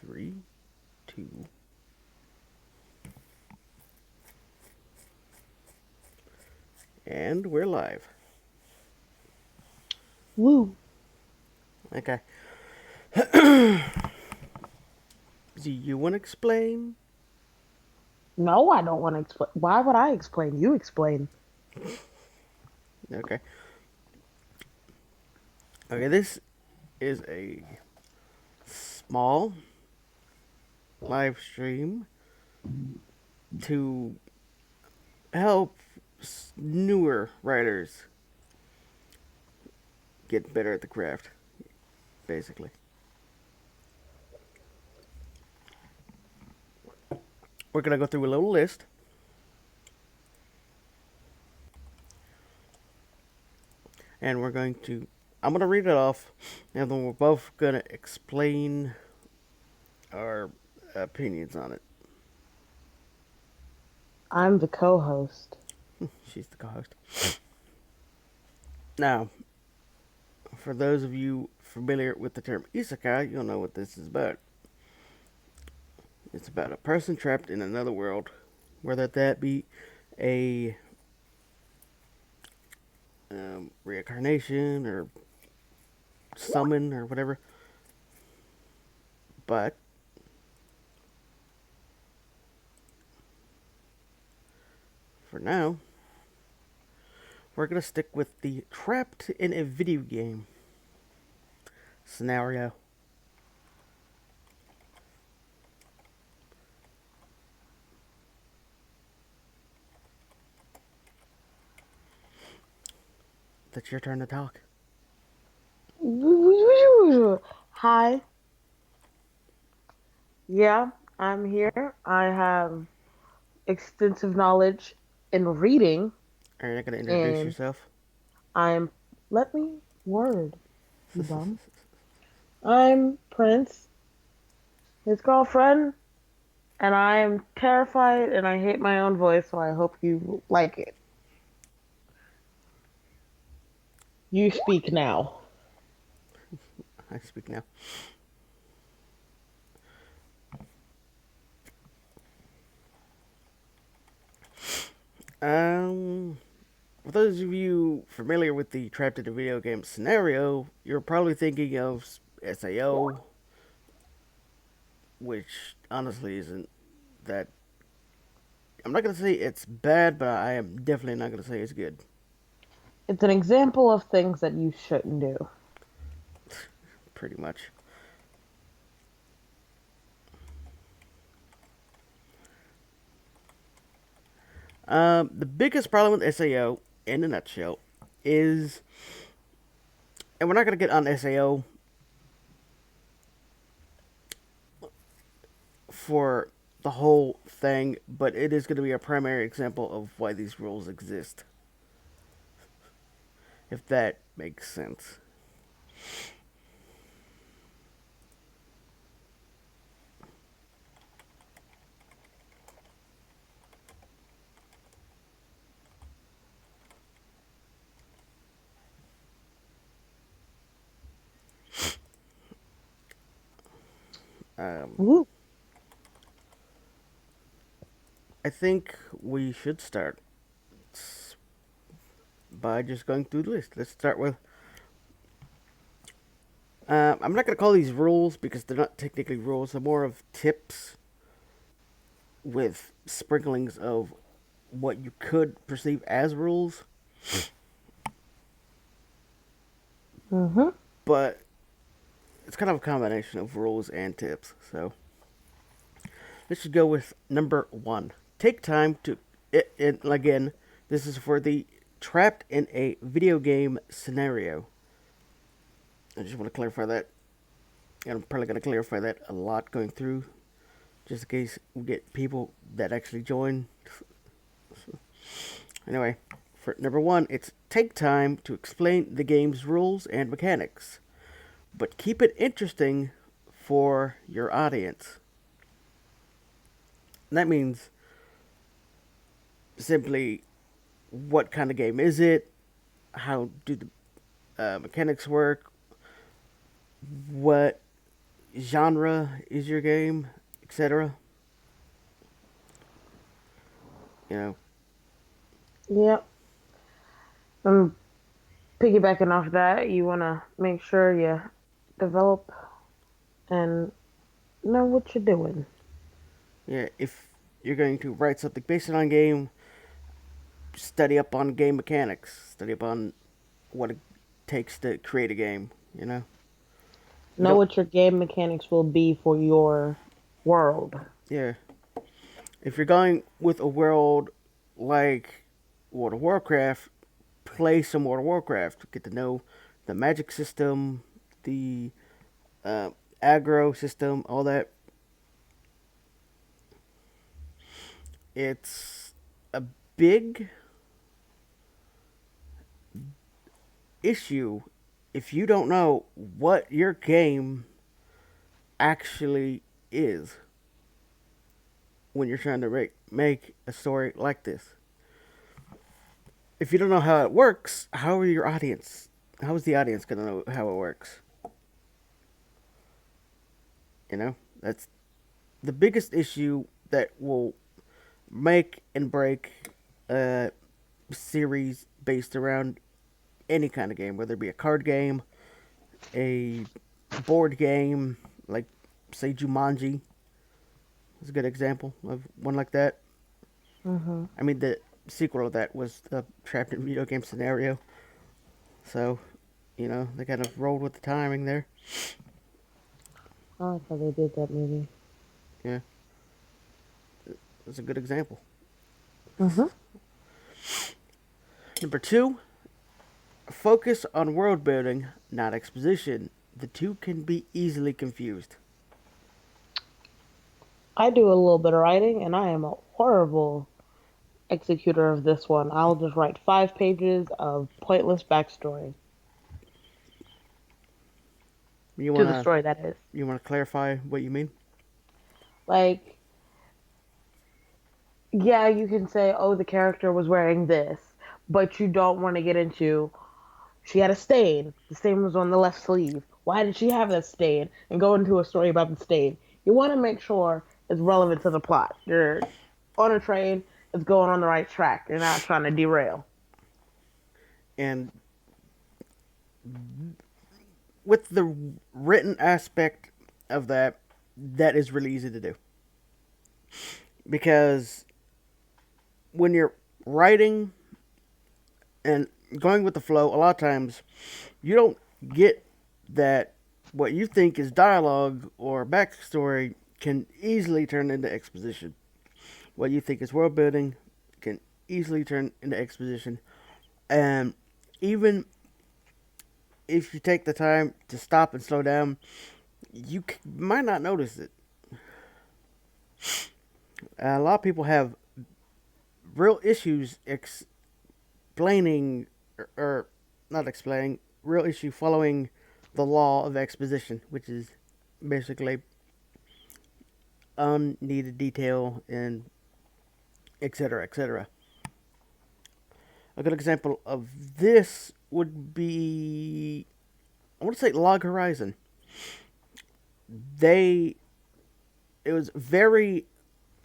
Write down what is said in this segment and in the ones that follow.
3, 2. And we're live. Woo. Okay. Do you want to explain? No, I don't want to explain. Why would I explain? You explain. Okay. Okay, this is a small live stream to help newer writers get better at the craft, basically. We're going to go through a little list. And I'm going to read it off, and then we're both going to explain our opinions on it. I'm the co-host. She's the co host. Now, for those of you familiar with the term isekai, you'll know what this is about. It's about a person trapped in another world, whether that be a reincarnation or summon or whatever. But for now, we're going to stick with the trapped in a video game scenario. That's your turn to talk. Hi. Yeah, I'm here. I have extensive knowledge in reading, Are you not going to introduce and yourself? I'm. Let me word, you bum. I'm Prince, his girlfriend, and I'm terrified and I hate my own voice, so I hope you like it. You speak now. I speak now. Um, for those of you familiar with the trapped in a video game scenario, you're probably thinking of SAO, which honestly isn't that. I'm not gonna say it's bad, but I am definitely not gonna say it's good. It's an example of things that you shouldn't do. Pretty much. The biggest problem with SAO, in a nutshell, is, and we're not gonna get on SAO for the whole thing, but it is going to be a primary example of why these rules exist, if that makes sense. Um, Woo. I think we should start by just going through the list. Let's start with. I'm not going to call these rules because they're not technically rules. They're more of tips with sprinklings of what you could perceive as rules. Mm-hmm. But it's kind of a combination of rules and tips. So let's just go with number 1. Take time to. And again, this is for the trapped in a video game scenario. I just want to clarify that. And I'm probably going to clarify that a lot going through, just in case we get people that actually join. Anyway, for number 1, it's take time to explain the game's rules and mechanics, but keep it interesting for your audience. And that means simply what kind of game is it? How do the mechanics work? What genre is your game, etc. You know, Yep. And piggybacking off that, you want to make sure you develop and know what you're doing. yeah. If you're going to write something based on game, study up on game mechanics, study up on what it takes to create a game. You know, you Know don't. what your game mechanics will be for your world. Yeah, if you're going with a world like World of Warcraft, play some World of Warcraft. Get to know the magic system, the uh, aggro system, all that. It's a big issue if you don't know what your game actually is when you're trying to make a story like this. If you don't know how it works, how are your audience? How is the audience going to know how it works? You know, that's the biggest issue that will make and break a series based around any kind of game, whether it be a card game, a board game, like say Jumanji is a good example of one like that. Hmm. I mean, the sequel of that was a trapped in video game scenario, so they kind of rolled with the timing there. I like how they did that movie. Yeah, it's a good example. Hmm. Number two, focus on world building, not exposition. The two can be easily confused. I do a little bit of writing, and I am a horrible executor of this one. I'll just write 5 pages of pointless backstory You to the wanna story, that is. you wanna clarify what you mean? Like, yeah, you can say, oh, the character was wearing this, but you don't want to get into, she had a stain. The stain was on the left sleeve. Why did she have that stain? And go into a story about the stain. You want to make sure it's relevant to the plot. You're on a train, it's going on the right track. You're not trying to derail. And with the written aspect of that, that is really easy to do because when you're writing and going with the flow, a lot of times you don't get that what you think is dialogue or backstory can easily turn into exposition. What you think is world building can easily turn into exposition. And even if you take the time to stop and slow down, you might not notice it. A lot of people have real issues explaining, or not explaining, real issue following the law of exposition, which is basically unneeded detail and etc. etc. A good example of this would be, I want to say, Log Horizon. They It was very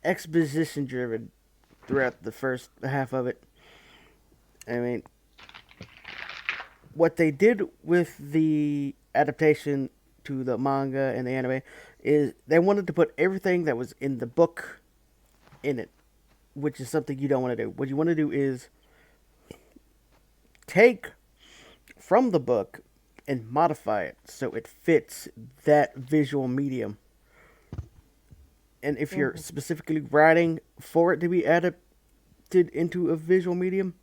exposition driven throughout the first half of it. I mean, what they did with the adaptation to the manga and the anime is they wanted to put everything that was in the book in it, which is something you don't want to do. What you want to do is take from the book and modify it so it fits that visual medium. And if you're Hmm. specifically writing for it to be adapted into a visual medium,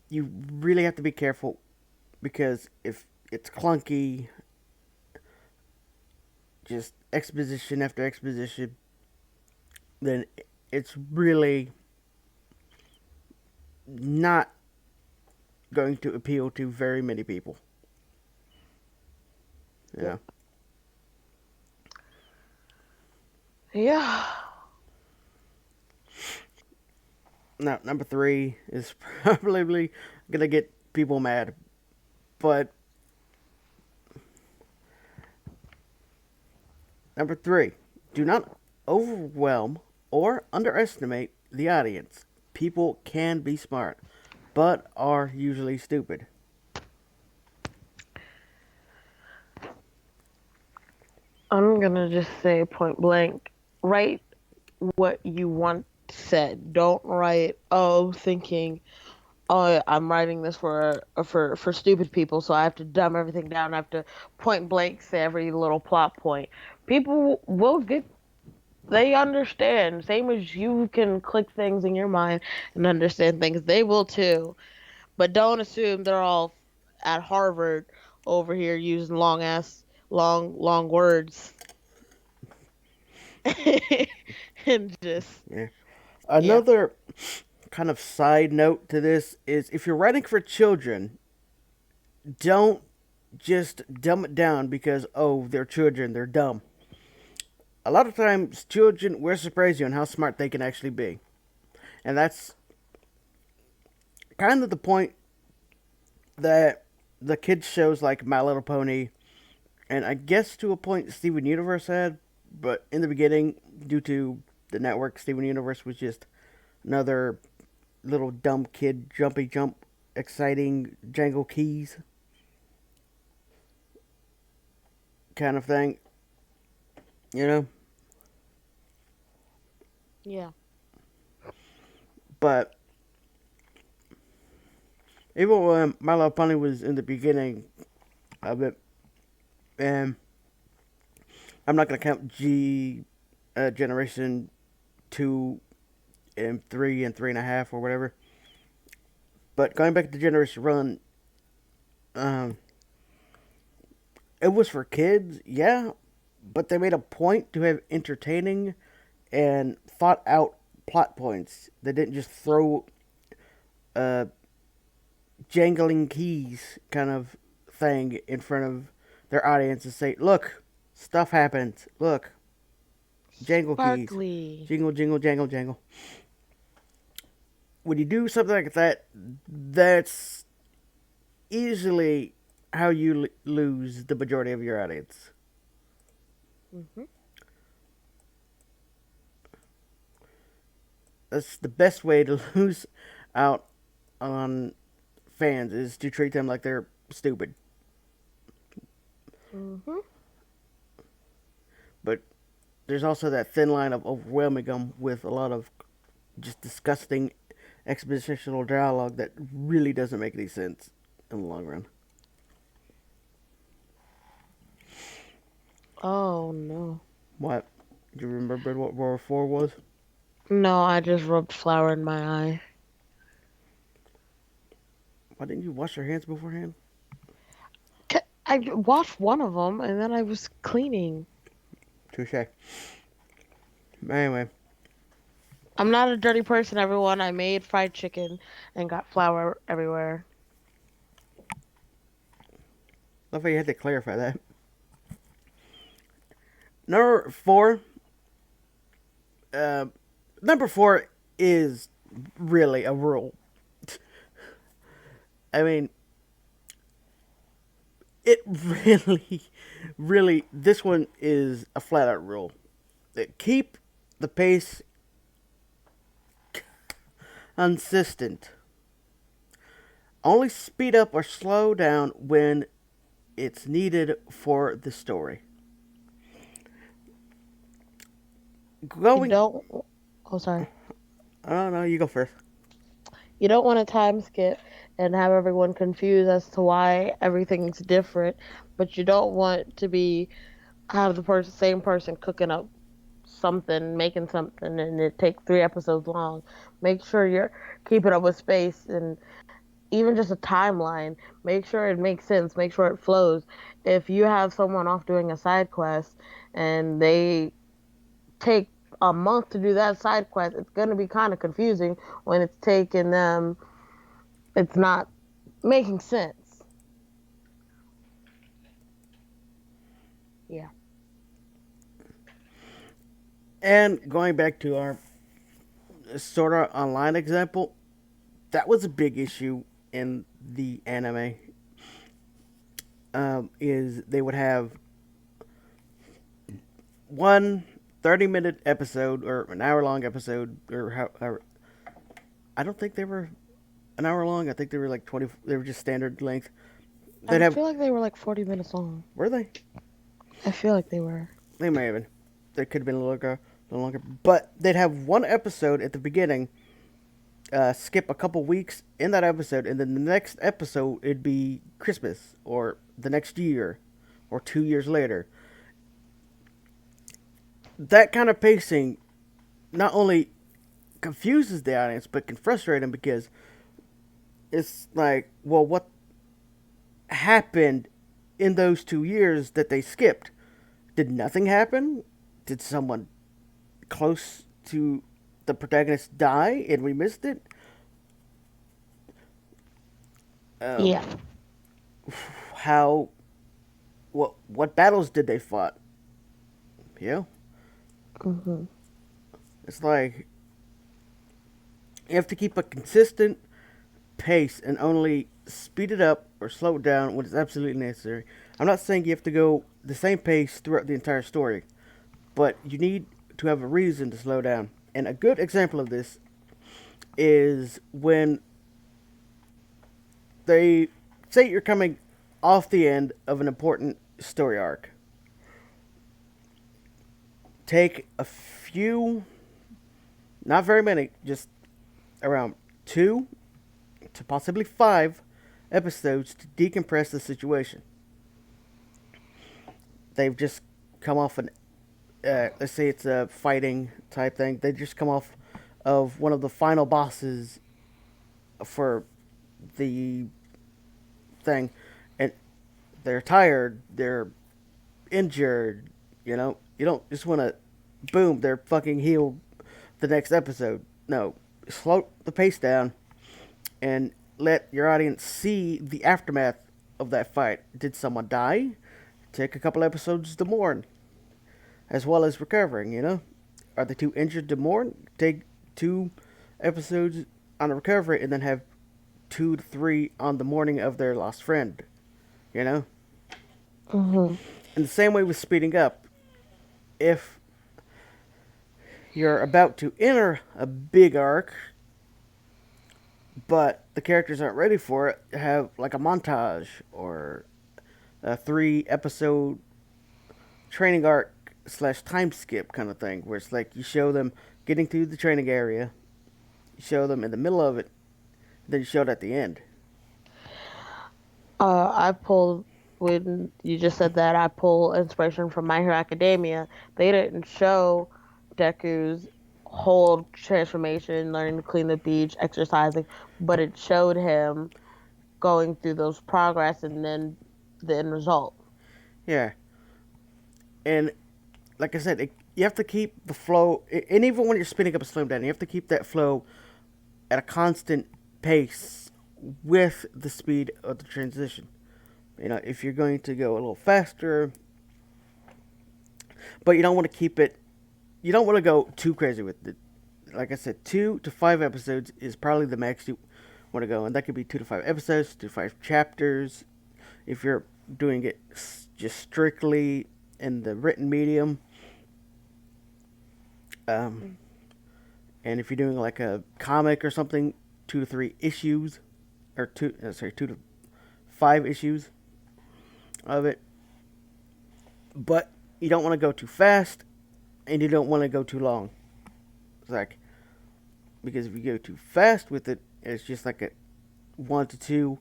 you really have to be careful because if it's clunky, just exposition after exposition, then it's really not going to appeal to very many people. Yeah. Yep. Yeah. Now, number three is probably gonna get people mad, but Number three, do not overwhelm or underestimate the audience. People can be smart, but are usually stupid. I'm gonna just say point blank, write what you want said. Don't write, oh, thinking, oh, I'm writing this for stupid people, so I have to dumb everything down. I have to point blank say every little plot point. People will get, they understand. Same as you can click things in your mind and understand things, they will too. But don't assume they're all at Harvard over here using long words and just Yeah. yeah. Another kind of side note to this is if you're writing for children, don't just dumb it down because, oh, they're children, they're dumb. A lot of times, children will surprise you on how smart they can actually be. And that's kind of the point that the kids' shows like My Little Pony, and I guess to a point Steven Universe had, but in the beginning, due to the network, Steven Universe was just another little dumb kid jumpy jump, exciting jangle keys kind of thing, you know? Yeah. But even when My Little Pony was in the beginning of it, and I'm not gonna count G Generation 2 and 3 and 3.5 or whatever. But going back to Generation Run, um, it was for kids, yeah, but they made a point to have entertaining and thought out plot points. They didn't just throw uh, jangling keys kind of thing in front of their audience and say, look, stuff happens. Look, jangle keys. Sparkly. Jingle, jingle, jangle, jangle. When you do something like that, that's easily how you lose the majority of your audience. Mhm. That's the best way to lose out on fans is to treat them like they're stupid. Mhm. But there's also that thin line of overwhelming them with a lot of just disgusting expositional dialogue that really doesn't make any sense in the long run. Oh no. What? Do you remember what World War 4 was? No, I just rubbed flour in my eye. Why didn't you wash your hands beforehand? I washed one of them and then I was cleaning. Touche. Anyway, I'm not a dirty person, everyone. I made fried chicken and got flour everywhere. love how you had to clarify that. Number four. Uh, number four is really a rule. I mean, it really, really, this one is a flat out rule. Keep the pace consistent. Only speed up or slow down when it's needed for the story. You Going, don't. Oh, sorry. oh no, you go first. You don't want to time skip and have everyone confused as to why everything's different, but you don't want to be have the same person cooking up something, making something, and it take 3 episodes long. Make sure you're keeping up with space and even just a timeline. Make sure it makes sense. Make sure it flows. If you have someone off doing a side quest and they take a month to do that side quest, it's gonna be kind of confusing when it's taking them. It's not making sense. Yeah. And going back to our Sword Art Online example, that was a big issue in the anime. Is they would have one 30-minute episode or an hour long episode or how I don't think they were an hour long. I think they were like 20. They were just standard length. They'd I have feel like they were like 40 minutes long. were they? I feel like they were. They may have been. They could have been a little longer. But they'd have one episode at the beginning. Skip a couple weeks in that episode, and then the next episode it'd be Christmas or the next year or 2 years later. That kind of pacing not only confuses the audience but can frustrate them because it's like, well, what happened in those 2 years that they skipped? Did nothing happen? Did someone close to the protagonist die and we missed it? Um, Yeah. how? What battles did they fought? You know, Mhm. it's like you have to keep a consistent pace and only speed it up or slow it down when it's absolutely necessary. I'm not saying you have to go the same pace throughout the entire story, but you need to have a reason to slow down. And a good example of this is when they say you're coming off the end of an important story arc. Take a few, not very many, just around 2 to possibly 5 episodes to decompress the situation. They've just come off let's say it's a fighting type thing. They just come off of one of the final bosses for the thing, and they're tired, they're injured. You don't just want to, boom, they're fucking healed the next episode. No, slow the pace down and let your audience see the aftermath of that fight. Did someone die? Take a couple episodes to mourn, as well as recovering. Are they too injured to mourn? Take 2 episodes on the recovery, and then have 2 to 3 on the morning of their lost friend. You know, Mhm. in the same way with speeding up, if you're about to enter a big arc, but the characters aren't ready for it, have like a montage or a 3 episode training arc slash time skip kind of thing, where it's like you show them getting through the training area, you show them in the middle of it, then you show it at the end. I pulled when you just said that. I pull inspiration from My Hero Academia. They didn't show Deku's whole transformation, learning to clean the beach, exercising, but it showed him going through those progress and then the end result. Yeah, and like I said, you have to keep the flow, and even when you're spinning up a slim down, you have to keep that flow at a constant pace with the speed of the transition. If you're going to go a little faster, but you don't want to keep it, you don't want to go too crazy with it. Like I said, 2 to 5 episodes is probably the max you want to go, and that could be 2 to 5 episodes, 2 to 5 chapters. If you're doing it just strictly in the written medium, um, and if you're doing like a comic or something, 2 to 3 issues, or 2 to 5 issues of it. But you don't want to go too fast, and you don't want to go too long. It's like, because if you go too fast with it, it's just like a 1 to 2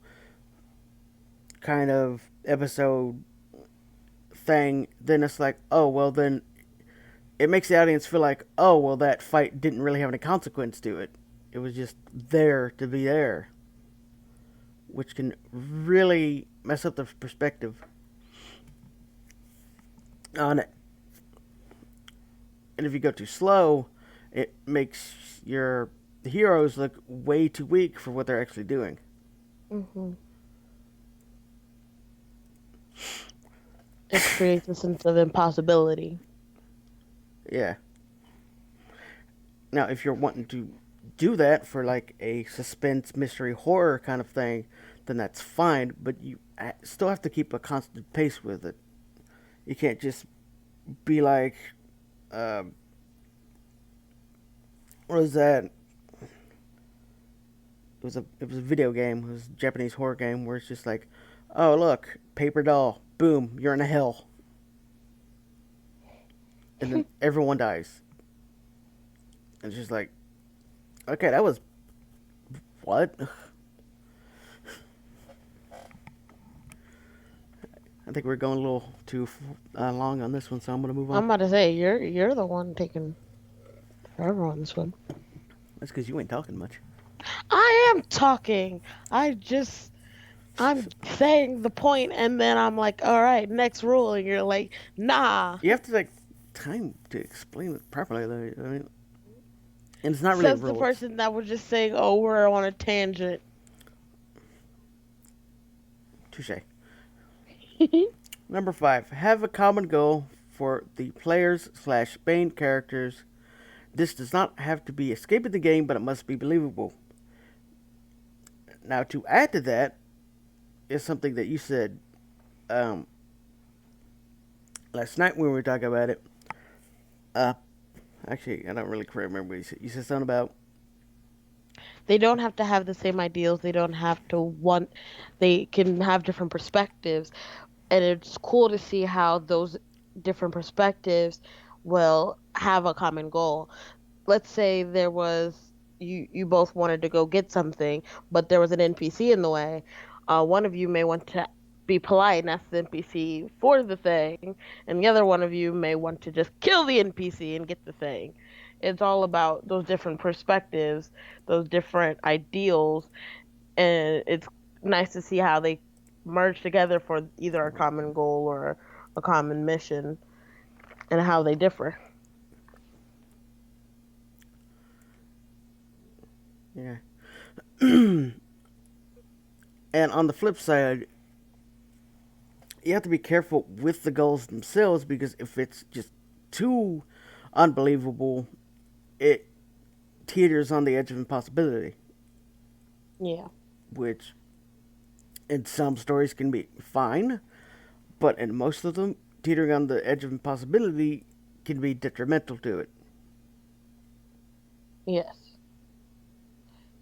kind of episode thing. Then it's like, oh well, then it makes the audience feel like, oh well, that fight didn't really have any consequence to it. It was just there to be there, which can really mess up the perspective on it. And if you go too slow, it makes the heroes look way too weak for what they're actually doing. Hmm. It creates a sense of impossibility. Yeah. Now, if you're wanting to do that for like a suspense, mystery, horror kind of thing, then that's fine. But you still have to keep a constant pace with it. You can't just be like Um, what was that? It was a video game. It was a Japanese horror game where it's just like, oh look, paper doll, boom, you're in a hell, and then everyone dies. And it's just like, okay, that was what? I think we're going a little too long on this one, so I'm gonna move on. I'm about to say you're the one taking forever on this one. That's because you ain't talking much. I am talking. I just I'm saying the point, and then I'm like, all right, next rule, and you're like, nah. You have to take time to explain it properly, though. I mean, and it's not really a Says the rule. It's person that was just saying, oh, we're on a tangent. touche. Number 5. Have a common goal for the players slash main characters. This does not have to be escaping the game, but it must be believable. Now, to add to that is something that you said um, last night when we were talking about it. Uh, Actually, I don't really remember what you said. You said something about. They don't have to have the same ideals. They don't have to want. They can have different perspectives, and it's cool to see how those different perspectives will have a common goal. Let's say there was you both wanted to go get something, but there was an NPC in the way. One of you may want to be polite and ask the NPC for the thing, and the other one of you may want to just kill the NPC and get the thing. It's all about those different perspectives, those different ideals, and it's nice to see how they merge together for either a common goal or a common mission and how they differ. Yeah. And on the flip side, you have to be careful with the goals themselves because if it's just too unbelievable, it teeters on the edge of impossibility, Yeah. which in some stories can be fine, but in most of them, teetering on the edge of impossibility can be detrimental to it. Yes.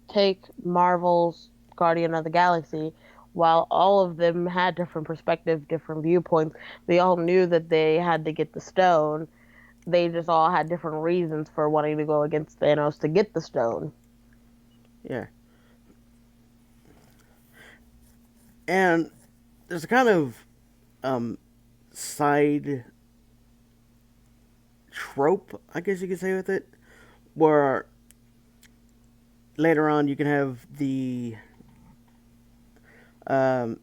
Take Marvel's Guardian of the Galaxy. While all of them had different perspectives, different viewpoints, they all knew that they had to get the stone. They just all had different reasons for wanting to go against Thanos to get the stone. Yeah. And there's a kind of um, side trope, I guess you could say, with it, where later on you can have the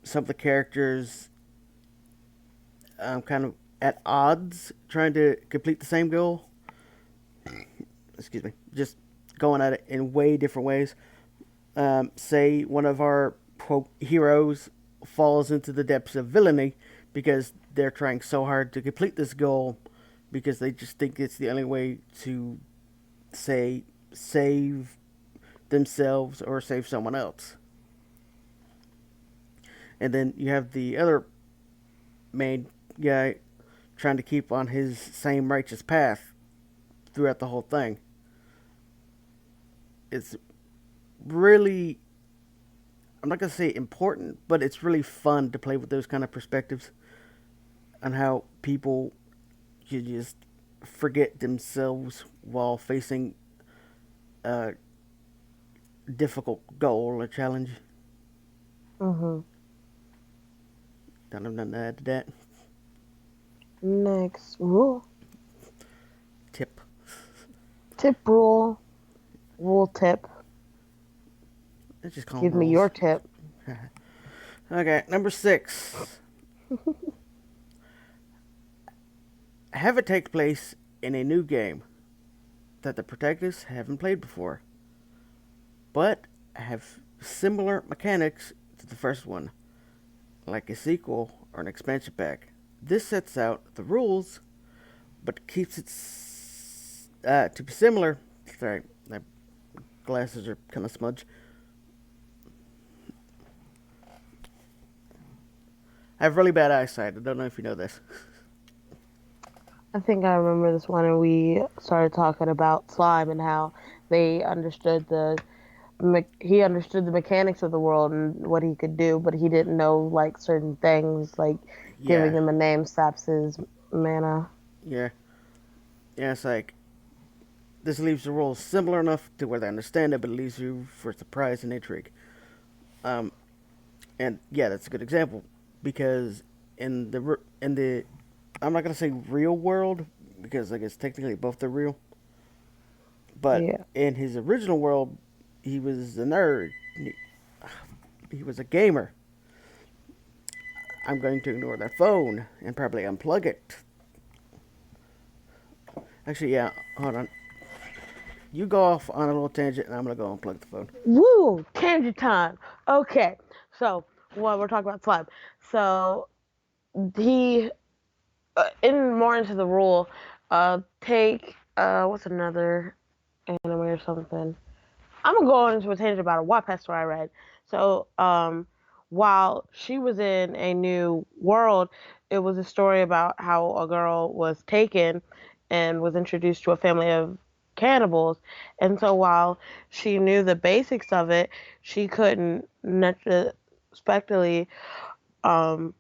some of the characters kind of at odds trying to complete the same goal. Excuse me, just going at it in way different ways. Say one of our quote heroes falls into the depths of villainy because they're trying so hard to complete this goal because they just think it's the only way to say save themselves or save someone else. And then you have the other main guy trying to keep on his same righteous path throughout the whole thing. It's really, I'm not going to say important, but it's really fun to play with those kind of perspectives on how people you just forget themselves while facing a difficult goal or challenge. Hmm. Don't have nothing to add to that. Next rule. Tip. Tip rule. Rule tip. Let's just call them Give me rules. your tip. Okay, number 6. Have it take place in a new game that the protagonists haven't played before, but have similar mechanics to the first one, like a sequel or an expansion pack. This sets out the rules, but keeps it to be similar. Sorry, my glasses are kind of smudged. I have really bad eyesight. I don't know if you know this. I think I remember this one, and we started talking about slime and how they understood he understood the mechanics of the world and what he could do, but he didn't know like certain things, like giving Yeah, him a name saps his mana. yeah, yeah. It's like this leaves the rules similar enough to where they understand it, but it leaves you for surprise and intrigue. Um, and yeah, that's a good example because in the I'm not gonna say real world because I guess technically both are real, but Yeah. in his original world, he was a nerd. He was a gamer. I'm going to ignore that phone and probably unplug it. Actually, yeah, hold on. You go off on a little tangent, and I'm gonna go unplug the phone. Woo! Tangent time. Okay, so well, we're talking about slime. So he in more into the rule. Take what's another anime or something? I'm gonna go into a tangent about a Wattpad story I read. So, while she was in a new world, it was a story about how a girl was taken and was introduced to a family of cannibals. And so, while she knew the basics of it, she couldn't unexpectedly um,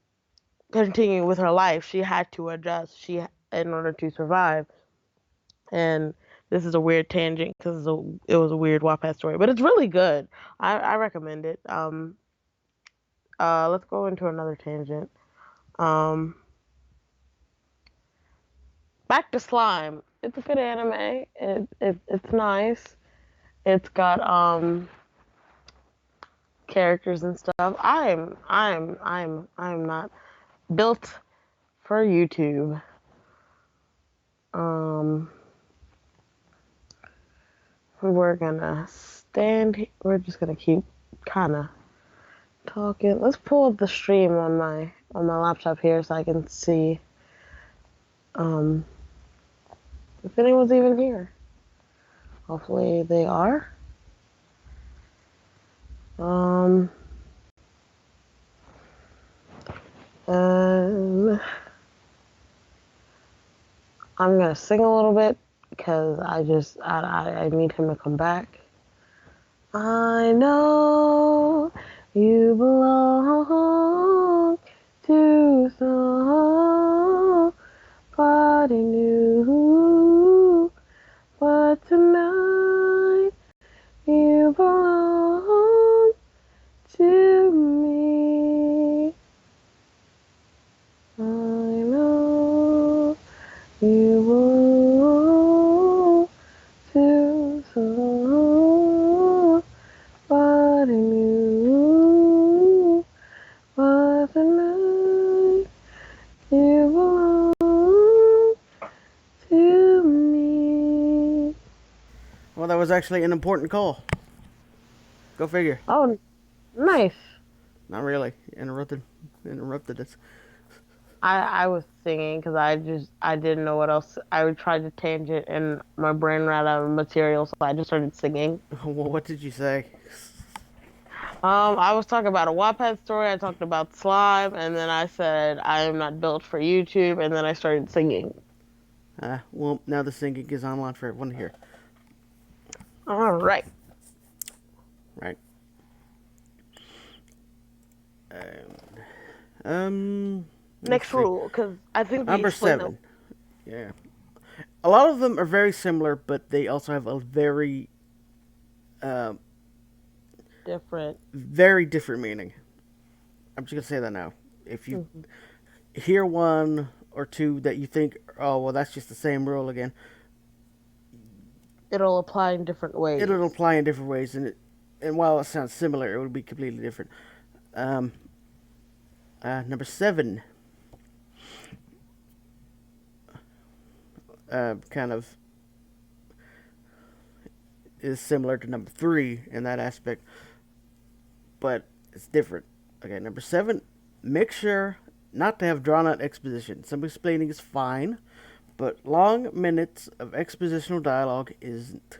continue with her life. She had to adjust. In order to survive. And this is a weird tangent because it was a weird Wattpad story, but it's really good. I recommend it. Let's go into another tangent. Um, Back to Slime. It's a good anime. It's nice. It's got characters and stuff. I'm not built for YouTube. Um, we're gonna stand. We're just gonna keep kind of talking. Let's pull up the stream on my laptop here so I can see um if anyone's even here. Hopefully they are. Um and I'm gonna sing a little bit because I need him to come back. I know you belong to somebody new, but tonight you belong to me. I know you belong to somebody new, but tonight you belong to me. Well, that was actually an important call. Go figure. Oh, nice. Not really. Interrupted us. I was singing because I didn't know what else. I tried to tangent and my brain ran out of material, so I just started singing. Well, what did you say? I was talking about a Wattpad story. I talked about slime, and then I said I am not built for YouTube, and then I started singing. Well, now the singing is online for everyone to hear. All right. Right. Let's Next see. rule, because I think we Number explained them. 7. Yeah. A lot of them are very similar, but they also have a uh, Different. very different meaning. I'm just gonna say that now. If you Mhm. hear one or two that you think, oh well, that's just the same rule again, It'll apply in different it'll ways. apply in different ways, and while it sounds similar, it would be completely different. Um, Number 7, kind of is similar to number 3 in that aspect, but it's different. Okay, number 7, make sure not to have drawn out exposition. Some explaining is fine, but long minutes of expositional dialogue isn't.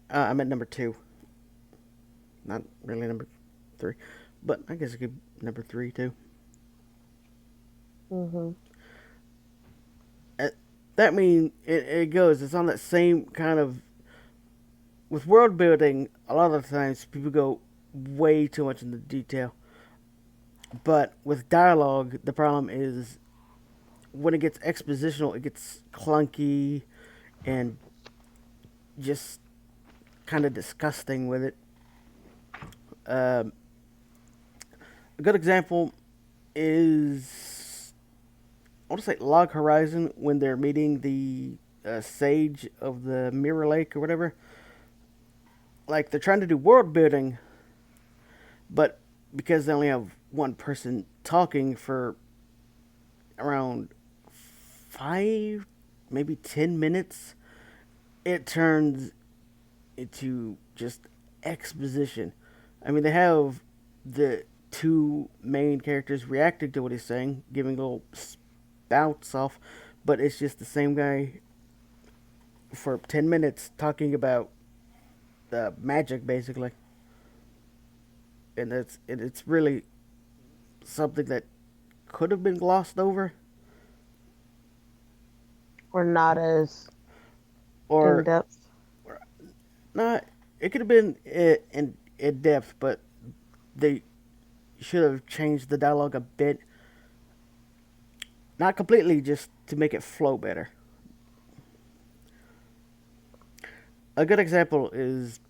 I'm at number 2, not really number 3, but I guess it could number three too. Mhm. Uh, That means it goes. It's on that same kind of with world building. A lot of the times people go way too much into detail, but with dialogue, the problem is when it gets expositional, it gets clunky and just kind of disgusting with it. Um, a good example is I want to say Log Horizon when they're meeting the sage of the Mirror Lake or whatever. Like they're trying to do world building, but because they only have one person talking for around 5, maybe 10 minutes, it turns into just exposition. I mean, they have the two main characters reacting to what he's saying, giving little spouts off, but it's just the same guy for 10 minutes talking about magic, basically. And it's really something that could have been glossed over, Or not as in or, depth. or not. It could have been in depth, but they should have changed the dialogue a bit. Not completely, just to make it flow better. A good example is,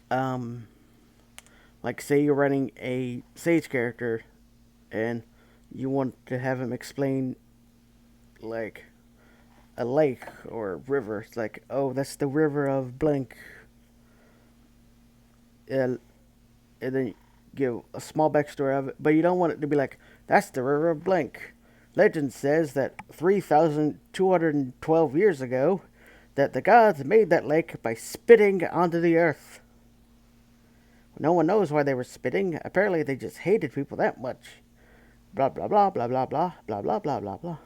um, like, say you're running a sage character, and you want to have him explain, like, a lake or a river. It's like, oh, that's the river of blank. And then give a small backstory of it, but you don't want it to be like, that's the river of blank. Legend says that 3,212 years ago, that the gods made that lake by spitting onto the earth. No one knows why they were spitting. Apparently, they just hated people that much. Blah blah blah blah blah blah blah blah blah blah blah.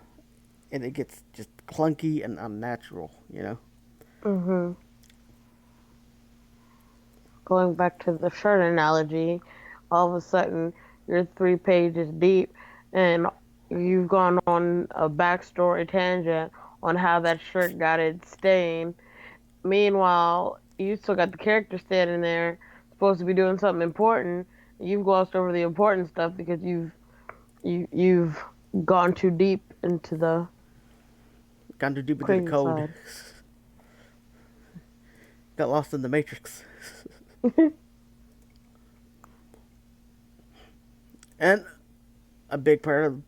And it gets just clunky and unnatural, you know. Mhm. Going back to the shirt analogy, all of a sudden you're 3 pages deep and you've gone on a backstory tangent on how that shirt got its stain. Meanwhile, you still got the character standing there, supposed to be doing something important. You've glossed over the important stuff because you've gone too deep into the Gone too deep into the crazy code. side. Got lost in the matrix. And a big part of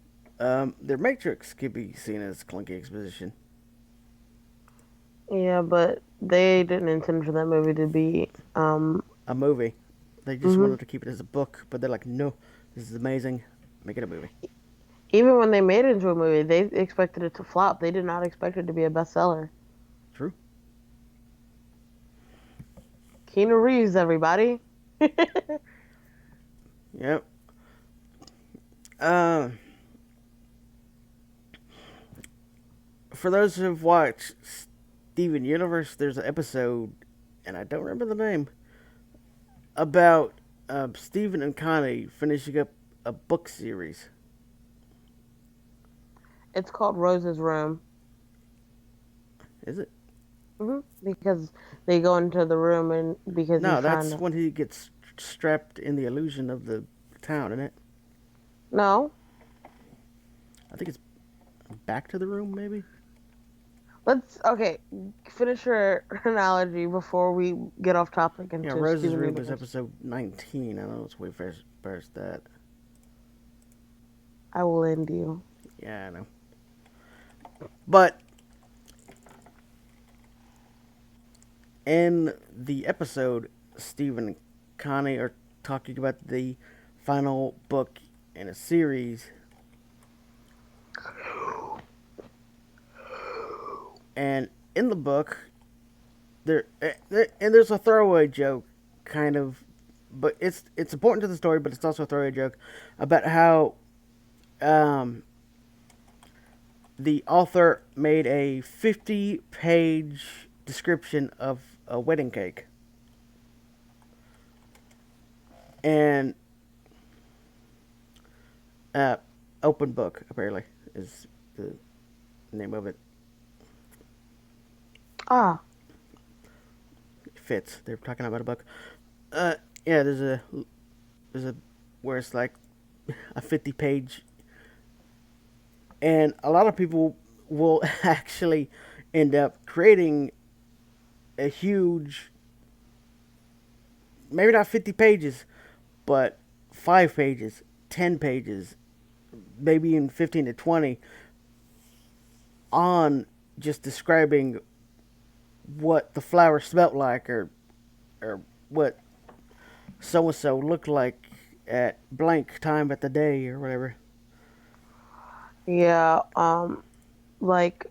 their matrix could be seen as clunky exposition. Yeah, but they didn't intend for that movie to be. A movie. They just hmm wanted to keep it as a book, but they're like, no, this is amazing. Make it a movie. Even when they made it into a movie, they expected it to flop. They did not expect it to be a bestseller. True. Keanu Reeves, everybody. Yep. Uh, for those who've watched Steven Universe, there's an episode, and I don't remember the name, about Steven and Connie finishing up a book series. It's called Rose's Room. Is it? Because they go into the room and because he's No, trying that's to. when he gets strapped in the illusion of the town, isn't it? No, I think it's back to the room, maybe? let's okay. Finish your analogy before we get off topic Yeah, into Rose's Steven Room is Universe. episode 19. I know it's way first that. I will end you. Yeah, I know. But in the episode, Stephen and Connie are talking about the final book in a series. And in the book, there's a throwaway joke, kind of, but it's important to the story, but it's also a throwaway joke about how um, the author made a 50-page description of a wedding cake, and Uh, Open book apparently is the name of it. Ah, It fits. They're talking about a book. Uh, yeah, there's a where it's like a 50 page, and a lot of people will actually end up creating a huge, maybe not 50 pages, but 5 pages, 10 pages, maybe even 15 to 20 on just describing what the flower smelt like, or what so and so looked like at blank time at the day or whatever. yeah. Like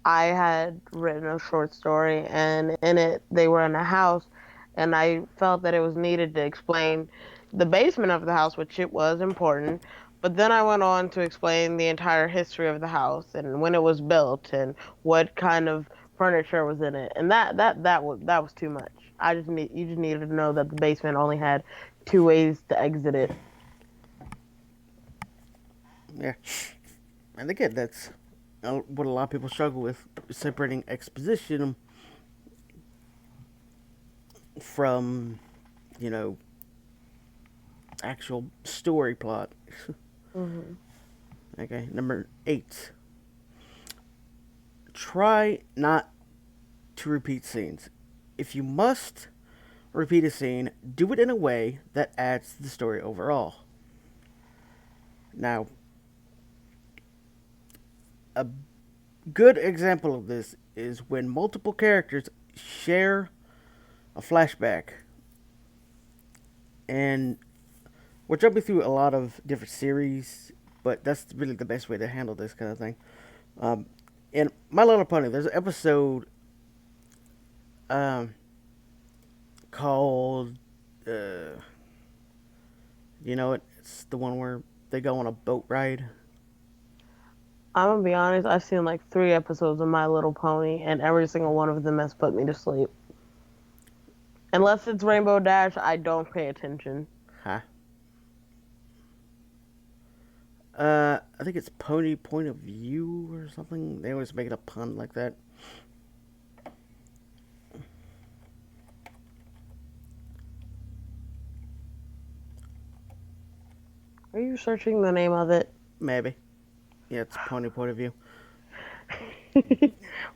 I had written a short story, and in it, they were in a house, and I felt that it was needed to explain the basement of the house, which it was important. But then I went on to explain the entire history of the house and when it was built and what kind of furniture was in it, and that was too much. You just needed to know that the basement only had two ways to exit it. Yeah, and again, that's what a lot of people struggle with, separating exposition from, you know, actual story plot. Hmm. Okay, number 8. Try not to repeat scenes. If you must repeat a scene, do it in a way that adds to the story overall. Now, a good example of this is when multiple characters share a flashback, and we're jumping through a lot of different series, but that's really the best way to handle this kind of thing. Um, in My Little Pony, there's an episode um, called, uh, you know, it's the one where they go on a boat ride. I'm gonna be honest, I've seen like 3 episodes of My Little Pony, and every single one of them has put me to sleep. Unless it's Rainbow Dash, I don't pay attention. Huh? I think it's Pony Point of View or something. They always make it a pun like that. Are you searching the name of it? Maybe. Yeah, it's Pony Point of View.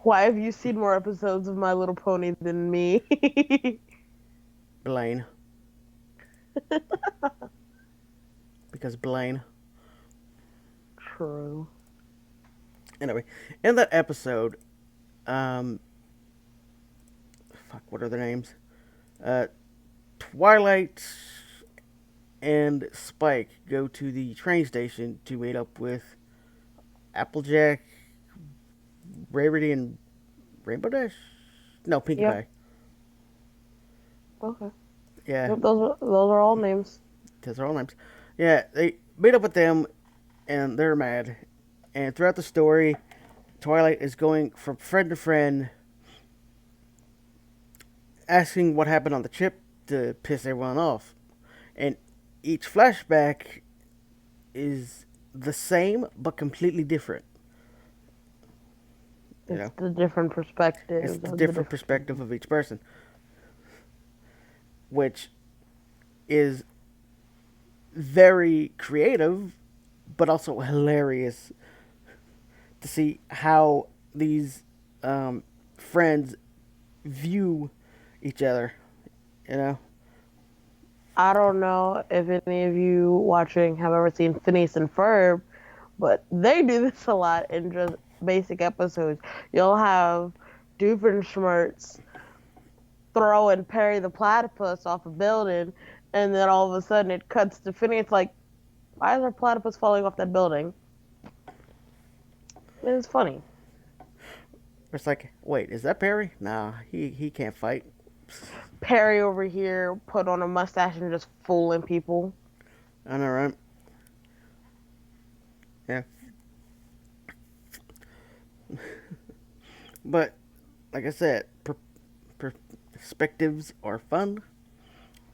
Why have you seen more episodes of My Little Pony than me? Blaine. Because Blaine. True. Anyway, in that episode, um, fuck, what are their names? Uh, Twilight and Spike go to the train station to meet up with Applejack, Rarity, and Rainbow Dash? No, Pinkie Yep. Pie. Okay. Yeah, Yep. Those are all names. that's their own names. Yeah, they meet up with them, and they're mad. And throughout the story, Twilight is going from friend to friend, asking what happened on the trip to piss everyone off. And each flashback is the same but completely different. You It's know, the different it's perspectives the of the different different perspective people. of each person, which is very creative, but also hilarious to see how these friends view each other. You know, I don't know if any of you watching have ever seen Phineas and Ferb, but they do this a lot in just basic episodes. You'll have Doofenshmirtz throwing Perry the platypus off a building, and then all of a sudden it cuts to Phineas like, why is our platypus falling off that building? And it's funny. it's like, wait, is that Perry? Nah, he can't fight. Perry over here put on a mustache and just fooling people. I know, right? Yeah, but like I said, perspectives are fun,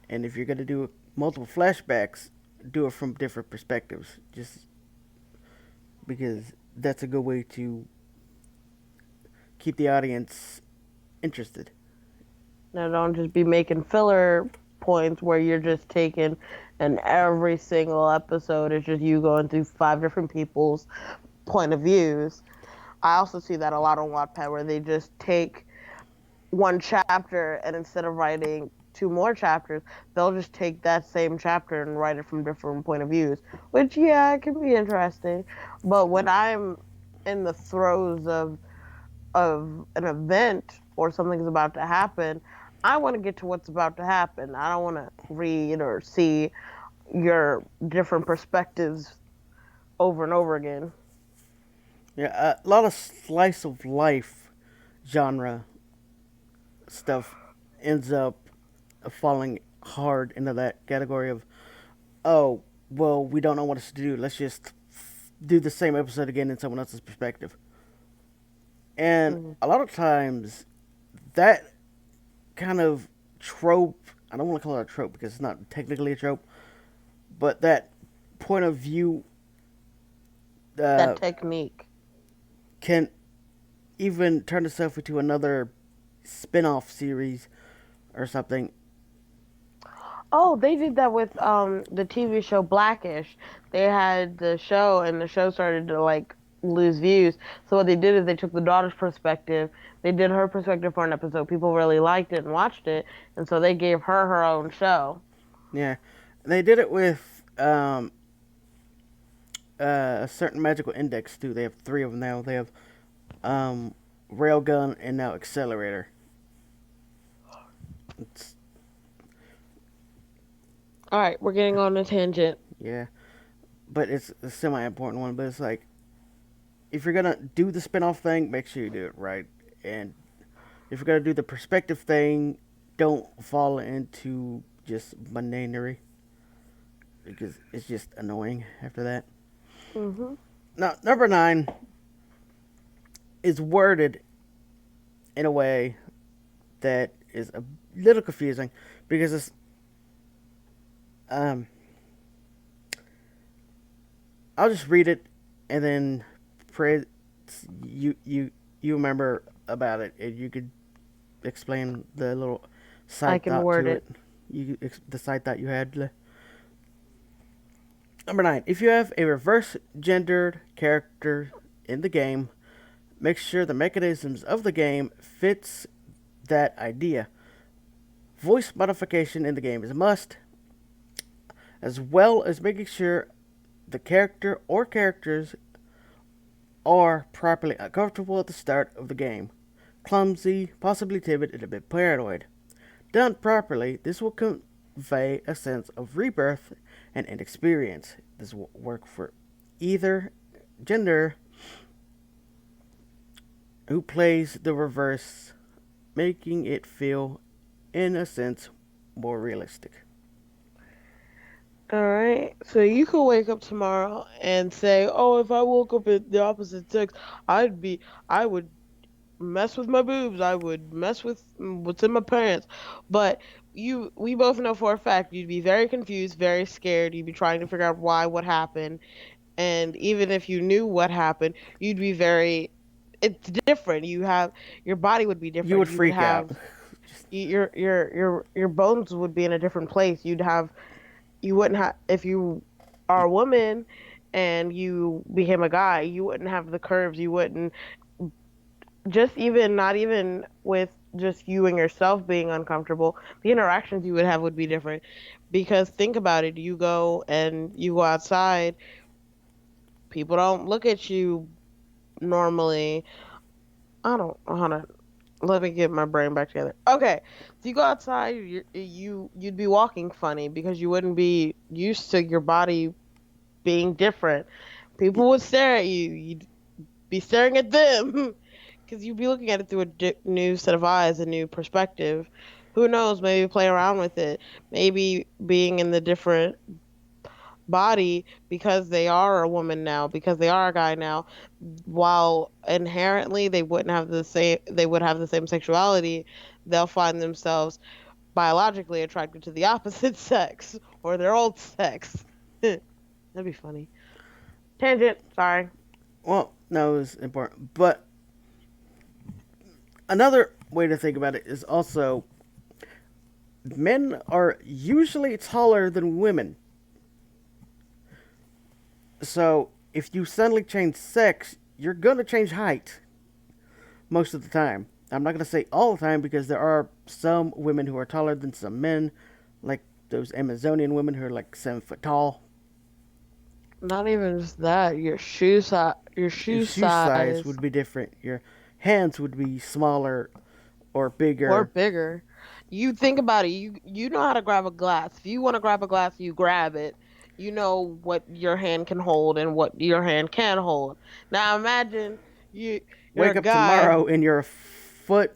and if you're gonna do multiple flashbacks, do it from different perspectives. Just because that's a good way to keep the audience interested. Now, don't just be making filler points where you're just taking, and every single episode is just you going through five different people's point of views. I also see that a lot on Wattpad where they just take one chapter and instead of writing two more chapters, they'll just take that same chapter and write it from different point of views. Which yeah, it can be interesting. But when I'm in the throes of an event or something's about to happen, I want to get to what's about to happen. I don't want to read or see your different perspectives over and over again. Yeah, a lot of slice of life genre stuff ends up falling hard into that category of, oh, well, we don't know what else to do. Let's just do the same episode again in someone else's perspective. And Mm-hmm. a lot of times, that kind of trope, I don't want to call it a trope because it's not technically a trope, but that point of view That uh, technique. can even turn itself into another spin off series or something. Oh, they did that with the TV show Blackish. They had the show and the show started to like lose views. So what they did is they took the daughter's perspective. They did her perspective for an episode. People really liked it and watched it, and so they gave her her own show. Yeah. They did it with a certain magical index, too. They have three of them now. They have um, Railgun and now Accelerator. It's, All right, we're getting on a tangent. yeah. But it's a semi important one. But it's like, if you're going to do the spin off thing, make sure you do it right. And if you're going to do the perspective thing, don't fall into just mundanery because it's just annoying after that. Mhm. Now, number nine is worded in a way that is a little confusing because it's um I'll just read it and then pray you remember about it and you could explain the little I side can thought word to it. it. The side thought you had. Number nine, if you have a reverse gendered character in the game, make sure the mechanisms of the game fits that idea. Voice modification in the game is a must, as well as making sure the character or characters are properly uncomfortable at the start of the game. Clumsy, possibly timid, and a bit paranoid. Done properly, this will convey a sense of rebirth and inexperience. This will work for either gender who plays the reverse, making it feel, in a sense, more realistic. All right. So you could wake up tomorrow and say, "Oh, if I woke up at the opposite sex, I'd be I would mess with my boobs. I would mess with what's in my pants." But we both know for a fact you'd be very confused, very scared. You'd be trying to figure out why, what happened, and even if you knew what happened, you'd be very. It's different. Your body would be You different. would You would freak out. have your bones would be in a different place. You wouldn't have if you are a woman and you became a guy. You wouldn't have the curves. You wouldn't just even not even with just you and yourself being uncomfortable, the interactions you would have would be different. Because think about it, you go outside, people don't look at you normally. I don't hold on. Let me get my brain back together. Okay, so you go outside, you'd be walking funny because you wouldn't be used to your body being different. People would stare at you. You'd be staring at them because you'd be looking at it through a new set of eyes, a new perspective. Who knows? Maybe play around with it. Maybe being in the different body because they are a woman now, because they are a guy now, while inherently they would have the same sexuality, they'll find themselves biologically attracted to the opposite sex or their old sex. That'd be funny. Tangent, sorry. Well, no, it's important. But another way to think about it is also men are usually taller than women. So if you suddenly change sex, you're going to change height most of the time. I'm not going to say all the time because there are some women who are taller than some men, like those Amazonian women who are like 7 foot tall. Not even just that. Your Your shoe shoe size size would be different. Your hands would be smaller or or bigger. bigger. You think about it. You know how to grab a glass. If you want to grab a glass, you grab it. You know what your hand can hold and what your hand can hold. Now imagine you you're Wake a up guy. tomorrow and you're a foot.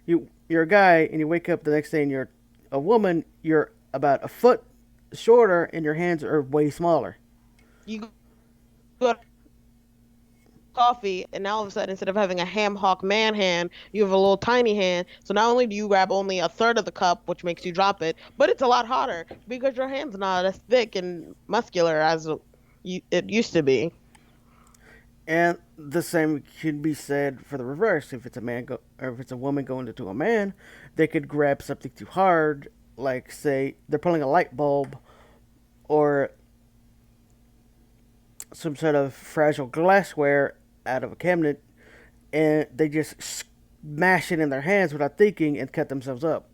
You're a guy, and you wake up the next day and you're a woman. You're about a foot shorter, and your hands are way smaller. You go to coffee, and now all of a sudden, instead of having a ham hock man hand, you have a little tiny hand. So not only do you grab only a third of the cup, which makes you drop it, but it's a lot harder because your hand's not as thick and muscular as it used to be. And the same could be said for the reverse. If it's or if it's a woman going into a man, they could grab something too hard, like say they're pulling a light bulb or some sort of fragile glassware out of a cabinet, and they just smash it in their hands without thinking and cut themselves up.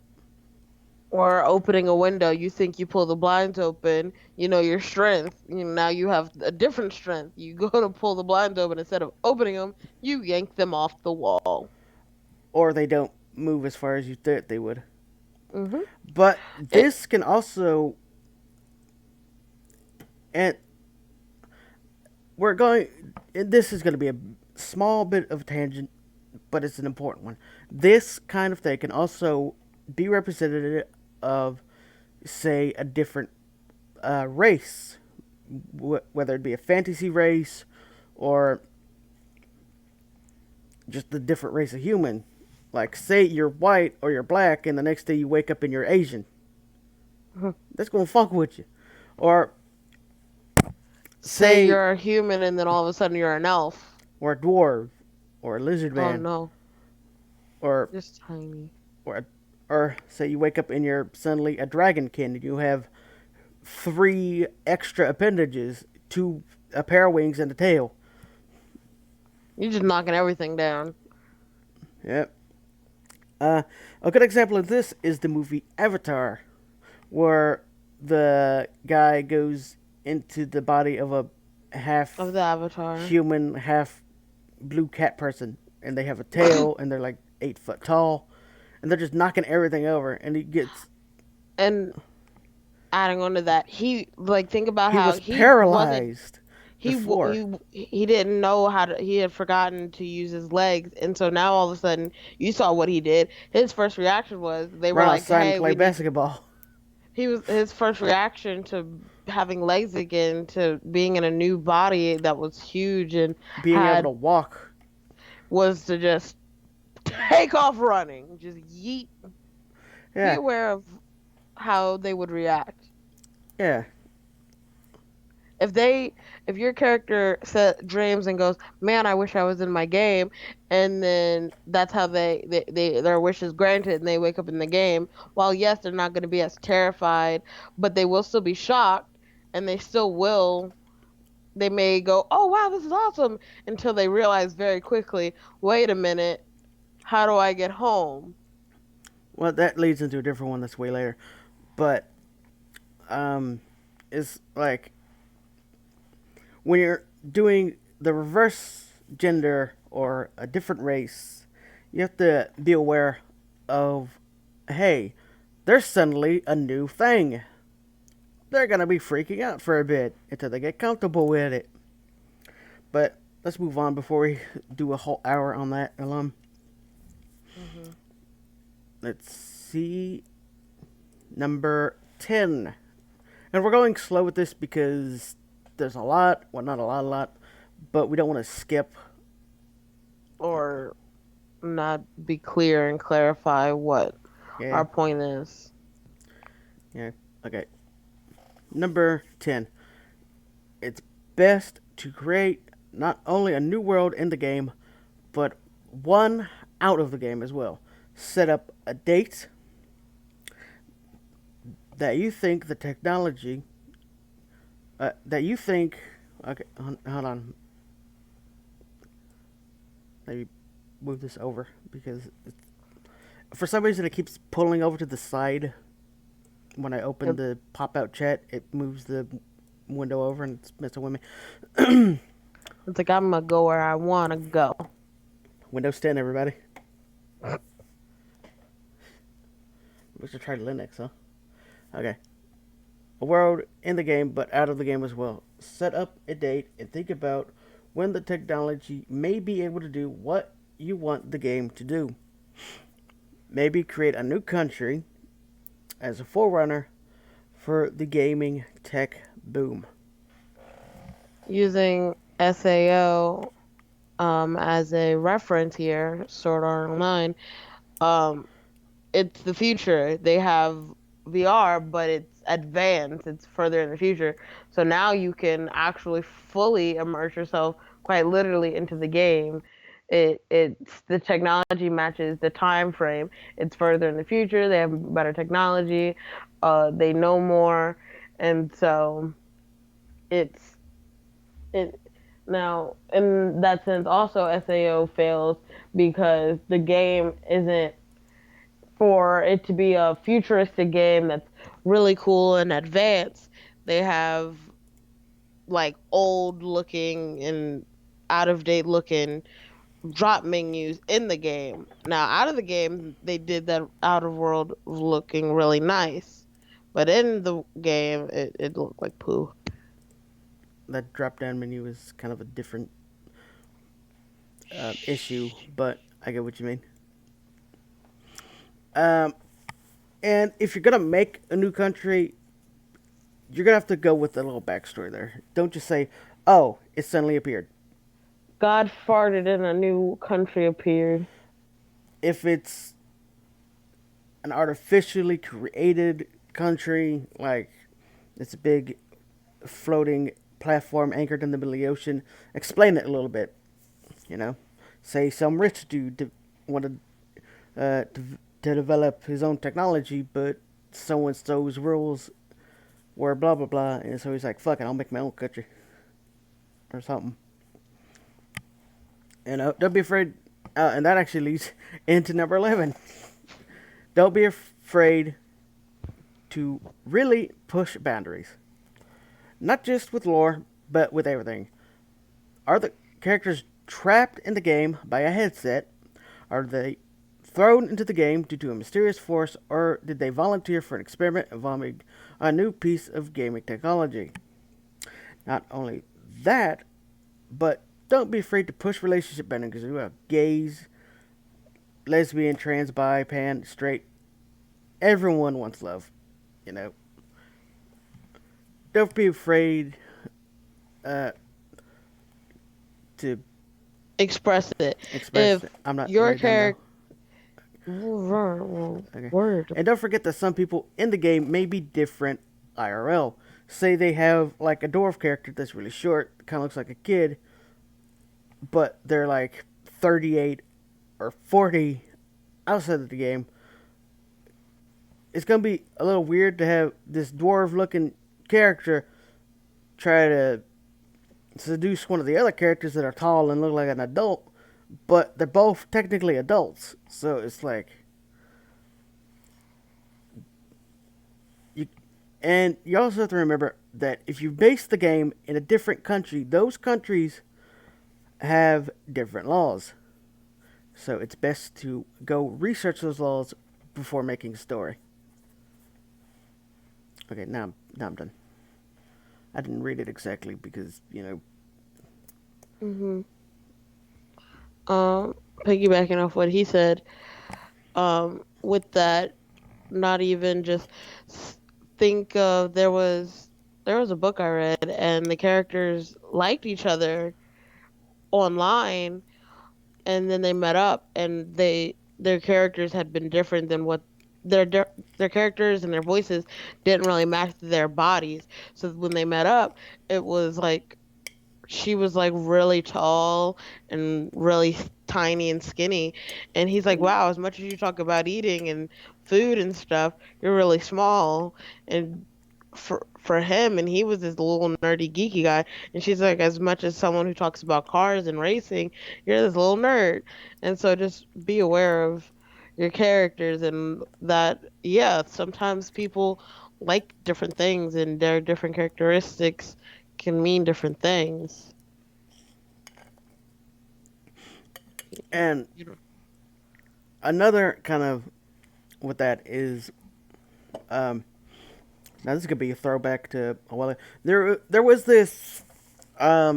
Or opening a window, you think you pull the blinds open, you know your strength. Now you have a different strength. You go to pull the blinds open instead of opening them, you yank them off the wall. Or they don't move as far as you thought they would. Hmm. But It this can also, and we're going, and this is going to be a small bit of a tangent, but it's an important one. This kind of thing can also be representative of, say, a different race, whether it be a fantasy race or just a different race of human. Like, say you're white or you're black, and the next day you wake up and you're Asian. That's gonna fuck with you. Or say say, you're a human and then all of a sudden you're an elf. or a dwarf, or a lizard Oh man, no, or just tiny. or or say you wake up and you're suddenly a dragonkin and you have three extra appendages, two a pair of wings and a tail. You're just knocking everything down. Yep. Uh, a good example of this is the movie Avatar, where the guy goes into the body of a Of half the avatar. human, half blue cat person, and they have a tail, and they're like 8 foot tall, and they're just knocking everything over. And And adding on to that, he like think about he how was he wasn't paralyzed he before. he didn't know how to, he had forgotten to use his legs, and so now all of a sudden you saw what he did. His first reaction was they were Run like, outside and "Hey, play we need." basketball. He was his first reaction to having legs again, to being in a new body that was huge and Being able to had, walk. was to just take off running, just yeet. Be Yeah, aware of how they would react. yeah. If they, if your character dreams and goes, "Man, I wish I was in my game," and then that's how their wish is granted, and they wake up in the game. While yes, they're not going to be as terrified, but they will still be shocked, and they still will. They may go, "Oh wow, this is awesome," until they realize very quickly, "Wait a minute, how do I get home?" Well, that leads into a different one that's way later. But um, it's like when you're doing the reverse gender or a different race, you have to be aware of, hey, there's suddenly a new thing. They're gonna be freaking out for a bit until they get comfortable with it. But let's move on before we do a whole hour on that alum. Hmm. Let's see, number 10. And we're going slow with this because there's a lot, well, not a lot, but we don't want to skip. Or not be clear and clarify what Yeah, our point is. yeah, okay. Number 10. It's best to create not only a new world in the game, but one out of the game as well. Set up a date that you think the technology that you think. Okay, hold on. Maybe move this over because for some reason it keeps pulling over to the side. When I open Yep. the pop out chat, it moves the window over and it's messing with me. It's like I'm gonna go where I wanna go. Windows 10, everybody. We should try Linux, huh? Okay. A world in the game, but out of the game as well. Set up a date and think about when the technology may be able to do what you want the game to do. Maybe create a new country as a forerunner for the gaming tech boom. Using SAO as a reference here, Sword Art Online. Um, it's the future. They have VR, but it's advanced. It's further in the future. So now you can actually fully immerse yourself, quite literally, into the game. It's the technology matches the time frame. It's further in the future. They have better technology. They know more, and so it's it. Now, in that sense, also SAO fails because the game isn't for it to be a futuristic game that's really cool and advanced. They have like old looking and out of date looking drop menus in the game. Now, out of the game, they did that out of world looking really nice, but in the game, it looked like poo. That drop down menu is kind of a different issue, but I get what you mean. Um, and if you're gonna make a new country, you're gonna have to go with a little backstory there. Don't just say, "Oh, it suddenly appeared." God farted and a new country appeared. If it's an artificially created country, like it's a big floating platform anchored in the middle of the ocean, explain it a little bit. You know, say some rich dude wanted to develop his own technology, but so and so's rules were blah blah blah, and so he's like, "Fuck it, I'll make my own country or something." You know, don't be afraid. And that actually leads into number 11. Don't be afraid to really push boundaries, not just with lore, but with everything. Are the characters trapped in the game by a headset? Are they thrown into the game due to a mysterious force, or did they volunteer for an experiment involving a new piece of gaming technology? Not only that, but don't be afraid to push relationship boundaries. You have gays, lesbian, trans, bi, pan, straight. Everyone wants love. You know, don't be afraid uh, to Express it. express If it. I'm not your really done though. character Okay. word And don't forget that some people in the game may be different IRL. Say they have like a dwarf character that's really short, kind of looks like a kid, but they're like 38 or 40 outside of the game. It's gonna be a little weird to have this dwarf looking character try to seduce one of the other characters that are tall and look like an adult, but they're both technically adults. So it's like you, and you also have to remember that if you base the game in a different country, those countries have different laws. So it's best to go research those laws before making a story. Okay, now I'm done. I didn't read it exactly because hmm Um, piggybacking off what he said, with that, not even just think of there was a book I read and the characters liked each other online and then they met up and their characters had been different than what their characters and their voices didn't really match their bodies. So when they met up, it was like she was like really tall and really tiny and skinny. And he's like, wow, as much as you talk about eating and food and stuff, you're really small. And for him, and he was this little nerdy geeky guy, and she's like, as much as someone who talks about cars and racing, you're this little nerd. And so just be aware of your characters, and that, yeah, sometimes people like different things and their different characteristics can mean different things. And You know. another kind of with that is, um, now this could be a throwback to a while. There was this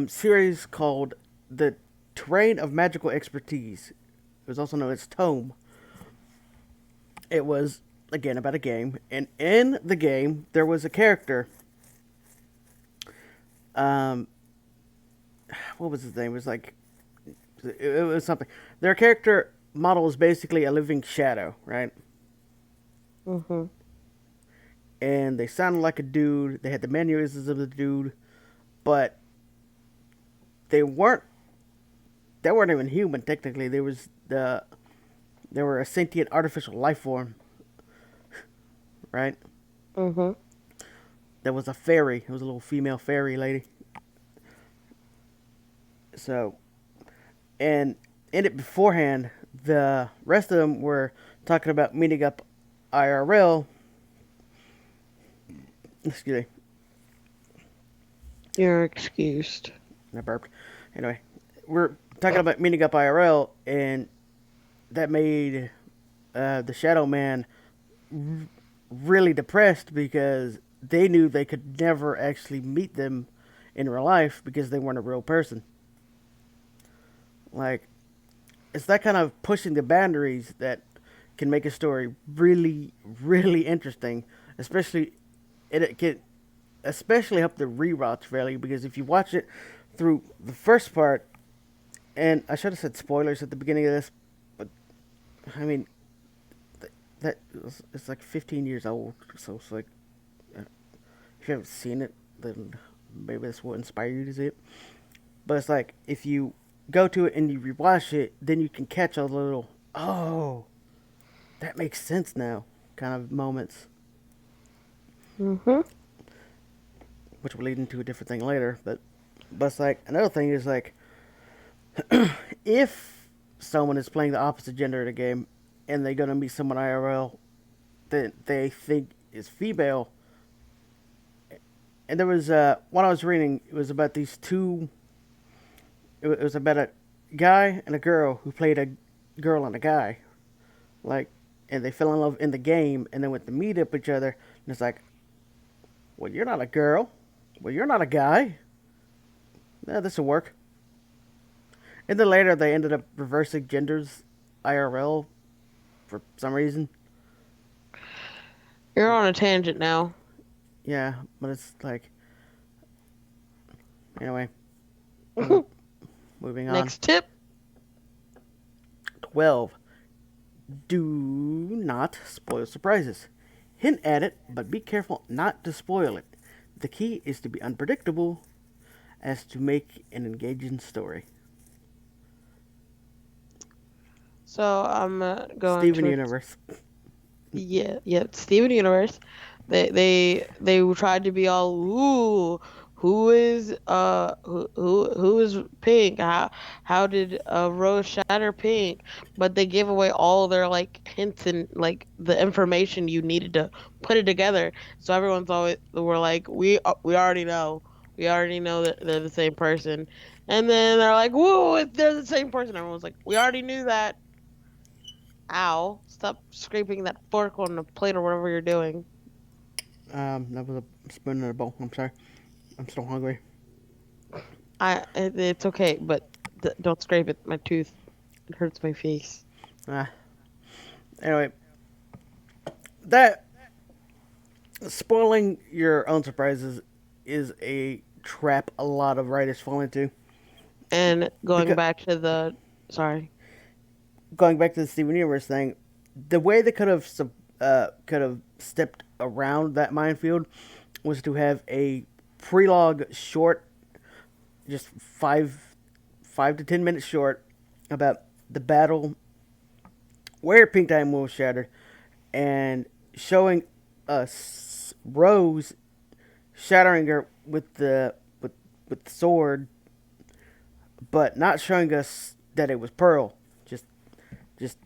series called The Terrain of Magical Expertise. It was also known as Tome. It was again about a game, and in the game there was a character. Um, what was his name? It was like it was something. Their character model is basically a living shadow, right? Mhm. And they sounded like a dude. They had the mannerisms of the dude, but they weren't. They weren't even human technically. They were a sentient artificial life form, right? Mhm. There was a fairy. It was a little female fairy lady. So, and in it beforehand, the rest of them were talking about meeting up IRL. Excuse me, You're excused. I burped. Anyway, we're talking about meeting up IRL, and that made the Shadow Man really depressed because they knew they could never actually meet them in real life because they weren't a real person. Like, it's that kind of pushing the boundaries that can make a story really, really interesting, especially it can especially help the rewatch value because if you watch it through the first part, and I should have said spoilers at the beginning of this, but I mean that it's like 15 years old, so it's like if you haven't seen it, then maybe this will inspire you to see it. But it's like if you go to it and you rewatch it, then you can catch all the little oh that makes sense now kind of moments, Mhm. which will lead into a different thing later. But it's like another thing is like if someone is playing the opposite gender in a game and they're gonna meet someone IRL that they think is female, and there was what I was reading. It was about these two. It was about a guy and a girl who played a girl and a guy, like, and they fell in love in the game, and then went to meet up each other, and it's like, well, you're not a girl, well, you're not a guy. Yeah, this will work. And then later they ended up reversing genders, IRL, for some reason. You're on a tangent now. Yeah, but it's like, anyway, move, moving on. Next tip. 12. Do not spoil surprises. Hint at it, but be careful not to spoil it. The key is to be unpredictable as to make an engaging story. So I'm going Steven to, Universe. yeah, yeah, Steven Universe. They tried to be all, ooh, who is pink? How did Rose shatter pink? But they gave away all their like hints and like the information you needed to put it together. So everyone's always we're like, we already know. We already know that they're the same person. And then they're like, whoa, they're the same person. Everyone's like, we already knew that. Ow. Stop scraping that fork on the plate or whatever you're doing. That was a spoon in a bowl. I'm sorry. I'm still hungry. It's okay, but don't scrape it. My tooth. It hurts my face. Ah, anyway, that spoiling your own surprises is a trap a lot of writers fall into. And going Because back to the, sorry. going back to the Steven Universe thing, the way they could have stepped around that minefield was to have a prelog short just 5 to 10 minutes short about the battle where Pink Diamond was shattered, and showing us Rose shattering her with the sword, but not showing us that it was Pearl. Just just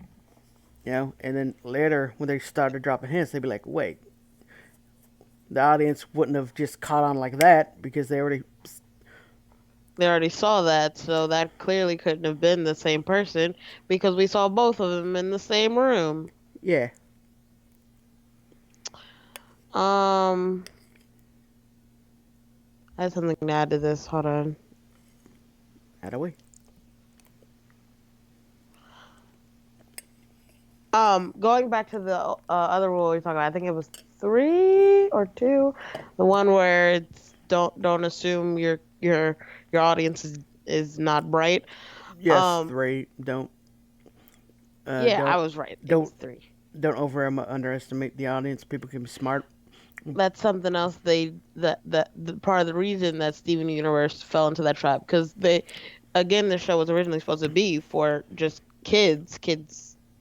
and then later when they started dropping hints, they'd be like, "Wait, the audience wouldn't have just caught on like that because they already." They already saw that, so that clearly couldn't have been the same person because we saw both of them in the same room. Yeah, Um, I have something to add to this. Hold on. out of way. Going back to the other rule we talked about, I think it was three or two, the one where it's don't assume your audience is not bright. Yes, Um, three. Don't yeah, I don't was right. It was don't three. don't over underestimate the audience. People can be smart. That's something else the part of the reason that Steven Universe fell into that trap because they again the show was originally supposed to be for just kids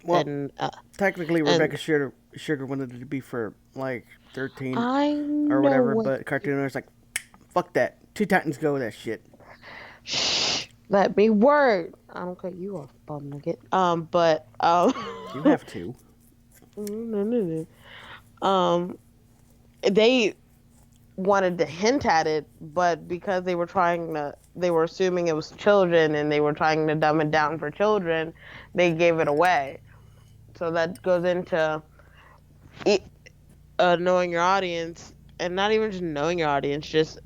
Well, and technically, and Rebecca Sugar wanted it to be for like 13 I or know whatever, what but Cartoon Network's like, fuck that. Two Titans go with that shit. shh let me word. I don't cut you off, bum nugget. But You have to. no, no, no. They wanted to hint at it, but because they were assuming it was children and they were trying to dumb it down for children, they gave it away. So that goes into knowing your audience, and not even just knowing your audience, just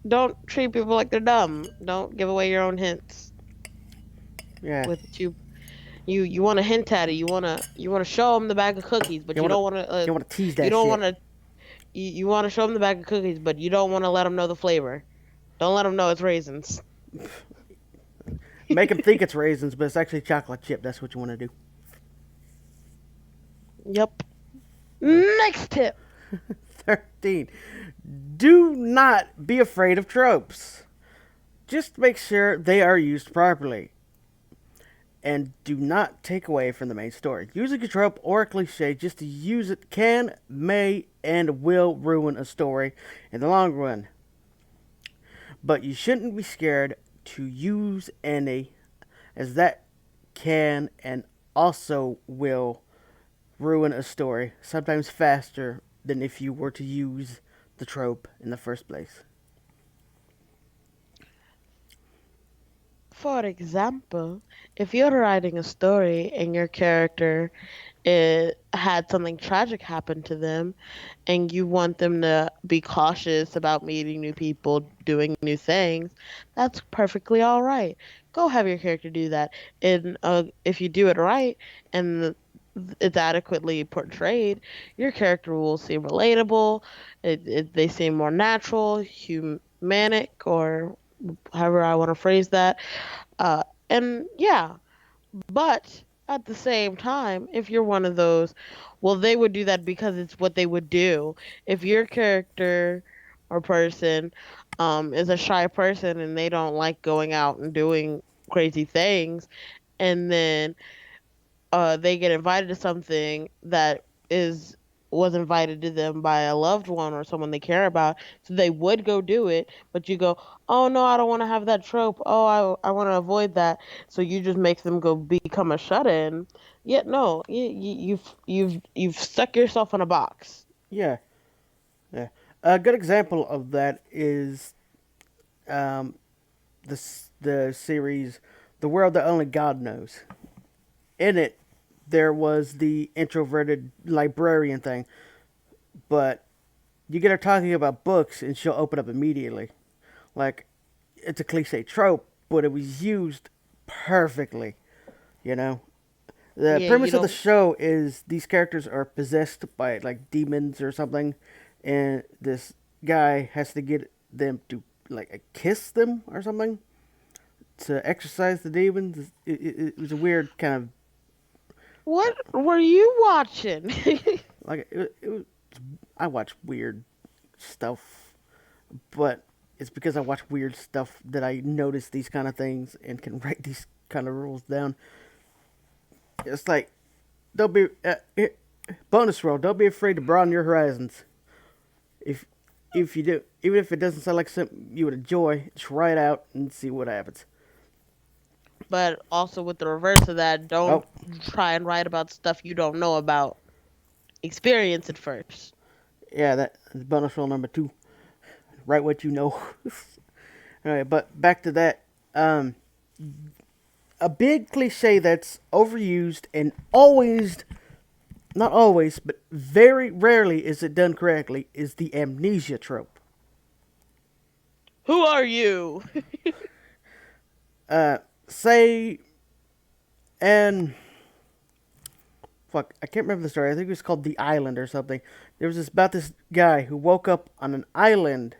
don't treat people like they're dumb. Don't give away your own hints Yeah. with you want to hint at it. You want to show them the bag of cookies, but You you want to don't want to you want to tease you that don't shit. want to you want to show them the bag of cookies, but you don't want to let them know the flavor. Don't let them know it's raisins. Make them think it's raisins, but it's actually chocolate chip. That's what you want to do. Yep. Uh, Next tip. 13. Do not be afraid of tropes. Just make sure they are used properly. And do not take away from the main story. Using a trope or a cliche just to use it can, may, and will ruin a story in the long run. But you shouldn't be scared to use any, as that can and also will ruin a story, sometimes faster than if you were to use the trope in the first place. For example, if you're writing a story and your character had something tragic happen to them and you want them to be cautious about meeting new people, doing new things, that's perfectly all right. Go have your character do that. And if you do it right and it's adequately portrayed, your character will seem relatable. They seem more natural, humanic, or however I want to phrase that. And yeah, but at the same time, if you're one of those, well, they would do that because it's what they would do. If your character or person is a shy person and they don't like going out and doing crazy things, and then they get invited to something that is was invited to them by a loved one or someone they care about, so they would go do it, but you go, oh no, I don't want to have that trope, oh I want to avoid that, so you just make them go become a shut-in. Yet no, you've stuck yourself in a box. Yeah, yeah. A good example of that is um, the series "The World That Only God Knows." In it, there was the introverted librarian thing, but you get her talking about books, and she'll open up immediately. Like it's a cliche trope, but it was used perfectly. You know, the Yeah, you premise of the don't. show is these characters are possessed by like demons or something, and this guy has to get them to like kiss them or something to exorcise the demons. It was a weird kind of What were you watching? like it was. I watch weird stuff, but it's because I watch weird stuff that I notice these kind of things and can write these kind of rules down. It's like don't be bonus roll. Don't be afraid to broaden your horizons. If if you do, even if it doesn't sound like something you would enjoy, just write it out and see what happens. But also with the reverse of that, Oh, don't try and write about stuff you don't know about. Experience it first. yeah, that's bonus roll number two. Write what you know. All right, but back to that. Um, a big cliche that's overused and always, not always, but very rarely is it done correctly is the amnesia trope. Who are you? Say, and fuck, I can't remember the story. I think it was called The Island or something. There was this about this guy who woke up on an island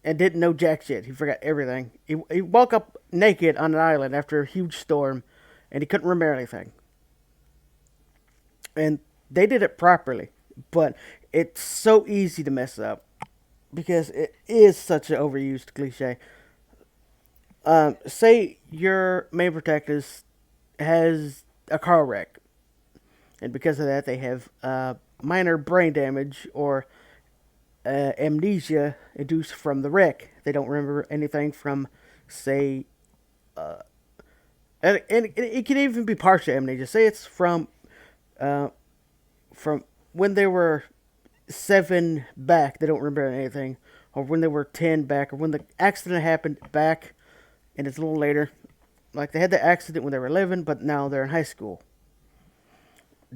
and didn't know jack shit. He forgot everything. He woke up naked on an island after a huge storm, and he couldn't remember anything. And they did it properly, but it's so easy to mess up because it is such an overused cliche. Say your main protagonist has a car wreck, and because of that, they have minor brain damage or amnesia induced from the wreck. They don't remember anything from, say, and it can even be partial amnesia. Say it's uh, from when they were seven back, they don't remember anything, or when they were 10 back, or when the accident happened back, and it's a little later. Like they had the accident when they were 11, but now they're in high school.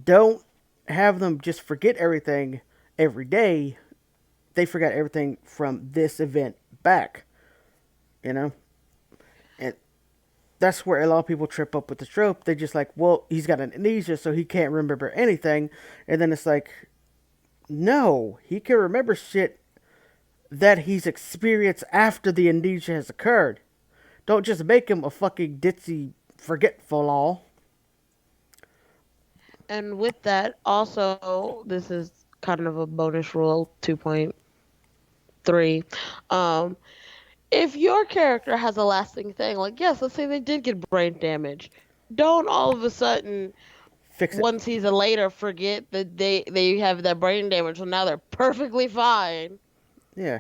Don't have them just forget everything every day. They forgot everything from this event back, you know? And that's where a lot of people trip up with the trope. They just like, well, he's got an amnesia, so he can't remember anything. And then it's like, no, he can remember shit that he's experienced after the amnesia has occurred. Don't just make him a fucking ditzy forgetful all. And with that, also, this is kind of a bonus rule 2.3. Um, if your character has a lasting thing, like, yes, let's say they did get brain damage, don't all of a sudden, Fix it. one season later, forget that they have that brain damage, so now they're perfectly fine. Yeah.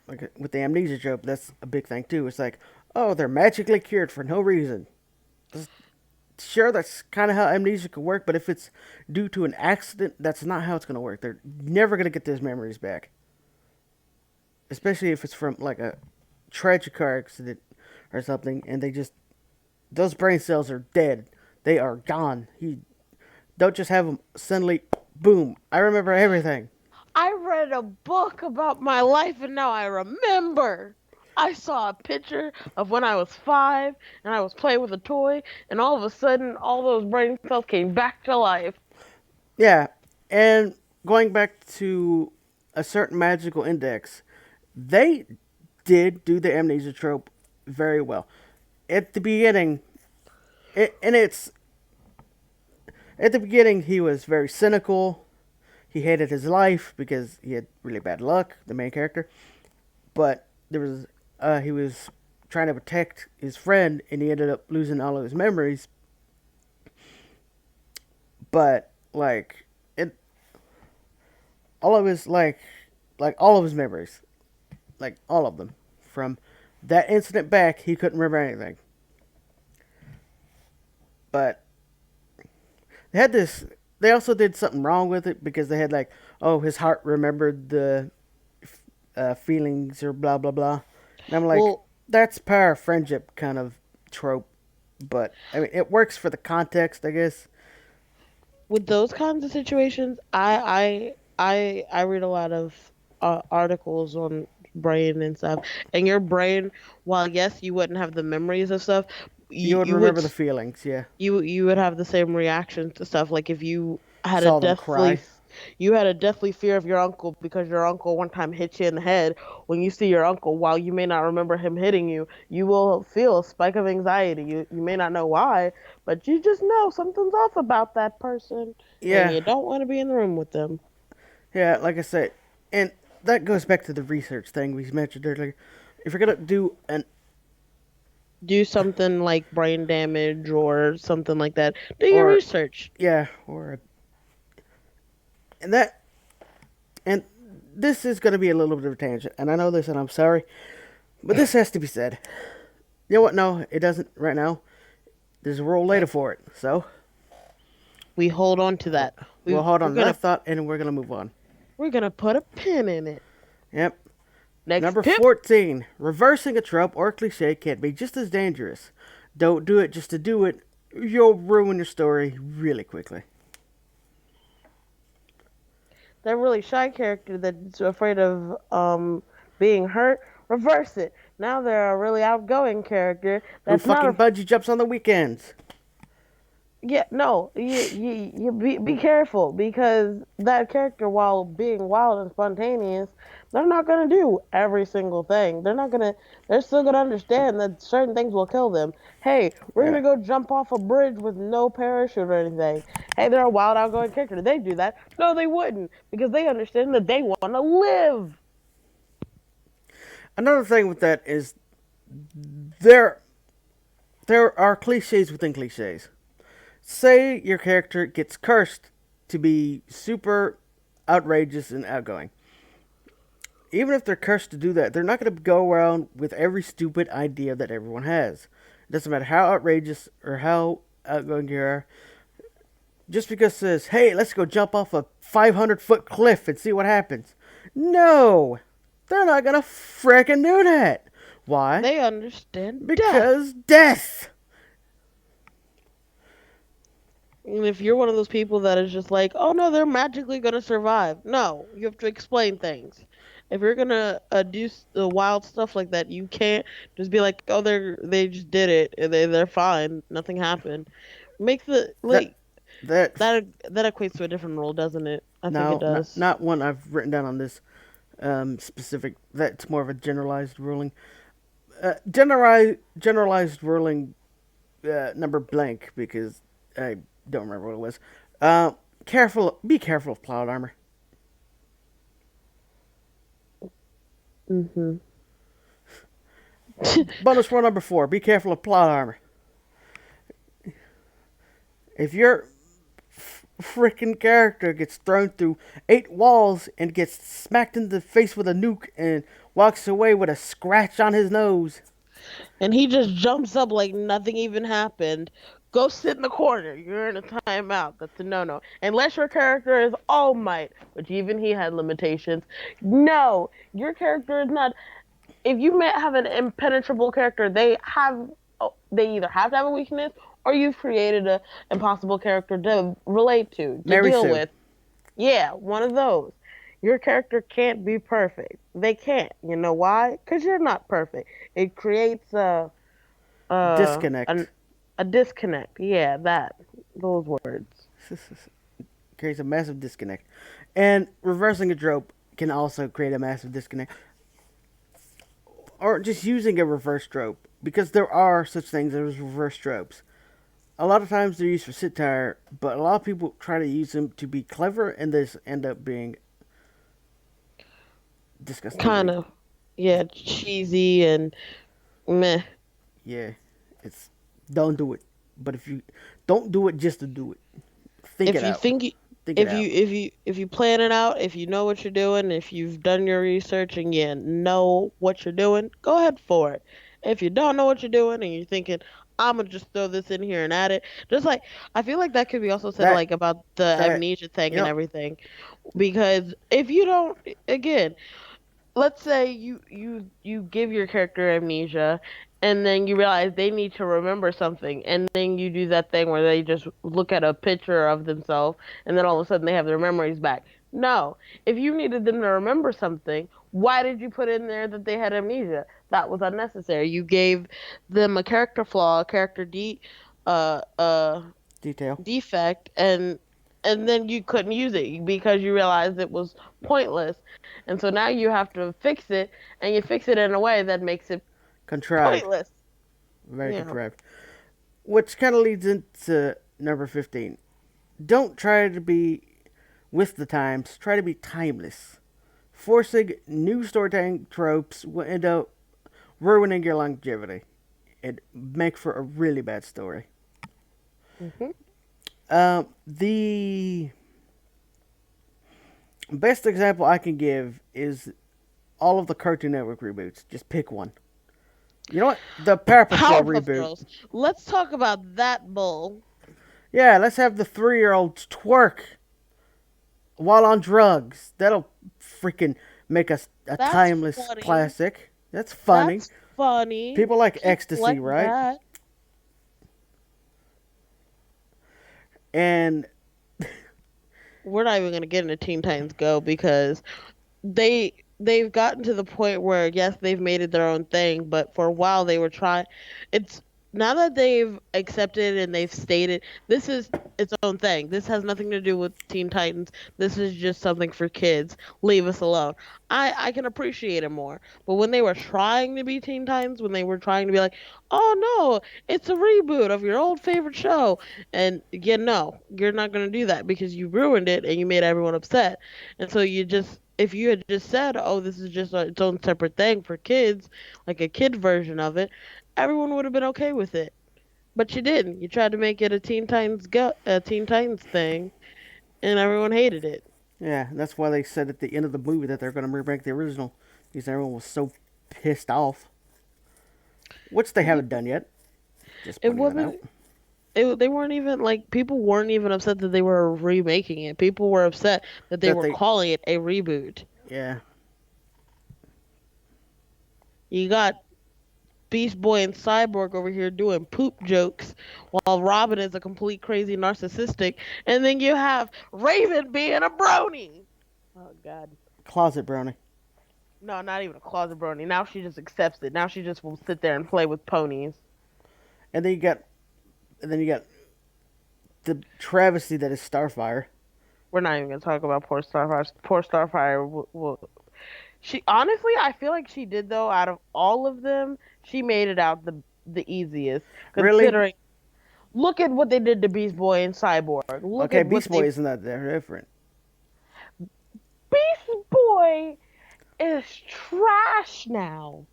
Like with the amnesia trope, that's a big thing too. It's like, oh, they're magically cured for no reason. Sure, that's kind of how amnesia could work, but if it's due to an accident, that's not how it's going to work. They're never going to get those memories back. Especially if it's from like a tragic car accident or something, and they just, those brain cells are dead. They are gone. You don't just have them suddenly, boom, I remember everything. I read a book about my life and now I remember. I saw a picture of when I was 5 and I was playing with a toy, and all of a sudden, all those brain cells came back to life. Yeah, and going back to a certain magical index, they did do the amnesia trope very well. At the beginning, and it's at the beginning he was very cynical. He hated his life because he had really bad luck. The main character, but there was he was trying to protect his friend, and he ended up losing all of his memories. But like it, all of his like all of his memories, like all of them from that incident back, he couldn't remember anything. But they had this. They also did something wrong with it because they had like, oh, his heart remembered the feelings or blah blah blah. And I'm like, Well, that's power friendship kind of trope. But I mean, it works for the context, I guess. with those kinds of situations, I read a lot of articles on brain and stuff. And your brain, while yes, you wouldn't have the memories of stuff, You would you would remember the feelings, yeah. you would have the same reaction to stuff. Like if you had a Saw them cry. you had a deathly fear of your uncle because your uncle one time hit you in the head. When you see your uncle, while you may not remember him hitting you, you will feel a spike of anxiety. You may not know why, but you just know something's off about that person, and Yeah, you don't want to be in the room with them. Yeah, like I said, and that goes back to the research thing we mentioned earlier. If you're gonna do an Do something like brain damage or something like that. Do your or research. yeah, and that and this is gonna be a little bit of a tangent, and I know this, and I'm sorry, but this has to be said. You know what? No, it doesn't right now. There's a rule later for it, so We hold on to that. we'll hold We're on to that gonna thought, and we're gonna move on. we're gonna put a pin in it. Yep. Next Number tip. 14. Reversing a trope or cliche can be just as dangerous. Don't do it just to do it. You'll ruin your story really quickly. That really shy character that's afraid of being hurt. Reverse it. Now they're a really outgoing character Who that's not fucking a bungee jumps on the weekends? yeah, no, you be careful because that character, while being wild and spontaneous, they're not gonna do every single thing. They're still gonna understand that certain things will kill them. Hey, we're Yeah. gonna go jump off a bridge with no parachute or anything. Hey, they're a wild, outgoing character. Did they do that? No, they wouldn't because they understand that they want to live. Another thing with that is there there are cliches within cliches. Say your character gets cursed to be super outrageous and outgoing. Even if they're cursed to do that, they're not going to go around with every stupid idea that everyone has. It doesn't matter how outrageous or how outgoing you are. Just because it says, hey, let's go jump off a 500-foot cliff and see what happens. No! They're not going to frickin' do that. Why? They understand death. Because death! And if you're one of those people that is just like, oh no, they're magically gonna survive. No, you have to explain things. If you're gonna do wild stuff like that, you can't just be like, oh, they just did it, and they're fine, nothing happened. Make the That, like that, that equates to a different rule, doesn't it? I think it no, not, does. not one I've written down on this specific, that's more of a generalized ruling. Generalized ruling number blank because I don't remember what it was. Be careful of plot armor. Mhm. Bonus rule number 4: be careful of plot armor. If your freaking character gets thrown through 8 walls and gets smacked in the face with a nuke and walks away with a scratch on his nose, And he just jumps up like nothing even happened. Go sit in the corner. You're in a timeout. That's a no-no. Unless your character is All Might, which even he had limitations. No, your character is not. If you may have an impenetrable character, they either have to have a weakness or you've created a impossible character to relate to Mary deal Sue. with. Yeah, one of those. Your character can't be perfect. They can't. You know why? Because you're not perfect. It creates an Disconnect. a disconnect. Yeah, those words. Creates a massive disconnect. And reversing a trope can also create a massive disconnect. Or just using a reverse trope, because there are such things as reverse tropes. A lot of times they're used for satire, but a lot of people try to use them to be clever, and this end up being Kind disgustingly, of, yeah, cheesy and meh. yeah, it's don't do it. But if you don't do it just to do it, think it If you out. think Think it out. if you plan it out, if you know what you're doing, if you've done your research and you know what you're doing, go ahead for it. If you don't know what you're doing and you're thinking, I'm gonna just throw this in here and add it, just like I feel like that could be also said That like about the that amnesia thing you and know everything, because if you don't, again, let's say you give your character amnesia and then you realize they need to remember something and then you do that thing where they just look at a picture of themselves and then all of a sudden they have their memories back. No, if you needed them to remember something, why did you put in there that they had amnesia? That was unnecessary. You gave them a character flaw, a character uh uh detail defect, and then you couldn't use it because you realized it was pointless. And so now you have to fix it, and you fix it in a way that makes it contrived, pointless. very Yeah. contrived. Which kind of leads into number 15. Don't try to be with the times, try to be timeless. Forcing new storytelling tropes will end up ruining your longevity and make for a really bad story. Hmm. The best example I can give is all of the Cartoon Network reboots. Just pick one. You know what? The Power Patrol Powerpuff reboot. Girls. Let's talk about that bull. Yeah, let's have the 3-year-olds twerk while on drugs. That'll freaking make us a That's timeless funny. classic. That's funny. That's funny. People like People ecstasy, like right? that. And We're not even gonna get into Teen Titans Go because they've gotten to the point where yes, they've made it their own thing, but for a while they were trying. It's now that they've accepted and they've stated this is its own thing. This has nothing to do with Teen Titans. This is just something for kids. Leave us alone. I can appreciate it more. But when they were trying to be Teen Titans, when they were trying to be like, oh no, it's a reboot of your old favorite show, and no, you're not gonna do that because you ruined it and you made everyone upset. And so you just, if you had just said, "Oh, this is just its own separate thing for kids, like a kid version of it," everyone would have been okay with it. But you didn't. You tried to make it a Teen Titans thing, and everyone hated it. yeah, that's why they said at the end of the movie that they're going to remake the original because everyone was so pissed off, which they haven't done yet. Just It pointing that out. wasn't. They weren't even like people weren't even upset that they were remaking it. People were upset that they That were they, calling it a reboot. yeah, You got Beast Boy and Cyborg over here doing poop jokes while Robin is a complete crazy narcissistic, and then you have Raven being a brony. Oh God. closet brownie. No, not even a closet brony. Now she just accepts it. Now she just will sit there and play with ponies. And then you got, and then you got the travesty that is Starfire. We're not even gonna talk about poor Starfire. Poor Starfire she honestly, I feel like she did though. Out of all of them, she made it out the easiest. Really? Considering, look at what they did to Beast Boy and Cyborg. Look Okay, at what Beast they Boy isn't that different. Beast Boy is trash now.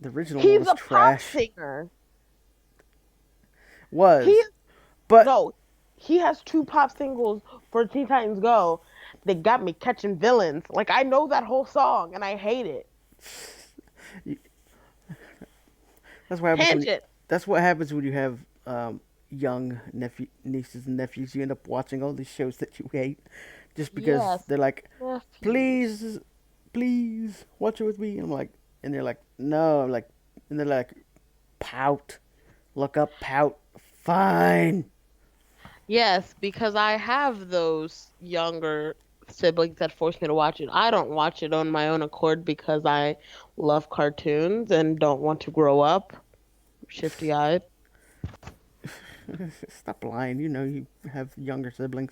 The original one He's was a pop trash. singer. He Was, but no, he has two pop singles for Teen Titans Go. They got me catching villains. Like I know that whole song and I hate it. that's what happens when you, Tangent. that's what happens when you have young nieces and nephews. You end up watching all these shows that you hate just because Yes, they're like, nephews. please, please watch it with me. I'm like, and they're like, no. I'm like, and they're like, pout, look up, pout. Fine. Yes, because I have those younger siblings that force me to watch it. I don't watch it on my own accord because I love cartoons and don't want to grow up shifty eyed. Stop lying. You know you have younger siblings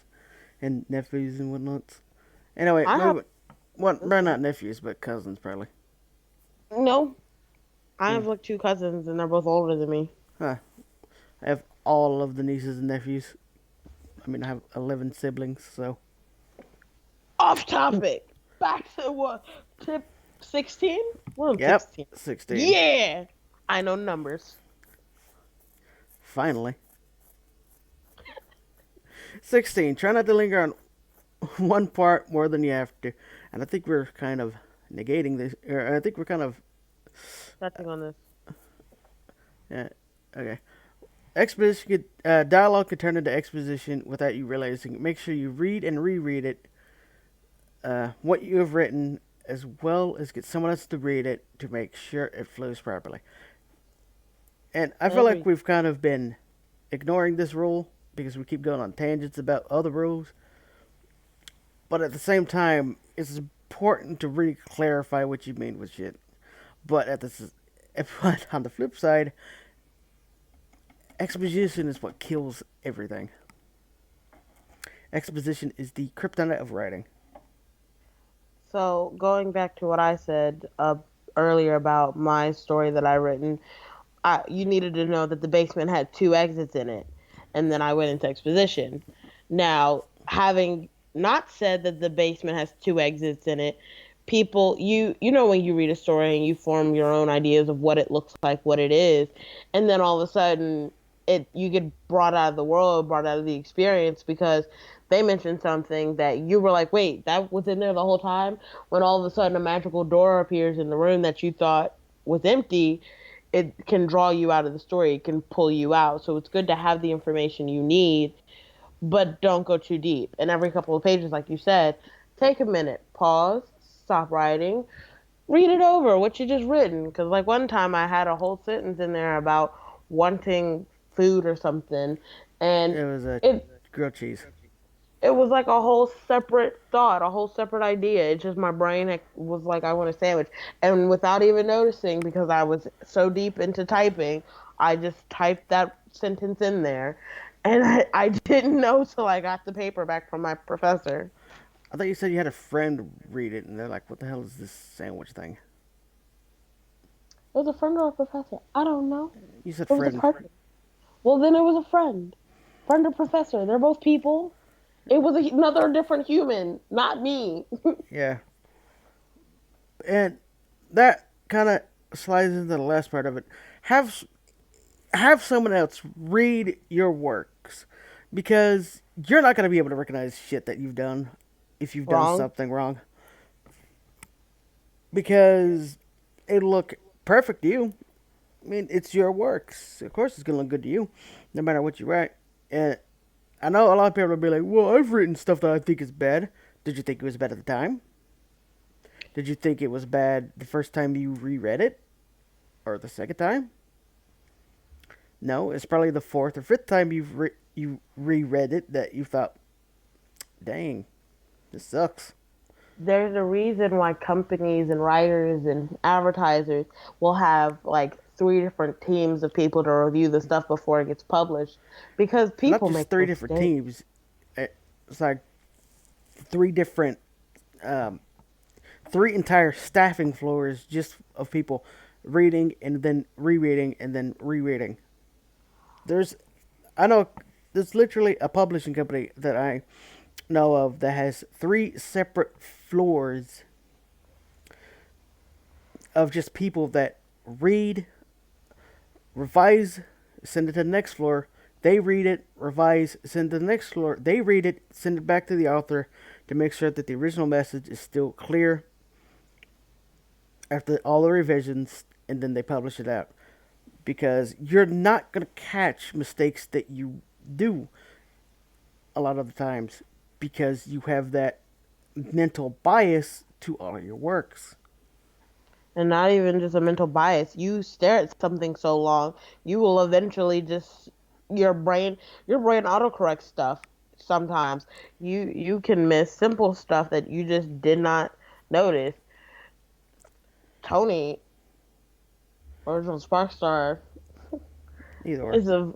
and nephews and whatnots. Anyway, I have moving. Well, not nephews, but cousins probably. no. I Hmm. have like two cousins and they're both older than me. Huh. I have all of the nieces and nephews. I mean, I have 11 siblings, so. Off topic. Back to what? Tip 16? We're on Yep, 16. 16. Yeah. I know numbers. Finally. 16. Try not to linger on one part more than you have to. And I think we're kind of negating this. Or I think we're kind of. Touching on this. Yeah, okay. Dialogue can turn into exposition without you realizing. Make sure you read and reread it, what you have written, as well as get someone else to read it to make sure it flows properly. And I feel like Every we've kind of been ignoring this rule because we keep going on tangents about other rules. But at the same time, it's important to really clarify what you mean with shit. But but on the flip side, exposition is what kills everything. Exposition is the kryptonite of writing. So going back to what I said earlier about my story that I written, you needed to know that the basement had two exits in it, and then I went into exposition. Now, having not said that the basement has two exits in it, people, you know, when you read a story and you form your own ideas of what it looks like, what it is, and then all of a sudden it you get brought out of the world, brought out of the experience because they mentioned something that you were like, wait, that was in there the whole time. When all of a sudden a magical door appears in the room that you thought was empty, it can draw you out of the story. It can pull you out. So it's good to have the information you need, but don't go too deep. And every couple of pages, like you said, take a minute, pause, stop writing, read it over, what you just written. Because, like, one time I had a whole sentence in there about wanting food or something, and It was a it grilled cheese. it was like a whole separate thought, a whole separate idea. It's just my brain was like, I want a sandwich. And without even noticing, because I was so deep into typing, I just typed that sentence in there. And I didn't know till I got the paper back from my professor. I thought you said you had a friend read it, and they're like, "What the hell is this sandwich thing?" It was a friend or a professor. I don't know. You said It was a friend. person. Well, then it was a friend. Friend or professor. They're both people. It was another different human, not me. Yeah, and that kind of slides into the last part of it. Have have someone else read your works, because you're not gonna be able to recognize shit that you've done if you've done Wrong. something wrong, because it'll look perfect to you. I mean, it's your works. Of course, it's gonna look good to you, no matter what you write. And I know a lot of people will be like, "Well, I've written stuff that I think is bad." Did you think it was bad at the time? Did you think it was bad the first time you reread it, or the second time? No, it's probably the fourth or fifth time you reread it that you thought, "Dang, this sucks." There's a reason why companies and writers and advertisers will have like three different teams of people to review the stuff before it gets published because Not people just make three different mistakes. teams. It's like three different, um, three entire staffing floors just of people reading and then rereading and then rereading. There's, I know, there's literally a publishing company that I know of that has three separate floors of just people that read, revise, send it to the next floor. They read it, revise, send it to the next floor. They read it, send it back to the author to make sure that the original message is still clear after all the revisions, and then they publish it out. Because you're not going to catch mistakes that you do a lot of the times because you have that mental bias to all of your works. And not even just a mental bias. You stare at something so long, you will eventually just your brain your brain autocorrects stuff sometimes. You can miss simple stuff that you just did not notice. Tony, original Sparkstar, Either or. is a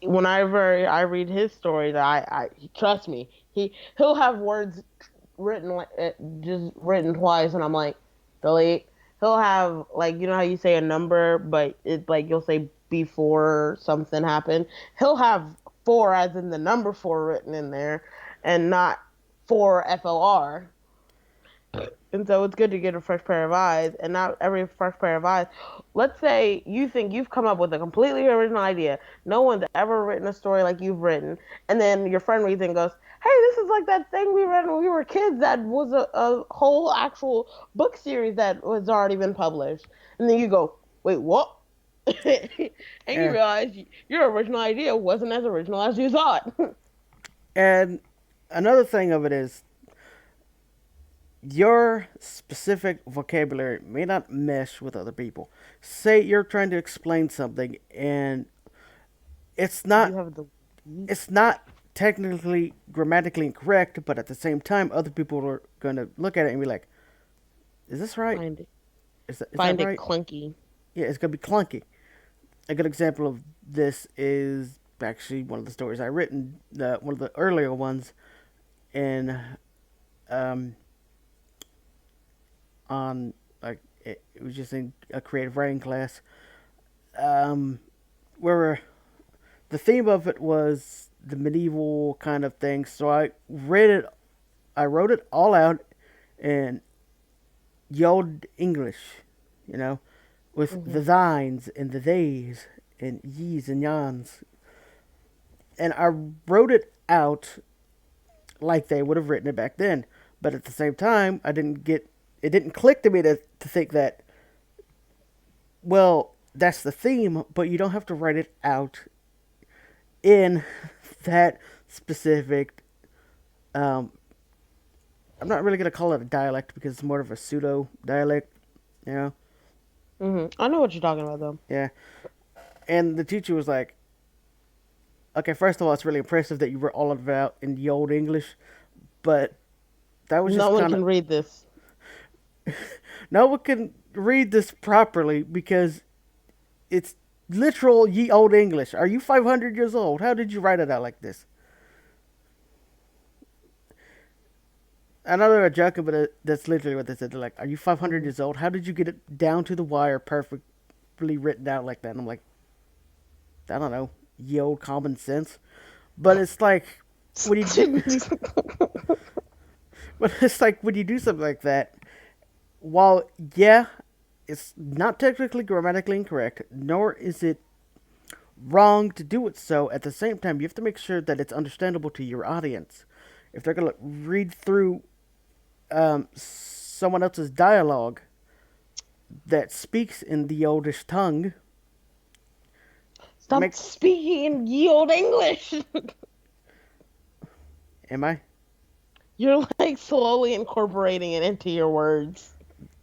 whenever I read his stories, trust me, he'll have words written just written twice, and I'm like, delete. He'll have like you know how you say a number, but it like you'll say before something happened. He'll have four as in the number four written in there, and not four FOR. And so it's good to get a fresh pair of eyes, and not every fresh pair of eyes. Let's say you think you've come up with a completely original idea. No one's ever written a story like you've written, and then your friend reads it and goes, "Hey, this is like that thing we read when we were kids. That was a whole actual book series that was already been published." And then you go, "Wait, what?" And you Yeah. realize your original idea wasn't as original as you thought. And another thing of it is your specific vocabulary may not mesh with other people. Say you're trying to explain something and it's You not have the it's not technically grammatically incorrect, but at the same time other people are going to look at it and be like, "Is this right? find it Is that find it right?" clunky. Yeah, it's going to be clunky. A good example of this is actually one of the stories I written, one of the earlier ones in um, on like it was just in a creative writing class, um, where the theme of it was the medieval kind of thing. So I read it. I wrote it all out in the old English, you know, with the Mhm. thines and the theys and ye's and yans. And I wrote it out like they would have written it back then. But at the same time, I didn't get it didn't click to me to think that, well, that's the theme, but you don't have to write it out in that specific. Um, I'm not really gonna call it a dialect because it's more of a pseudo dialect, you know. Mhm. I know what you're talking about though. Yeah, and the teacher was like, "Okay, first of all, it's really impressive that you were all of it out in the old English, but that was No just one kind of can read this. no one can read this properly because it's literal ye old English. Are you 500 years old? How did you write it out like this?" I know they were joking, but that's literally what they said. They're like, "Are you 500 Mhm. years old? How did you get it down to the wire, perfectly written out like that?" And I'm like, I don't know, ye old common sense. But it's like when you do, but it's like when you do something like that. While yeah, it's not technically grammatically incorrect, nor is it wrong to do it so. At the same time, you have to make sure that it's understandable to your audience. If they're gonna read through someone else's dialogue that speaks in the oldish tongue, Stop make speaking in ye old English. am I You're like slowly incorporating it into your words.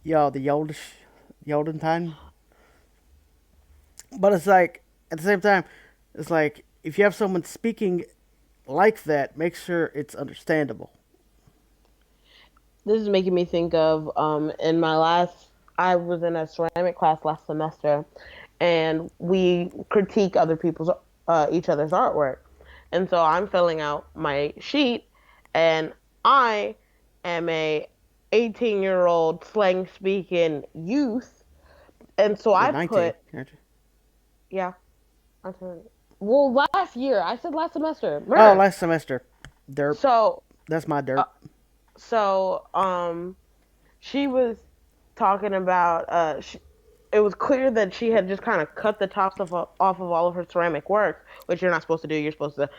y'all the olden time? But it's like at the same time, it's like if you have someone speaking like that, make sure it's understandable. This is making me think of in my last I was in a ceramic class last semester and we critique other people's each other's artwork. And so I'm filling out my sheet and I am a 18-year-old slang speaking youth and so You're I 19, put aren't you? yeah, I turned well last year. I said last semester. Oh, Merp. last semester. Derp. So That's my uh, derp. so she was talking about it was clear that she had just kind of cut the tops off of all of her ceramic work, which you're not supposed to do. You're supposed to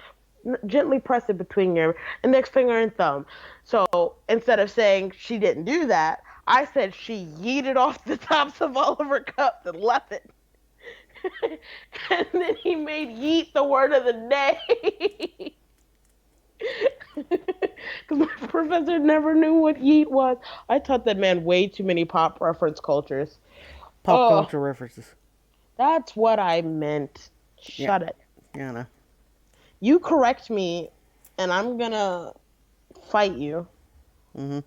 gently press it between your index finger and thumb. So instead of saying she didn't do that, I said she yeeted off the tops of all of her cups and left it. And then he made yeet the word of the day. Because my professor never knew what yeet was. I taught that man way too many pop reference cultures. Pop Oh, culture references. that's what I meant. Yeah, Shut it. yeah, I know. You correct me, and I'm gonna fight you. Mm-hmm.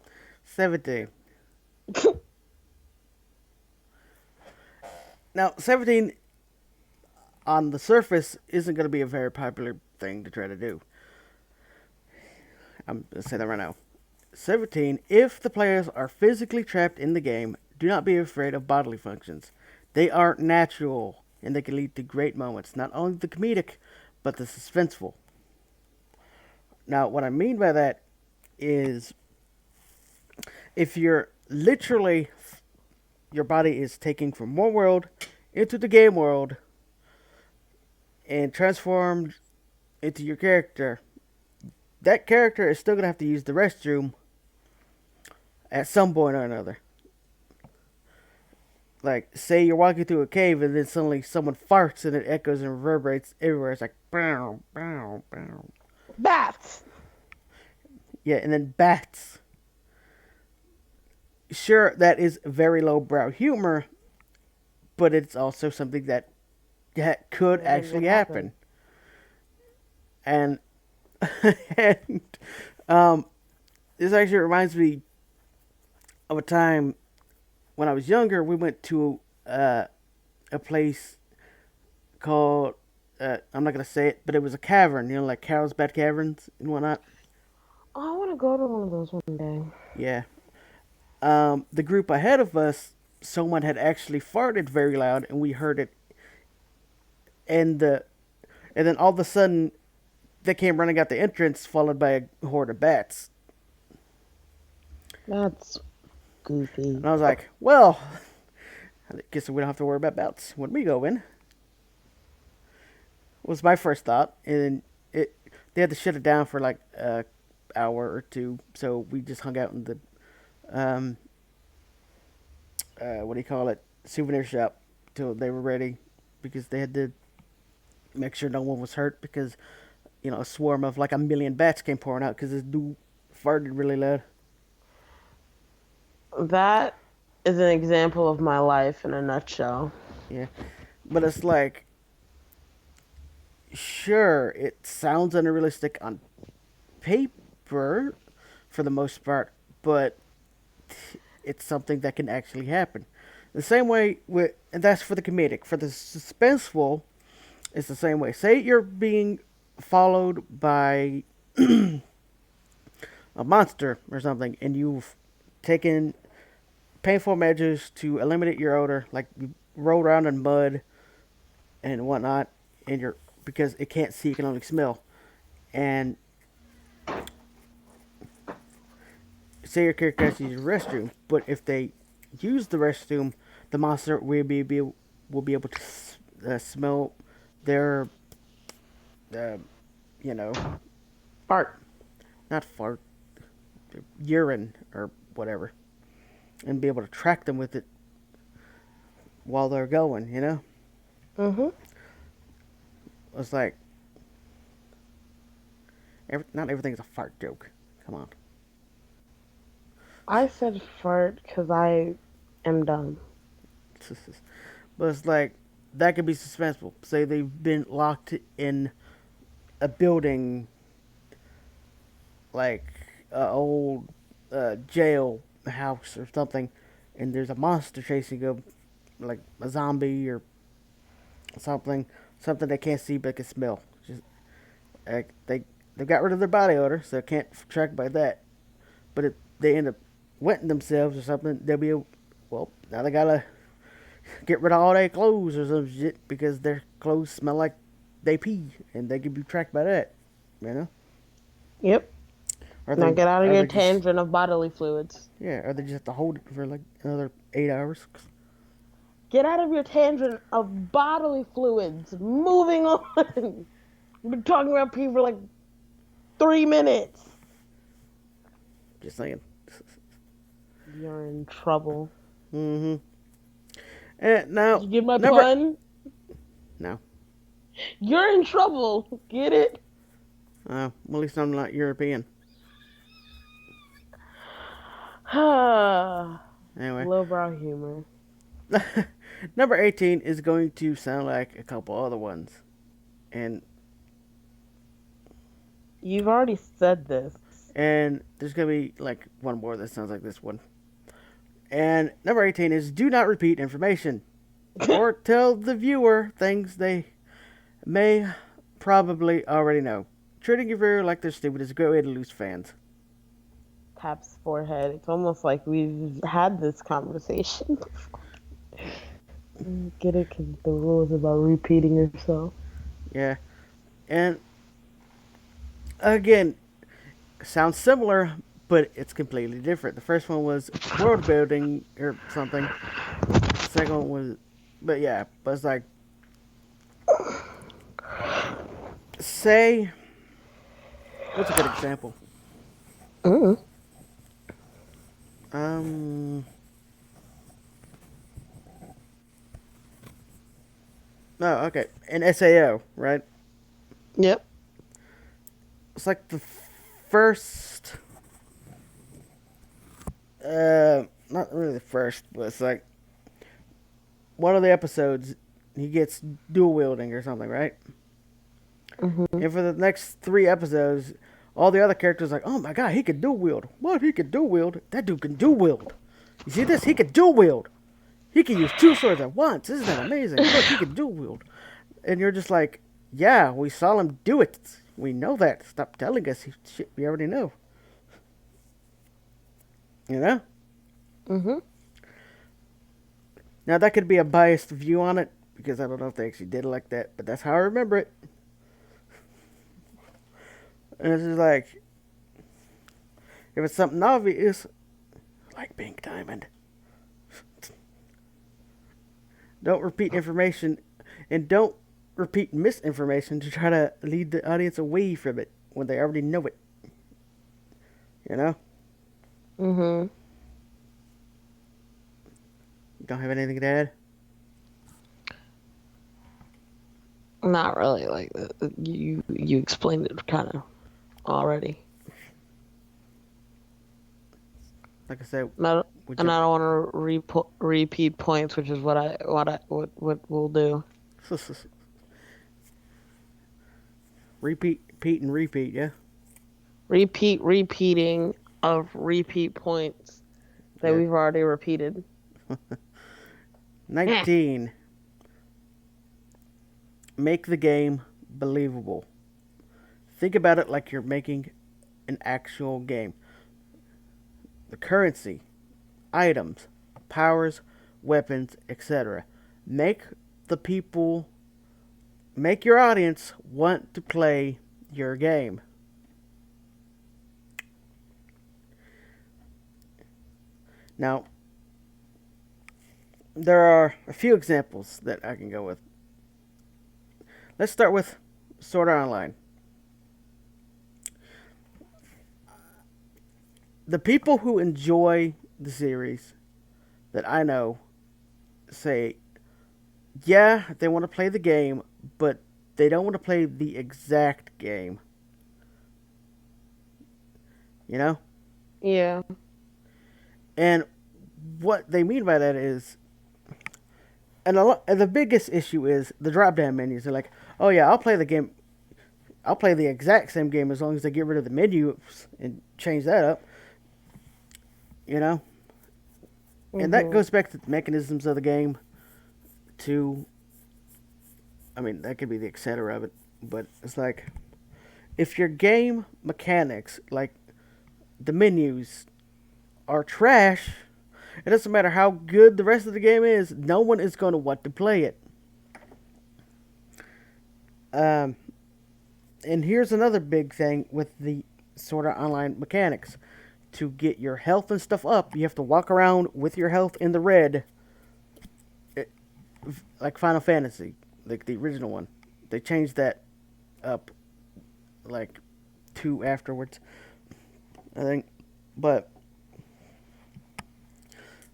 17. Now, 17 on the surface isn't going to be a very popular thing to try to do. I'm going to say that right now. 17. If the players are physically trapped in the game, do not be afraid of bodily functions. They are natural and they can lead to great moments, not only the comedic, but the suspenseful. Now, what I mean by that is if you're literally, your body is taking from one world into the game world and transformed into your character, that character is still going to have to use the restroom at some point or another. Like, say you're walking through a cave and then suddenly someone farts and it echoes and reverberates everywhere. It's like, bow, bow, bow. Bats. Yeah, and then bats. Sure, that is very lowbrow humor, but it's also something that could Would actually happen. happen. And, and um, this actually reminds me of a time when I was younger. We went to a place called I'm not gonna say it, but it was a cavern. You know, like Carlsbad caverns and whatnot. Oh, I want to go to one of those one day. Yeah. The group ahead of us, someone had actually farted very loud, and we heard it. And the and then all of a sudden, they came running out the entrance, followed by a horde of bats. That's goofy. And I was like, well, I guess we don't have to worry about bats when we go in. Was my first thought, and it they had to shut it down for like a hour or two, so we just hung out in the um, what do you call it, souvenir shop till they were ready, because they had to make sure no one was hurt because a swarm of like a million bats came pouring out because this dude farted really loud. That is an example of my life in a nutshell. Yeah, but it's like, sure, it sounds unrealistic on paper for the most part, but it's something that can actually happen. The same way with, and that's for the comedic. For the suspenseful, it's the same way. Say you're being followed by a monster or something, and you've taken painful measures to eliminate your odor, like you roll around in mud and whatnot, and you're because it can't see, it can only smell. And say your character has to use the restroom, but if they use the restroom, the monster will be able to smell their, uh, you know, Fart. not fart, urine or whatever, and be able to track them with it while they're going. Mm-hmm. It's like not everything's a fart joke. Come on. I said fart because I am dumb. But it's like that could be suspenseful. Say they've been locked in a building, like a old jail house or something, and there's a monster chasing them, like a zombie or something they can't see but can smell. Just they got rid of their body odor, so they can't track by that. But if they end up wetting themselves or something, they'll be well. Now they gotta get rid of all their clothes or some shit because their clothes smell like they pee, and they can be tracked by that. You know? Yep. Or Now they get out of or your they just tangent of bodily fluids. yeah, or they just have to hold it for like another 8 hours. Get out of your tangent of bodily fluids. Moving on. We've been talking about pee for like 3 minutes. Just saying. You're in trouble. Mm-hmm. And Did now you get my number pun? no. You're in trouble. Get it? Well, at least I'm not European. Anyway, Lowbrow humor. number 18 is going to sound like a couple other ones, and You've already said this. there's gonna be like one more that sounds like this one. And number 18 is do not repeat information or tell the viewer things they may probably already know. Treating your viewer like they're stupid is a great way to lose fans. Taps forehead. It's almost like we've had this conversation. Get it? Because the rule is about repeating yourself. Yeah. And again, sounds similar, but it's completely different. The first one was world building or something. The second one was, but yeah, but it's like, say, what's a good example? Mm. Um, no, okay, an SAO, right? Yep. It's like the first, not really the first, but it's like one of the episodes, he gets dual wielding or something, right? Mm-hmm. And for the next 3 episodes, all the other characters are like, oh my god, he can dual wield. What? He can dual wield? That dude can dual wield. You see this? He can dual wield. He can use 2 swords at once. Isn't that amazing? Look, he can dual wield. And you're just like, yeah, we saw him do it. We know that. Stop telling us shit we already know. You know? Mm-hmm. Now, that could be a biased view on it, because I don't know if they actually did it like that, but that's how I remember it. And it's just like, if it's something obvious, like Pink Diamond, don't repeat information, and don't repeat misinformation to try to lead the audience away from it when they already know it. You know? Mhm. You don't have anything to add? Not really. Like you explained it kind of already. Like I said, Not, we and jump. I don't want to repeat points, which is what we'll do. Repeat, and repeat, yeah? Repeating of repeat points that Yeah. we've already repeated. 19. Make the game believable. Think about it like you're making an actual game. The currency, items, powers, weapons, etc. Make the people, make your audience want to play your game. Now, there are a few examples that I can go with. Let's start with Sword Art Online. The people who enjoy the series that I know say, yeah, they want to play the game, but they don't want to play the exact game. You know? Yeah. And what they mean by that is, and the biggest issue is the drop down menus. They're like, oh yeah, I'll play the game. I'll play the exact same game as long as they get rid of the menus and change that up. You know? And that Mhm. goes back to the mechanisms of the game. To, I mean, that could be the etc. of it, but it's like, if your game mechanics, like the menus, are trash, it doesn't matter how good the rest of the game is, no one is going to want to play it. Um, and here's another big thing with the sort of online mechanics. To get your health and stuff up, you have to walk around with your health in the red, eh, like Final Fantasy, like the original one. They changed that up like two afterwards, I think. But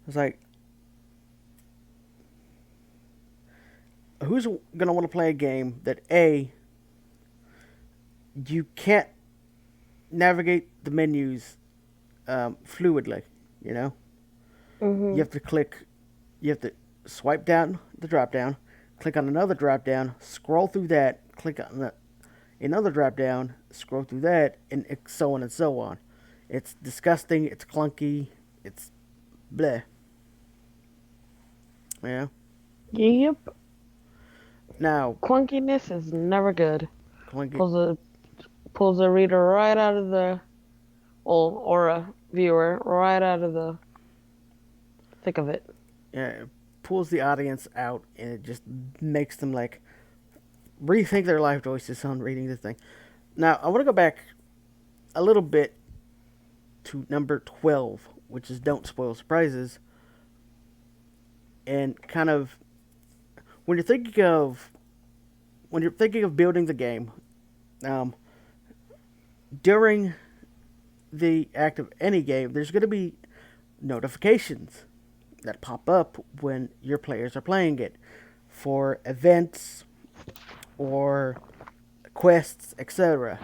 it's like, who's gonna want to play a game that A, you can't navigate the menus fluidly? You know, you Mhm. have to click, you have to swipe down the drop down, click on another drop down, scroll through that, click on another drop down, scroll through that, and so on and so on. It's disgusting. It's clunky. It's bleh. Yeah. Yep. Now, Clunkiness is never good. clunky. Pulls a pulls a reader right out of the or a viewer right out of the thick of it. Yeah, it pulls the audience out, and it just makes them like rethink their life choices on reading this thing. Now, I want to go back a little bit to number 12, which is don't spoil surprises, and kind of when you're thinking of building the game, um, during the act of any game, there's going to be notifications that pop up when your players are playing it for events or quests, etc.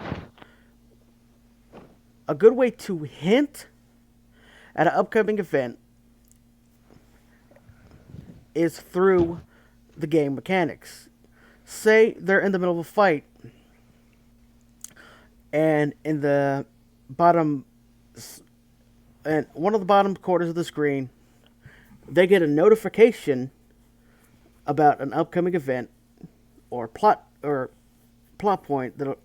A good way to hint at an upcoming event is through the game mechanics. Say they're in the middle of a fight, and in the bottom, and one of the bottom quarters of the screen, they get a notification about an upcoming event or plot point that'll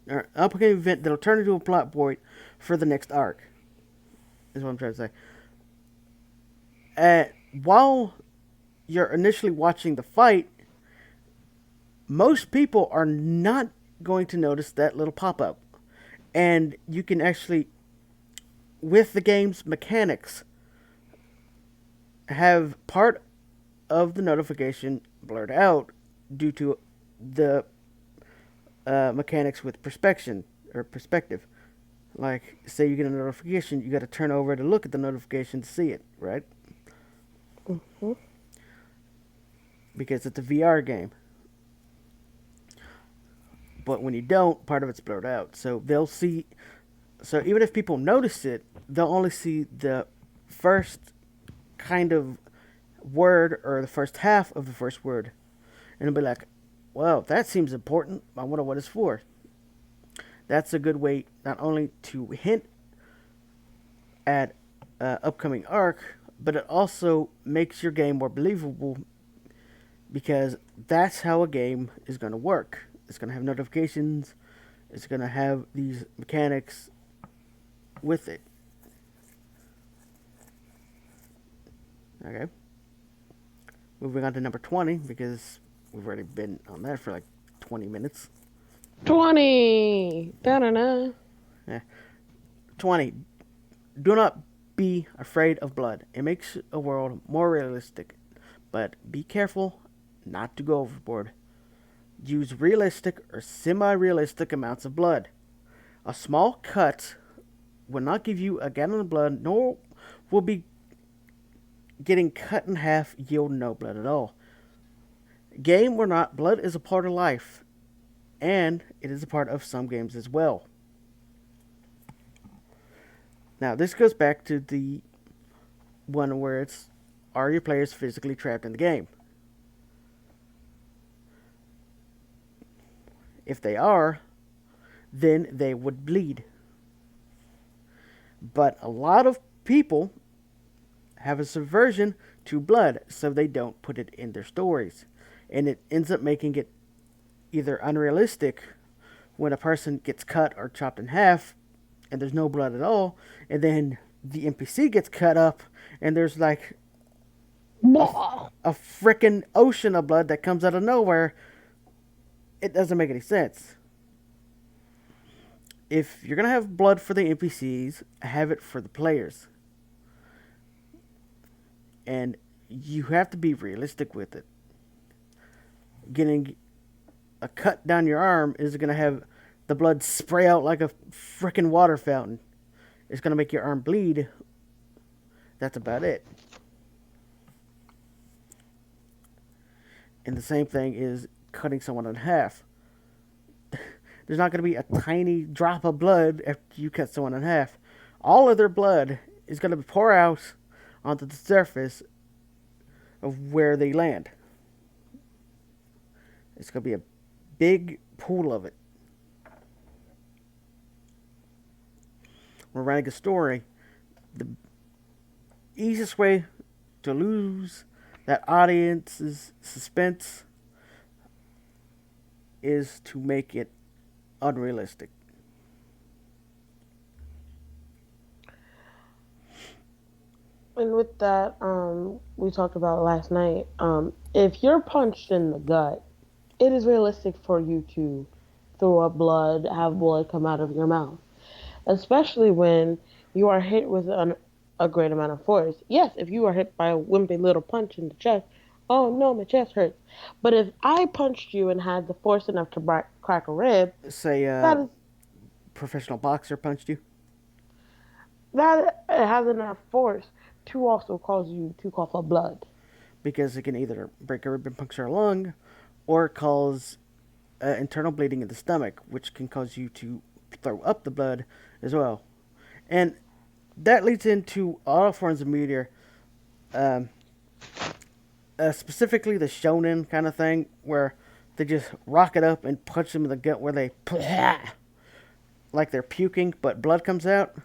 or upcoming event that'll turn into a plot point for the next arc. Is what I'm trying to say. While you're initially watching the fight, most people are not going to notice that little pop up, And you can actually, with the game's mechanics, have part of the notification blurred out due to the mechanics with perspection or perspective. Like, say you get a notification, you got to turn over to look at the notification to see it, right? Hmm. Because it's a VR game. But when you don't, part of it's blurred out. So they'll see. So even if people notice it, they'll only see the first kind of word or the first half of the first word, and they'll be like, "Well, that seems important. I wonder what it's for." That's a good way not only to hint at upcoming arc, but it also makes your game more believable because that's how a game is going to work. It's going to have notifications. It's going to have these mechanics with it. Okay. Moving on to number 20 because we've already been on that for like 20 minutes. 20. Da-da-da. Yeah. 20. Do not be afraid of blood. It makes a world more realistic, but be careful not to go overboard. Use realistic or semi realistic amounts of blood. A small cut will not give you a gallon of blood, nor will be getting cut in half yield no blood at all. Game or not, blood is a part of life, and it is a part of some games as well. Now, this goes back to the one where it's are your players physically trapped in the game? If they are, then they would bleed. But a lot of people have a subversion to blood, so they don't put it in their stories. And it ends up making it either unrealistic when a person gets cut or chopped in half and there's no blood at all, and then the NPC gets cut up and there's like a frickin' ocean of blood that comes out of nowhere. It doesn't make any sense. If you're gonna have blood for the NPCs, have it for the players. And you have to be realistic with it. Getting a cut down your arm is gonna have the blood spray out like a frickin' water fountain. It's gonna make your arm bleed. That's about it. And the same thing is cutting someone in half. There's not going to be a tiny drop of blood after you cut someone in half. All of their blood is going to pour out onto the surface of where they land. It's going to be a big pool of it. We're writing a story. The easiest way to lose that audience's suspense is to make it unrealistic. And with that, we talked about last night. If you're punched in the gut, it is realistic for you to throw up blood, have blood come out of your mouth, especially when you are hit with a great amount of force. Yes, if you are hit by a wimpy little punch in the chest, oh no, my chest hurts. But if I punched you and had the force enough to crack a rib, Say that is professional boxer punched you that it has enough force to also cause you to cough up blood. because it can either break a rib and puncture a lung or cause internal bleeding in the stomach, which can cause you to throw up the blood as well. And that leads into all forms of media, um, specifically the shonen kind of thing, where they just rock it up and punch them in the gut where they like they're puking, but blood comes out.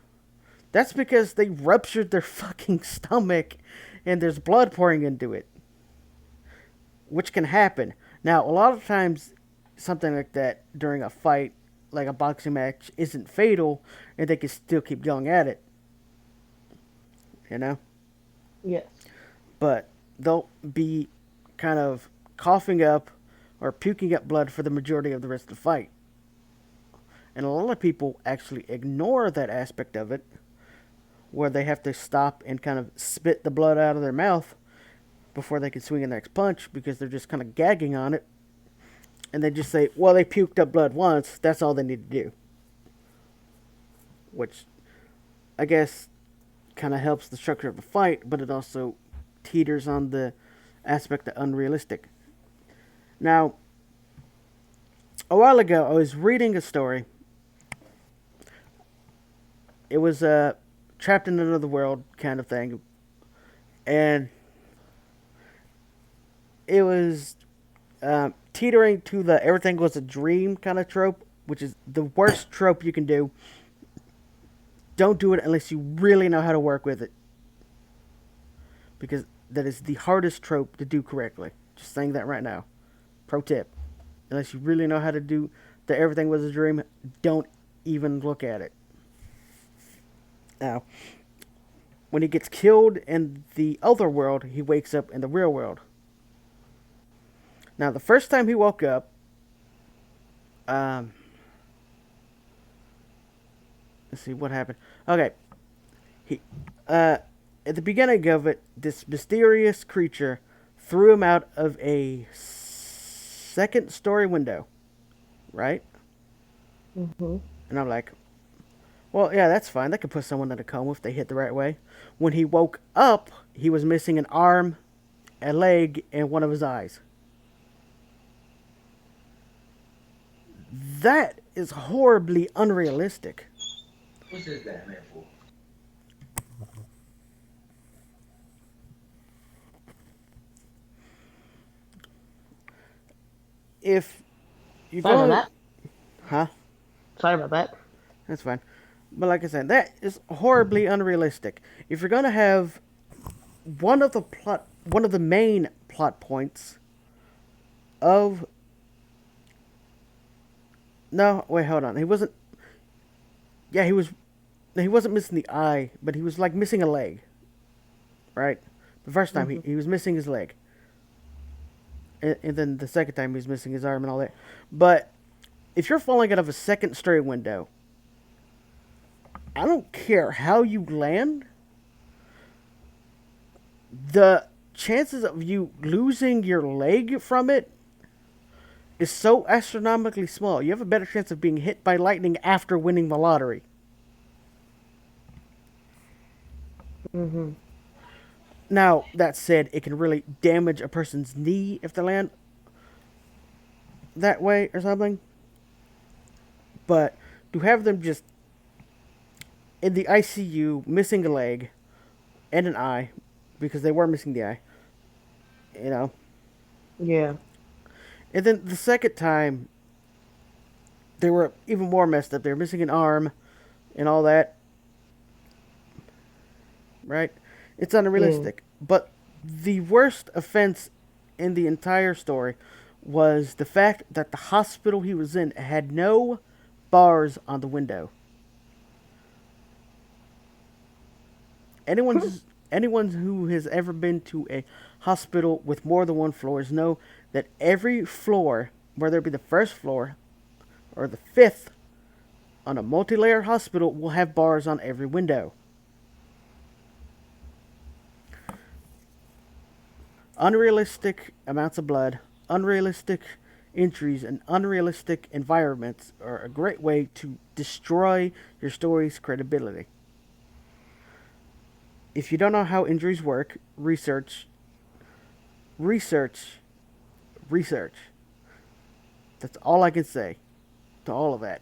That's because they ruptured their fucking stomach and there's blood pouring into it, which can happen. Now, a lot of times, something like that during a fight, like a boxing match, isn't fatal and they can still keep going at it, you know? Yes. But they'll be kind of coughing up or puking up blood for the majority of the rest of the fight. And a lot of people actually ignore that aspect of it, where they have to stop and kind of spit the blood out of their mouth before they can swing the next punch because they're just kind of gagging on it. And they just say, well, they puked up blood once, that's all they need to do. Which I guess kind of helps the structure of the fight, but it also teeters on the aspect of unrealistic. Now, a while ago, I was reading a story. It was a trapped in another world kind of thing, and it was teetering to the everything was a dream kind of trope, which is the worst trope you can do. Don't do it unless you really know how to work with it, because that is the hardest trope to do correctly. Just saying that right now. Pro tip: unless you really know how to do the everything was a dream, don't even look at it. Now, when he gets killed in the other world, he wakes up in the real world. Now, the first time he woke up, um, let's see what happened. Okay, he, at the beginning of it, this mysterious creature threw him out of a second-story window, right? Mhm. And I'm like, well, yeah, that's fine. That could put someone in a coma if they hit the right way. When he woke up, he was missing an arm, a leg, and one of his eyes. That is horribly unrealistic. What's this Batman for? If you're Sorry about going, that. huh? Sorry about that. That's fine. But like I said, that is horribly unrealistic. If you're gonna have one of the main plot points of no, wait, hold on. He wasn't. Yeah, he was. He wasn't missing the eye, but he was like missing a leg, right? The first time Mhm. he was missing his leg, and then the second time he was missing his arm and all that. But if you're falling out of a second story window, I don't care how you land, the chances of you losing your leg from it is so astronomically small. You have a better chance of being hit by lightning after winning the lottery. Mhm. Now, that said, it can really damage a person's knee if they land that way or something. But to have them just in the ICU missing a leg and an eye, because they were missing the eye, you know. Yeah. And then the second time, they were even more messed up. They were missing an arm and all that, right? It's Yeah. unrealistic. But the worst offense in the entire story was the fact that the hospital he was in had no bars on the window. Anyone who has ever been to a hospital with more than one floors know that every floor, whether it be the first floor or the fifth, on a multi-layer hospital will have bars on every window. Unrealistic amounts of blood, unrealistic injuries, and unrealistic environments are a great way to destroy your story's credibility. If you don't know how injuries work, research, research. That's all I can say to all of that.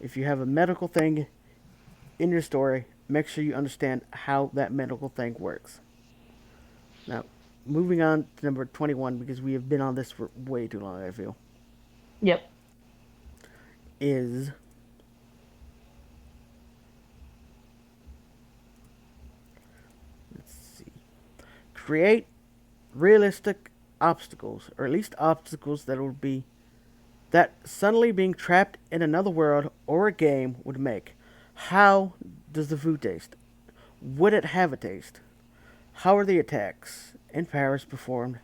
If you have a medical thing in your story, make sure you understand how that medical thing works. Now, moving on to number 21, because we have been on this for way too long, I feel, Yep. is let's see, create realistic obstacles, or at least obstacles that would be that suddenly being trapped in another world or a game would make. How does the food taste? Would it have a taste? How are the attacks and powers performed?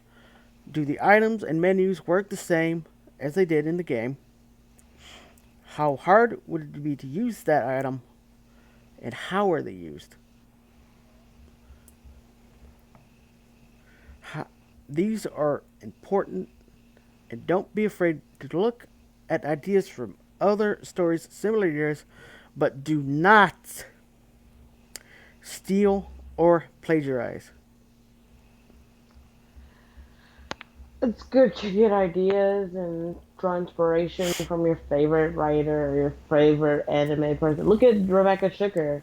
Do the items and menus work the same as they did in the game? How hard would it be to use that item, and how are they used? How, these are important, and don't be afraid to look at ideas from other stories similar to yours, but do not steal or plagiarize. It's good to get ideas and draw inspiration from your favorite writer or your favorite anime person. Look at Rebecca Sugar.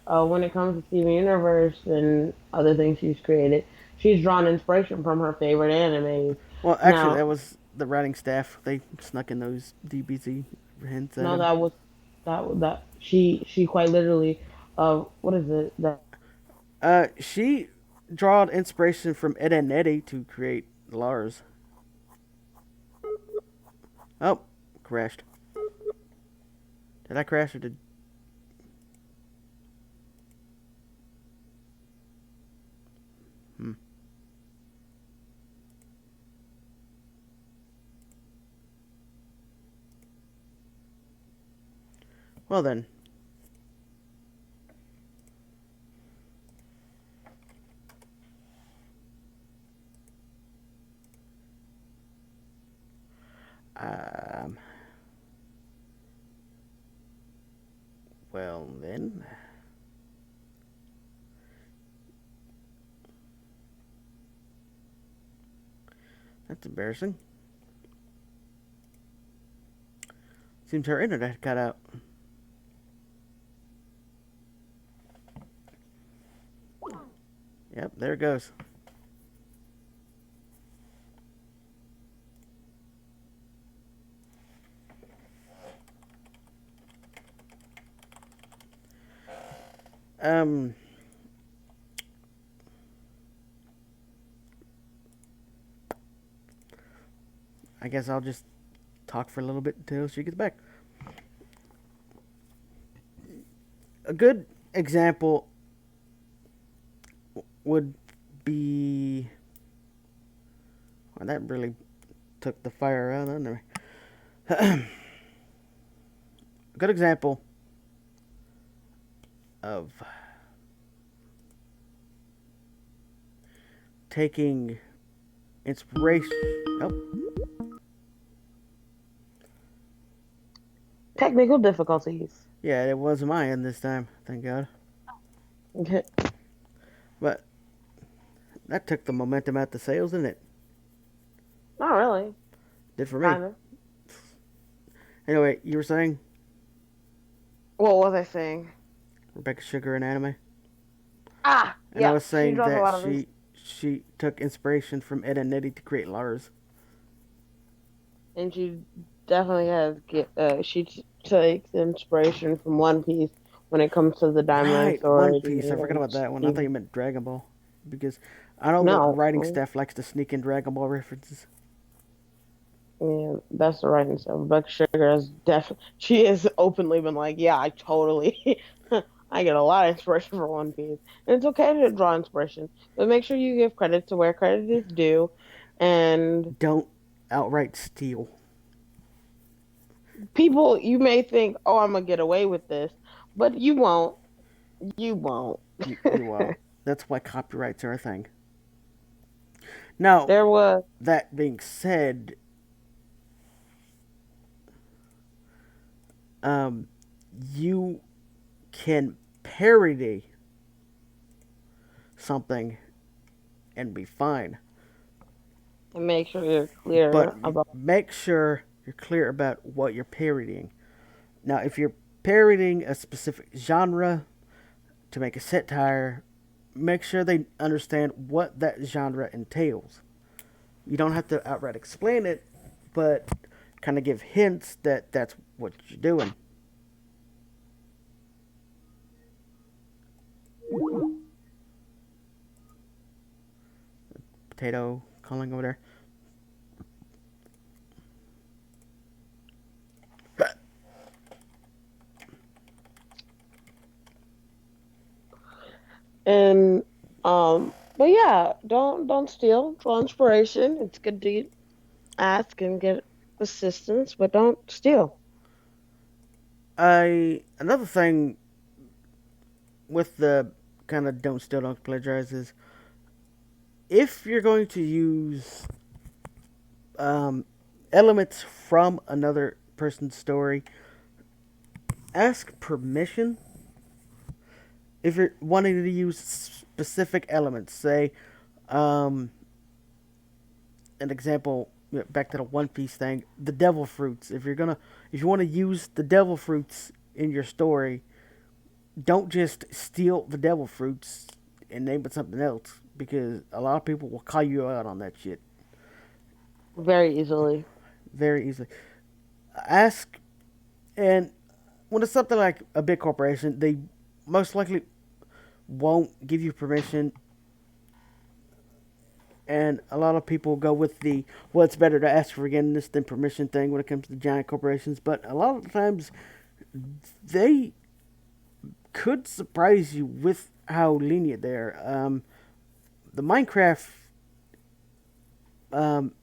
When it comes to Steven Universe and other things she's created, she's drawn inspiration from her favorite animes. Well, actually, Now, that was the writing staff. They snuck in those DBZ hints at no, him. that she quite literally, what is it that She drawed inspiration from Ed and Eddie to create Lars. Oh, crashed. Did I crash or did? Hmm. Well then, um, well then, that's embarrassing. Seems her internet got out. Yep, there it goes. Um, I guess I'll just talk for a little bit until she gets back. A good example would be. Well, that really took the fire out of me. A good example of taking inspiration. Oh, technical difficulties? yeah, it was my end this time. Thank God. Okay. But that took the momentum out the sales, didn't it? Not really, Did for me. kind of. Anyway, you were saying What was I saying? Rebecca Sugar in anime, and I Yeah, was she saying draws a that lot of this, she took inspiration from Ed and Eddie to create Lars. and she definitely has takes inspiration from One Piece when it comes to the Diamond Right, One Authority Piece. I forgot and about that one. I thought you Steven. meant Dragon Ball, because I know the No, writing staff likes to sneak in Dragon Ball references. yeah, that's the writing stuff. Rebecca Sugar has definitely, she has openly been like, yeah, I totally, I get a lot of inspiration from One Piece. And it's okay to draw inspiration, but make sure you give credit to where credit is due. And Don't outright steal. people, you may think, oh, I'm gonna get away with this, but you won't. You won't. You won't. That's why copyrights are a thing. Now, There was, that being said, um, you can parody something and be fine, and make sure you're but clear about. make sure you're clear about what you're parodying. Now, if you're parodying a specific genre to make a satire, make sure they understand what that genre entails. You don't have to outright explain it, but kind of give hints that that's what you're doing. Potato calling over there. And but yeah, don't steal. Draw inspiration. It's good to ask and get assistance, but don't steal. I another thing with the kind of don't steal, don't plagiarize is if you're going to use um, elements from another person's story, ask permission. If you're wanting to use specific elements, say, um, an example, back to the One Piece thing, the devil fruits. If you want to use the devil fruits in your story, don't just steal the devil fruits and name it something else because a lot of people will call you out on that shit Very easily. very easily. Ask, and when it's something like a big corporation, they most likely won't give you permission. And a lot of people go with the well, it's better to ask for forgiveness than permission thing when it comes to giant corporations. But a lot of the times, they could surprise you with how lenient they are. The Minecraft um,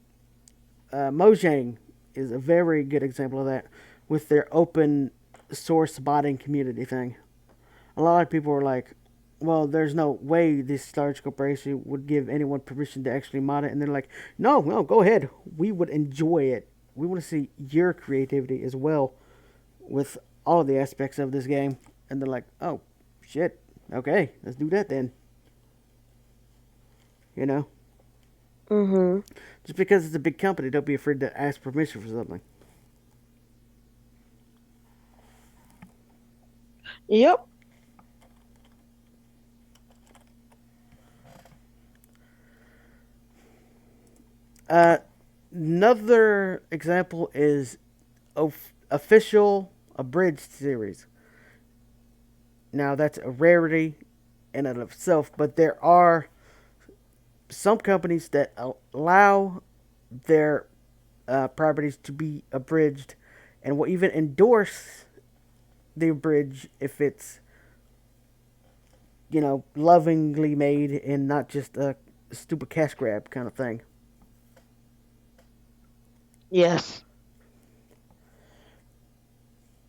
Mojang is a very good example of that with their open source modding community thing. A lot of people are like, well, there's no way this large corporation would give anyone permission to actually mod it. And they're like, no, no, go ahead. We would enjoy it. We want to see your creativity as well with all of the aspects of this game. And they're like, oh, shit. Okay, let's do that then. You know? Mm-hmm. Just because it's a big company, don't be afraid to ask permission for something. Yep. Uh, Another example is official abridged series. Now, that's a rarity in and of itself, but there are some companies that allow their properties to be abridged and will even endorse the abridge if it's, lovingly made and not just a stupid cash grab kind of thing. Yes.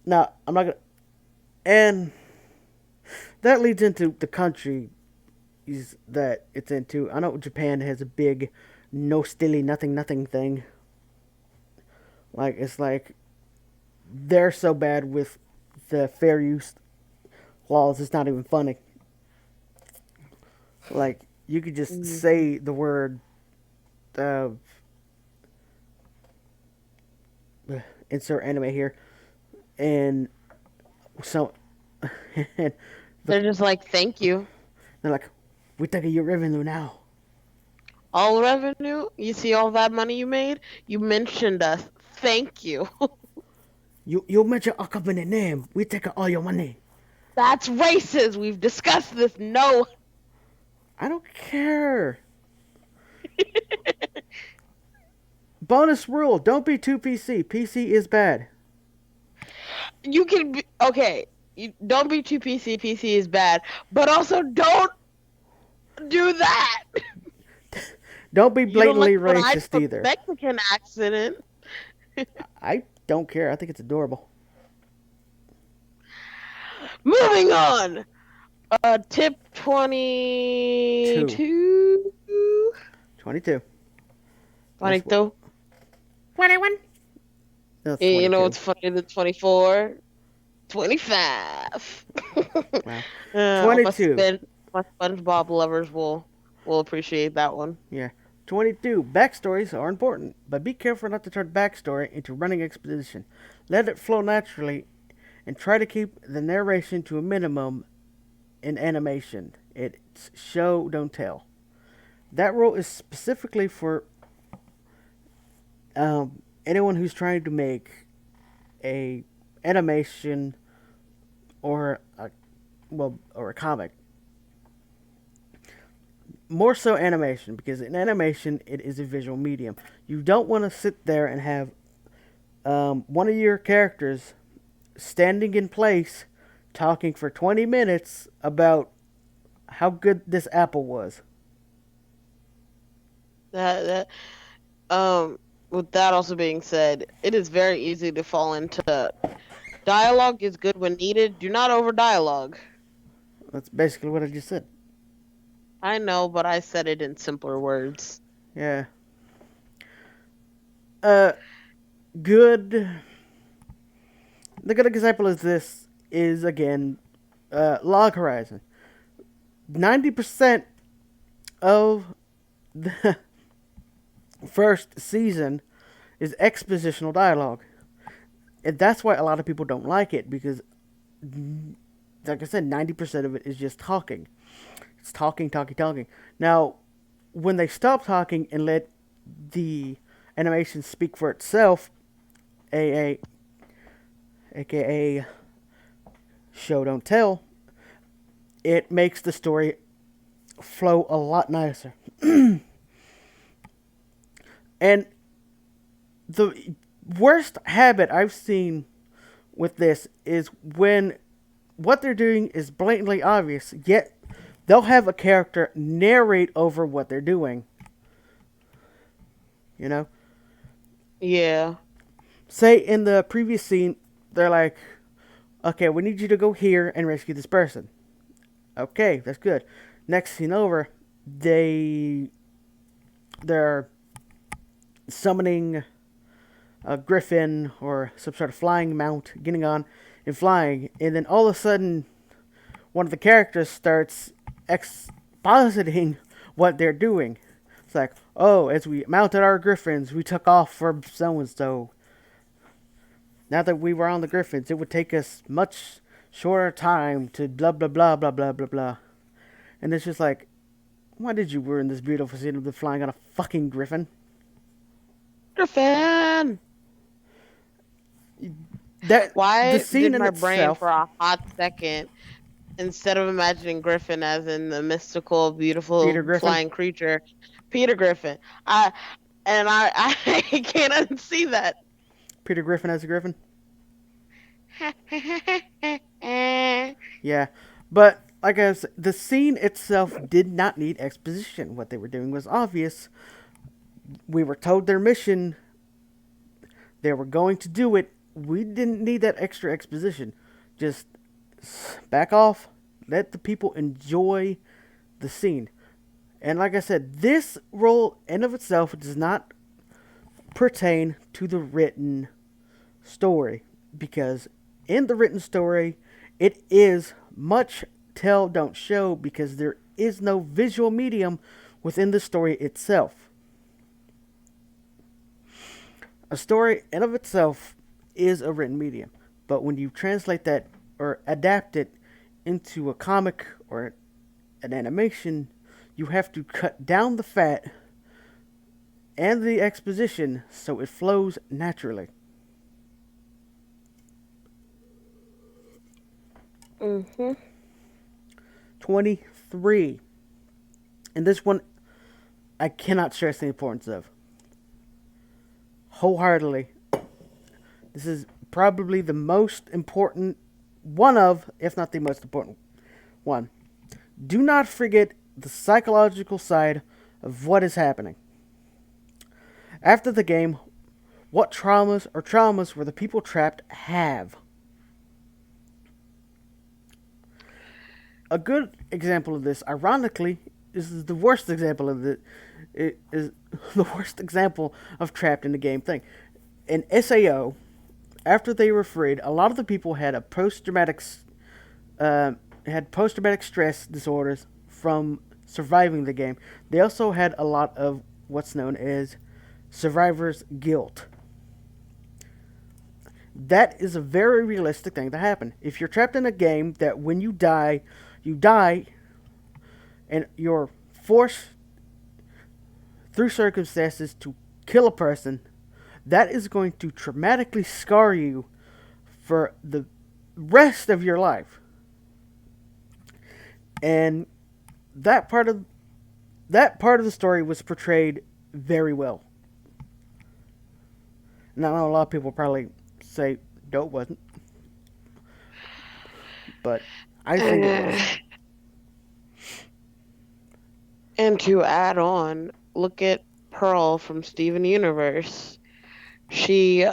Now, I'm not gonna, and that leads into the country is that it's into. I know Japan has a big no stilly nothing nothing thing. Like it's like they're so bad with the fair use laws. It's not even funny. Like you could just Mm-hmm. say the word uh, insert anime here, and so and the, They're just like, thank you. they're like, we're taking your revenue now. All revenue? You see all that money you made? You mentioned us. Thank you. You mention our company name. We take all your money. That's racist. We've discussed this. No. I don't care. Bonus rule: don't be too PC. PC is bad. You can be okay. You don't be too PC. PC is bad, but also don't do that. Don't be You don't like blatantly when I do racist a either. Mexican accent. I don't care. I think it's adorable. Moving on. Tip Two. 22. 22. That's what. 22. 21. That's You know 22. what's funny? The 24. 25. Wow. All my 22. SpongeBob lovers will appreciate that one. Yeah. 22. Backstories are important, but be careful not to turn backstory into running exposition. Let it flow naturally and try to keep the narration to a minimum in animation. It's show, don't tell. That rule is specifically for anyone who's trying to make a animation or a or a comic. More so animation because in animation it is a visual medium. You don't want to sit there and have one of your characters standing in place talking for 20 minutes about how good this apple was. That with that also being said, it is very easy to fall into Dialogue is good when needed. Do not over dialogue. That's basically what I just said. I know, but I said it in simpler words. Yeah. Uh, good. The good example is this is again, Log Horizon. 90% of the first season is expositional dialogue, and that's why a lot of people don't like it because, like I said, 90% of it is just talking. It's talking, talking, talking. Now, when they stop talking and let the animation speak for itself, a aka show don't tell, it makes the story flow a lot nicer. And the worst habit I've seen with this is when what they're doing is blatantly obvious, yet they'll have a character narrate over what they're doing. You know? Yeah. Say in the previous scene, they're like, okay, we need you to go here and rescue this person. Okay, that's good. Next scene over, they're summoning a griffin or some sort of flying mount, getting on and flying, and then all of a sudden, one of the characters starts expositing what they're doing. It's like, oh, as we mounted our griffins, we took off for so and so. Now that we were on the griffins, it would take us much shorter time to blah blah blah blah blah blah blah. And it's just like, why did you ruin this beautiful scene of them flying on a fucking griffin? Griffin! That the Why scene did in my brain itself, for a hot second, instead of imagining Griffin as in the mystical, Peter beautiful Griffin. flying creature, Peter Griffin? I I can't unsee that. Peter Griffin as a griffin. Yeah, but like I said, the scene itself did not need exposition. What they were doing was obvious. We were told their mission. They were going to do it. We didn't need that extra exposition. Just back off. Let the people enjoy the scene. And like I said, this role in of itself does not pertain to the written story because in the written story it is much tell don't show because there is no visual medium within the story itself. A story in of itself is a written medium, but when you translate that or adapt it into a comic or an animation, you have to cut down the fat and the exposition so it flows naturally. Mm-hmm. 23. And this one, I cannot stress the importance of. Wholeheartedly. This is probably the most important one of, if not the most important one. Do not forget the psychological side of what is happening. After the game, what traumas were the people trapped have? A good example of this, ironically, is the worst example of it. It is the worst example of trapped in the game thing. In SAO, after they were freed, a lot of the people had a uh, post traumatic stress disorders from surviving the game. They also had a lot of what's known as survivor's guilt. That is a very realistic thing to happen. If you're trapped in a game that when you die, and you're forced through circumstances to kill a person, that is going to traumatically scar you for the rest of your life. And that part of the story was portrayed very well. Now, I know a lot of people probably say no, it wasn't, but I think it was. And to add on, look at Pearl from Steven Universe. She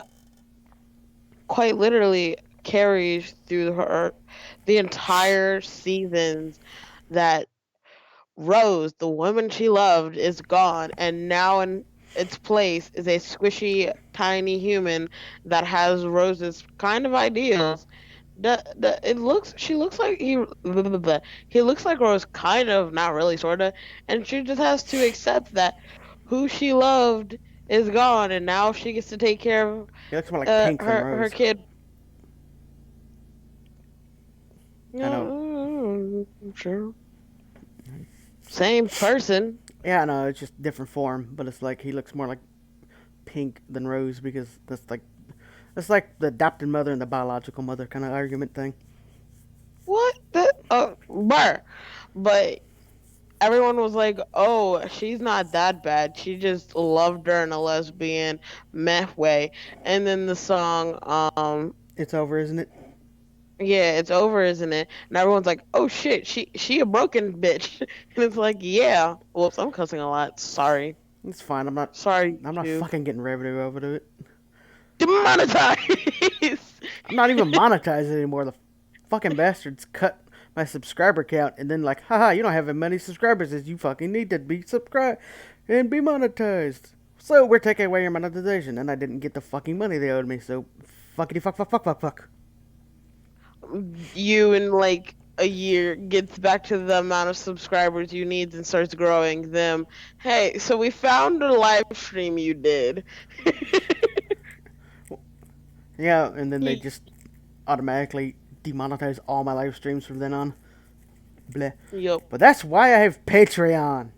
quite literally carries through her the entire seasons that Rose, the woman she loved, is gone, and now in its place is a squishy, tiny human that has Rose's kind of ideals. It looks she looks like he blah, blah, blah. He looks like Rose, kind of, not really, sorta, and she just has to accept that who she loved is gone, and now she gets to take care of He looks more like Pink than her Rose. kid. I know. Yeah, sure, same person. Yeah, I know. It's just different form, but it's like he looks more like Pink than Rose because that's like the adopted mother and the biological mother kind of argument thing. What the Burr. But everyone was like, "Oh, she's not that bad. She just loved her in a lesbian meh way." And then the song, It's over, isn't it? yeah, it's over, isn't it? And everyone's like, "Oh shit, she a broken bitch." And it's like, yeah. Whoops, I'm cussing a lot. Sorry, It's fine. I'm not. sorry, I'm not YouTube. fucking getting revenue over it. Demonetize. I'm not even monetized anymore. The fucking bastards cut my subscriber count and then like, haha, you don't have as many subscribers as you fucking need to be subscribed and be monetized. So we're taking away your monetization, and I didn't get the fucking money they owed me. So fuckity fuck fuck fuck fuck fuck. You in like a year gets back to the amount of subscribers you need and starts growing them. Hey, so we found a live stream you did. Yeah, and then they Ye- just automatically demonetize all my live streams from then on. Bleh. Yup. But that's why I have Patreon.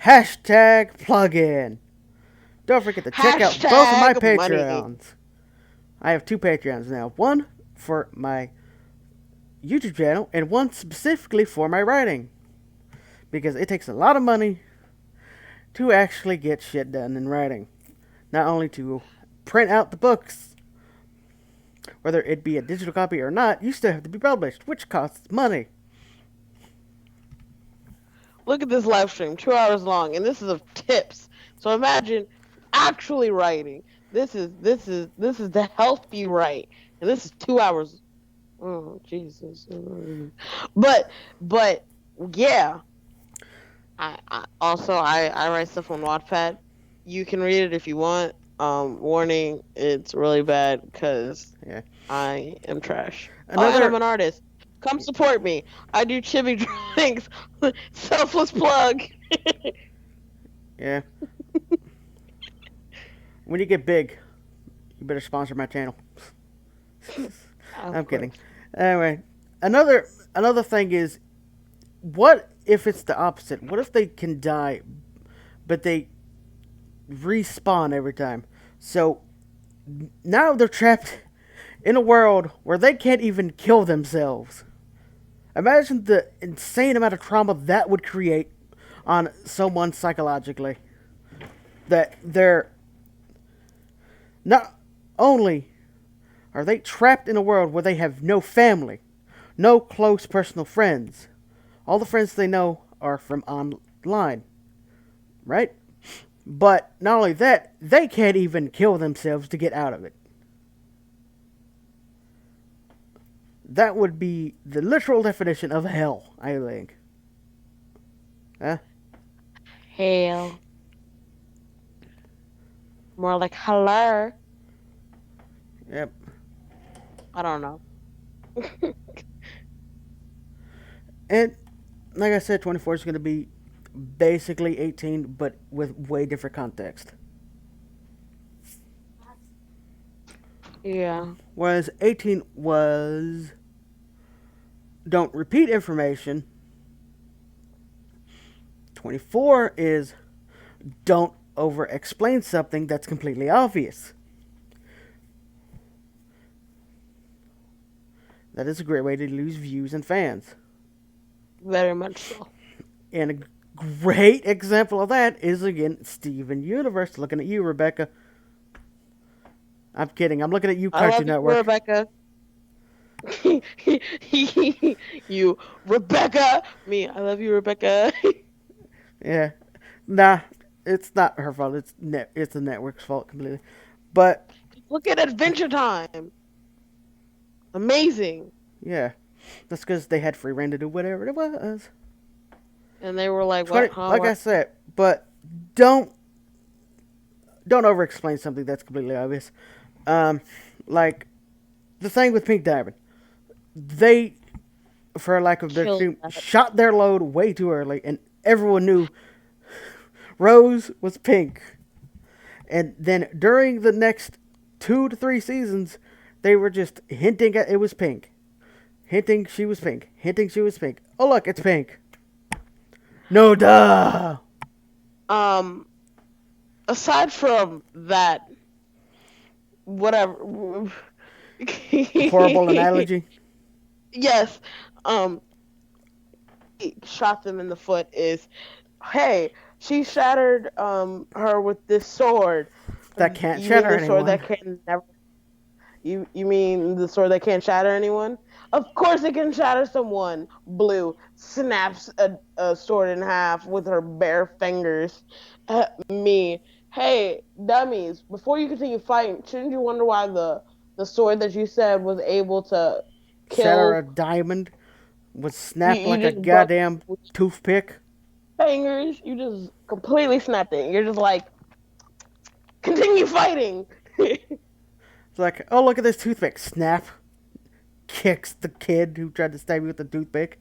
Hashtag plugin. Don't forget to check out both of my Hashtag money. Patreons. I have two Patreons now. One for my YouTube channel and one specifically for my writing. Because it takes a lot of money to actually get shit done in writing. Not only to print out the books, whether it be a digital copy or not, you still have to be published, which costs money. Look at this live stream, 2 hours long, and this is of tips. So imagine actually writing. This is to help you write, and this is 2 hours. Oh Jesus! But yeah, I write stuff on Wattpad. You can read it if you want. Warning, it's really bad because Yeah. I am trash. Oh, and I'm Another an artist. Come support me. I do chibi drawings. Selfless plug. yeah. When you get big, you better sponsor my channel. Of I'm kidding. course. Anyway, another thing is, what if it's the opposite? What if they can die, but they respawn every time? So now they're trapped in a world where they can't even kill themselves. Imagine the insane amount of trauma that would create on someone psychologically. That they're not only are they trapped in a world where they have no family, no close personal friends. All the friends they know are from online, right? But not only that, they can't even kill themselves to get out of it. That would be the literal definition of hell, I think. Huh? Hell. More like hello. Yep. I don't know. And like I said, 24 is going to be basically 18, but with way different context. Yeah. Whereas 18 was don't repeat information. 24 is don't over explain something that's completely obvious. That is a great way to lose views and fans. Very much so. And a great example of that is, again, Steven Universe. Looking at you, Rebecca. I'm kidding. I'm looking at you, I Cartoon love you, Network. Rebecca. You, Rebecca. Me, I love you, Rebecca. Yeah. Nah, it's not her fault. It's the network's fault completely. But Look at Adventure Time. Amazing. Yeah, that's because they had free reign to do whatever it was. And they were like, what? 20, Huh? like What? I said, but don't don't over explain something that's completely obvious. Um, like the thing with Pink Diamond, they, for lack of a better Kill term, that. shot their load way too early, and everyone knew Rose was pink. And then during the next 2 to 3 seasons, they were just hinting at it was pink, hinting she was pink, hinting she was pink. Oh look, it's pink. No duh. Um, aside from that, whatever. Horrible analogy. Yes. Um, he shot them in the foot is, hey, she shattered her with this sword. That can't You mean shatter the sword anyone. that can never you mean the sword that can't shatter anyone? Of course it can shatter someone. Blue snaps a sword in half with her bare fingers at me. Hey, dummies, before you continue fighting, shouldn't you wonder why the sword that you said was able to Shatter kill a diamond would you, snap you like a just broke goddamn toothpick. fingers, you just completely snapped it. You're just like, continue fighting. It's like, oh look at this toothpick. Snap. Kicks the kid who tried to stab you with the toothpick.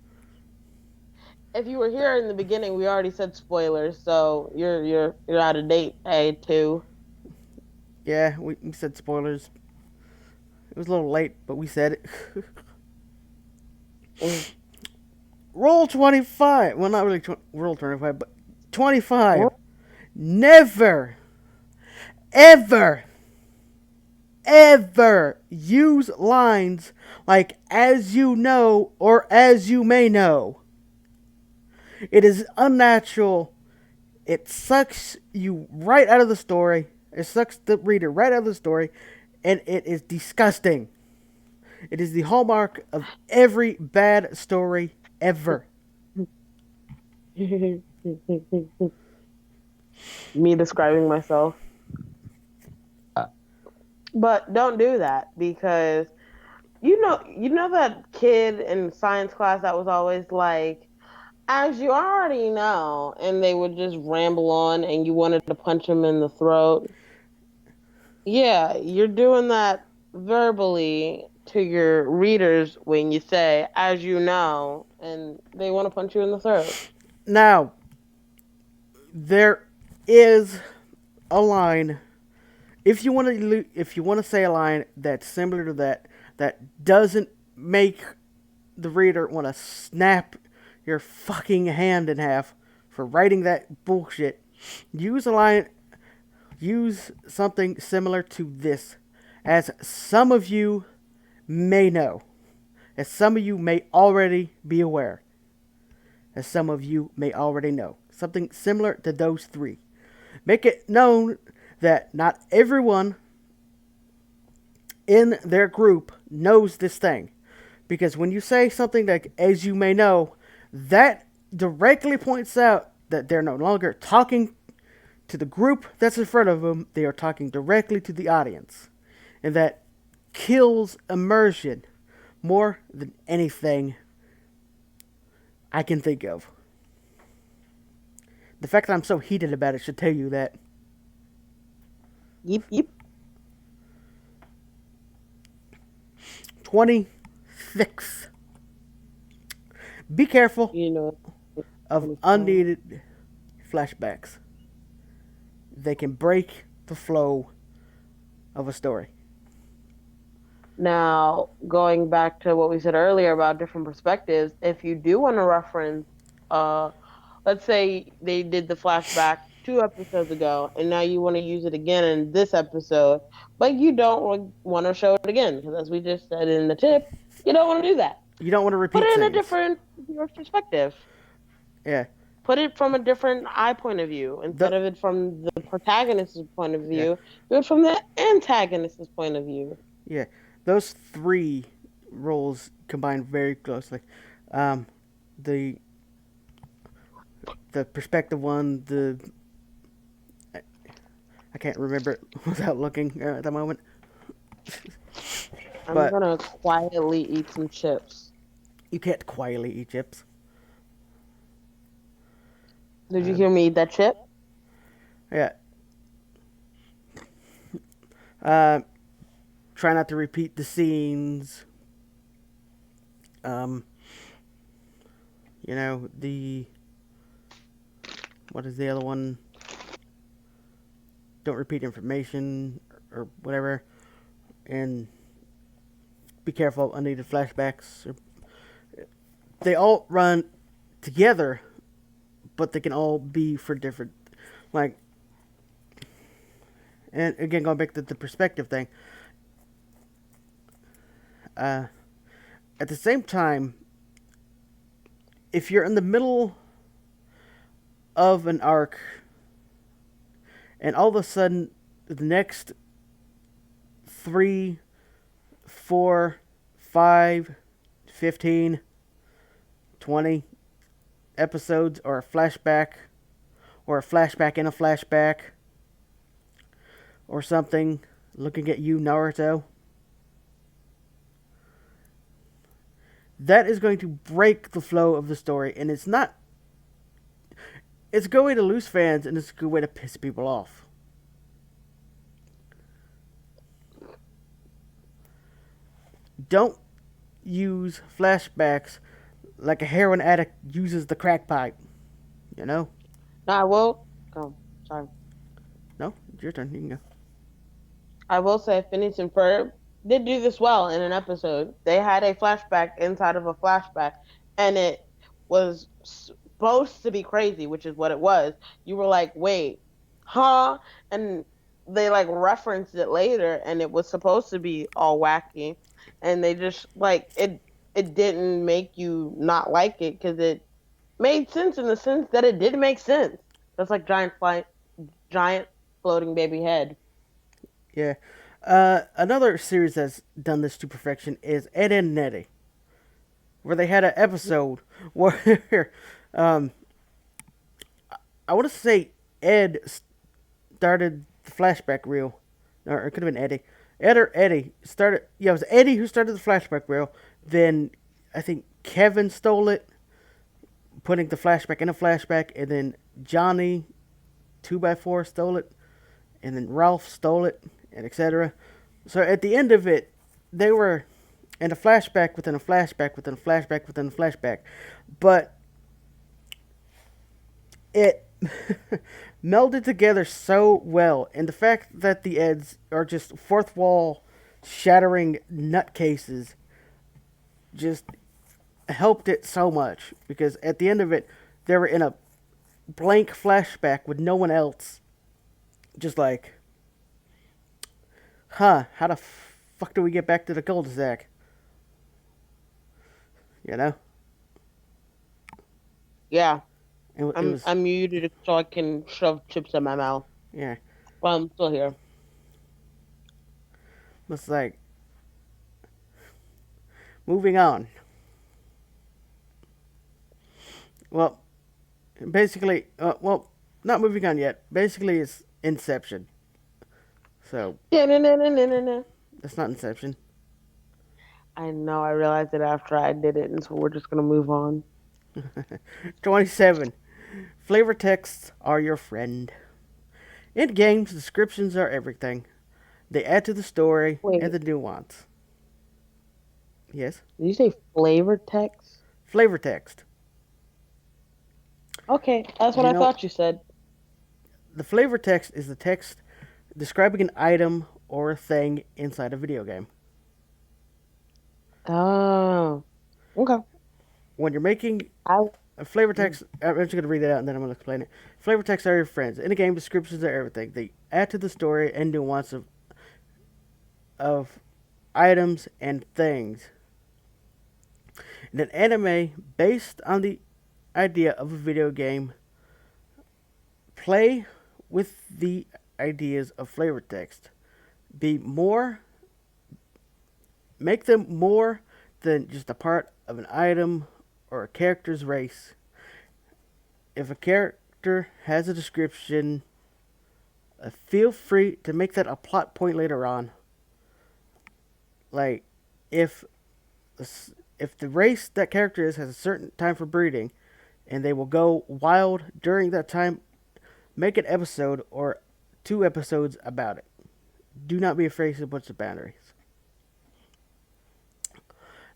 If you were here in the beginning, we already said spoilers, so you're out of date. Hey, too. Yeah, we said spoilers. It was a little late, but we said it. Mm. Roll 25. Well, not really roll 25, but 25. Never, ever, ever use lines like as you know or as you may know. It is unnatural. It sucks you right out of the story. It sucks the reader right out of the story. And it is disgusting. It is the hallmark of every bad story ever. Me describing myself. But don't do that because you know that kid in science class that was always like, as you already know, and they would just ramble on and you wanted to punch him in the throat. Yeah, you're doing that verbally to your readers when you say, as you know, and they want to punch you in the throat. Now, there is a line. If you want to say a line that's similar to that doesn't make the reader want to snap your fucking hand in half for writing that bullshit, use a line. Use something similar to this, as some of you may know, as some of you may already be aware, as some of you may already know. Something similar to those three. Make it known that not everyone in their group knows this thing. Because when you say something like, as you may know, that directly points out that they're no longer talking to the group that's in front of them, they are talking directly to the audience. And that kills immersion more than anything I can think of. The fact that I'm so heated about it should tell you that. Yep, yep. 26. Be careful You know, of 25. unneeded flashbacks. They can break the flow of a story. Now, going back to what we said earlier about different perspectives, if you do want to reference, uh, let's say they did the flashback 2 episodes ago, and now you want to use it again in this episode, but you don't want to show it again, because as we just said in the tip, you don't want to do that. You don't want to Put repeat it in a scenes. different viewer's perspective. Yeah. Put it from a different eye point of view. Instead The, of it from the protagonist's point of yeah. view, do it from the antagonist's point of view. Yeah. Those three roles combine very closely. Um, the the perspective one, I can't remember it without looking at the moment. I'm But gonna quietly eat some chips. you can't quietly eat chips. Did you Um, hear me eat that chip? yeah. Uh, Try not to repeat the scenes. Um, the what is the other one? Don't repeat information or whatever, and be careful of unneeded flashbacks. They all run together, but they can all be for different, like. And again, going back to the perspective thing. Uh, at the same time, if you're in the middle of an arc, and all of a sudden the next 3, 4, 5, 15, 20 episodes, or a flashback, or a flashback in a flashback, or something, looking at you, Naruto, that is going to break the flow of the story, and it's not. It's a good way to lose fans, and it's a good way to piss people off. Don't use flashbacks like a heroin addict uses the crack pipe. You know? No, I will. Oh, sorry. No, it's your turn. You can go. I will say Phineas and Ferb did do this well in an episode. They had a flashback inside of a flashback, and it was supposed to be crazy, which is what it was. You were like, wait, huh? And they like referenced it later, and it was supposed to be all wacky, and they just like it. It didn't make you not like it because it made sense in the sense that it did make sense. That's like giant floating baby head. Yeah. Another series that's done this to perfection is Ed and Nettie, where they had an episode where um, I want to say Ed started the flashback reel, or it could have been Eddie. Ed or Eddie started. Yeah, it was Eddie who started the flashback reel. Then I think Kevin stole it, putting the flashback in a flashback, and then Johnny 2x4 stole it, and then Ralph stole it, and etc. So at the end of it, they were in a flashback within a flashback within a flashback within a flashback, but it melded together so well, and the fact that the Eds are just fourth wall shattering nutcases just helped it so much, because at the end of it, they were in a blank flashback with no one else, just like, how the fuck do we get back to the cul-de-sac? You know? Yeah. It I'm was, I'm muted so I can shove chips in my mouth. yeah, Well, I'm still here. it's like, moving on. Well, basically, not moving on yet. Basically, it's Inception. So, Da-na-na-na-na-na. that's not Inception. I know. I realized it after I did it, and so we're just gonna move on. 27. Flavor texts are your friend. In games, descriptions are everything. They add to the story and Wait, the nuance. Yes? did you say flavor text? Flavor text. Okay, that's what You I know, thought you said. the flavor text is the text describing an item or a thing inside a video game. Oh, okay. When you're making I a flavor text, I'm just going to read it out and then I'm going to explain it. Flavor texts are your friends. In a game, descriptions are everything. They add to the story and nuance of items and things. In an anime based on the idea of a video game, play with the ideas of flavor text. Be more, make them more than just a part of an item or a character's race. If a character has a description, feel free to make that a plot point later on. Like, if if the race that character is has a certain time for breeding, and they will go wild during that time, make an episode or 2 episodes about it. Do not be afraid to put the boundaries.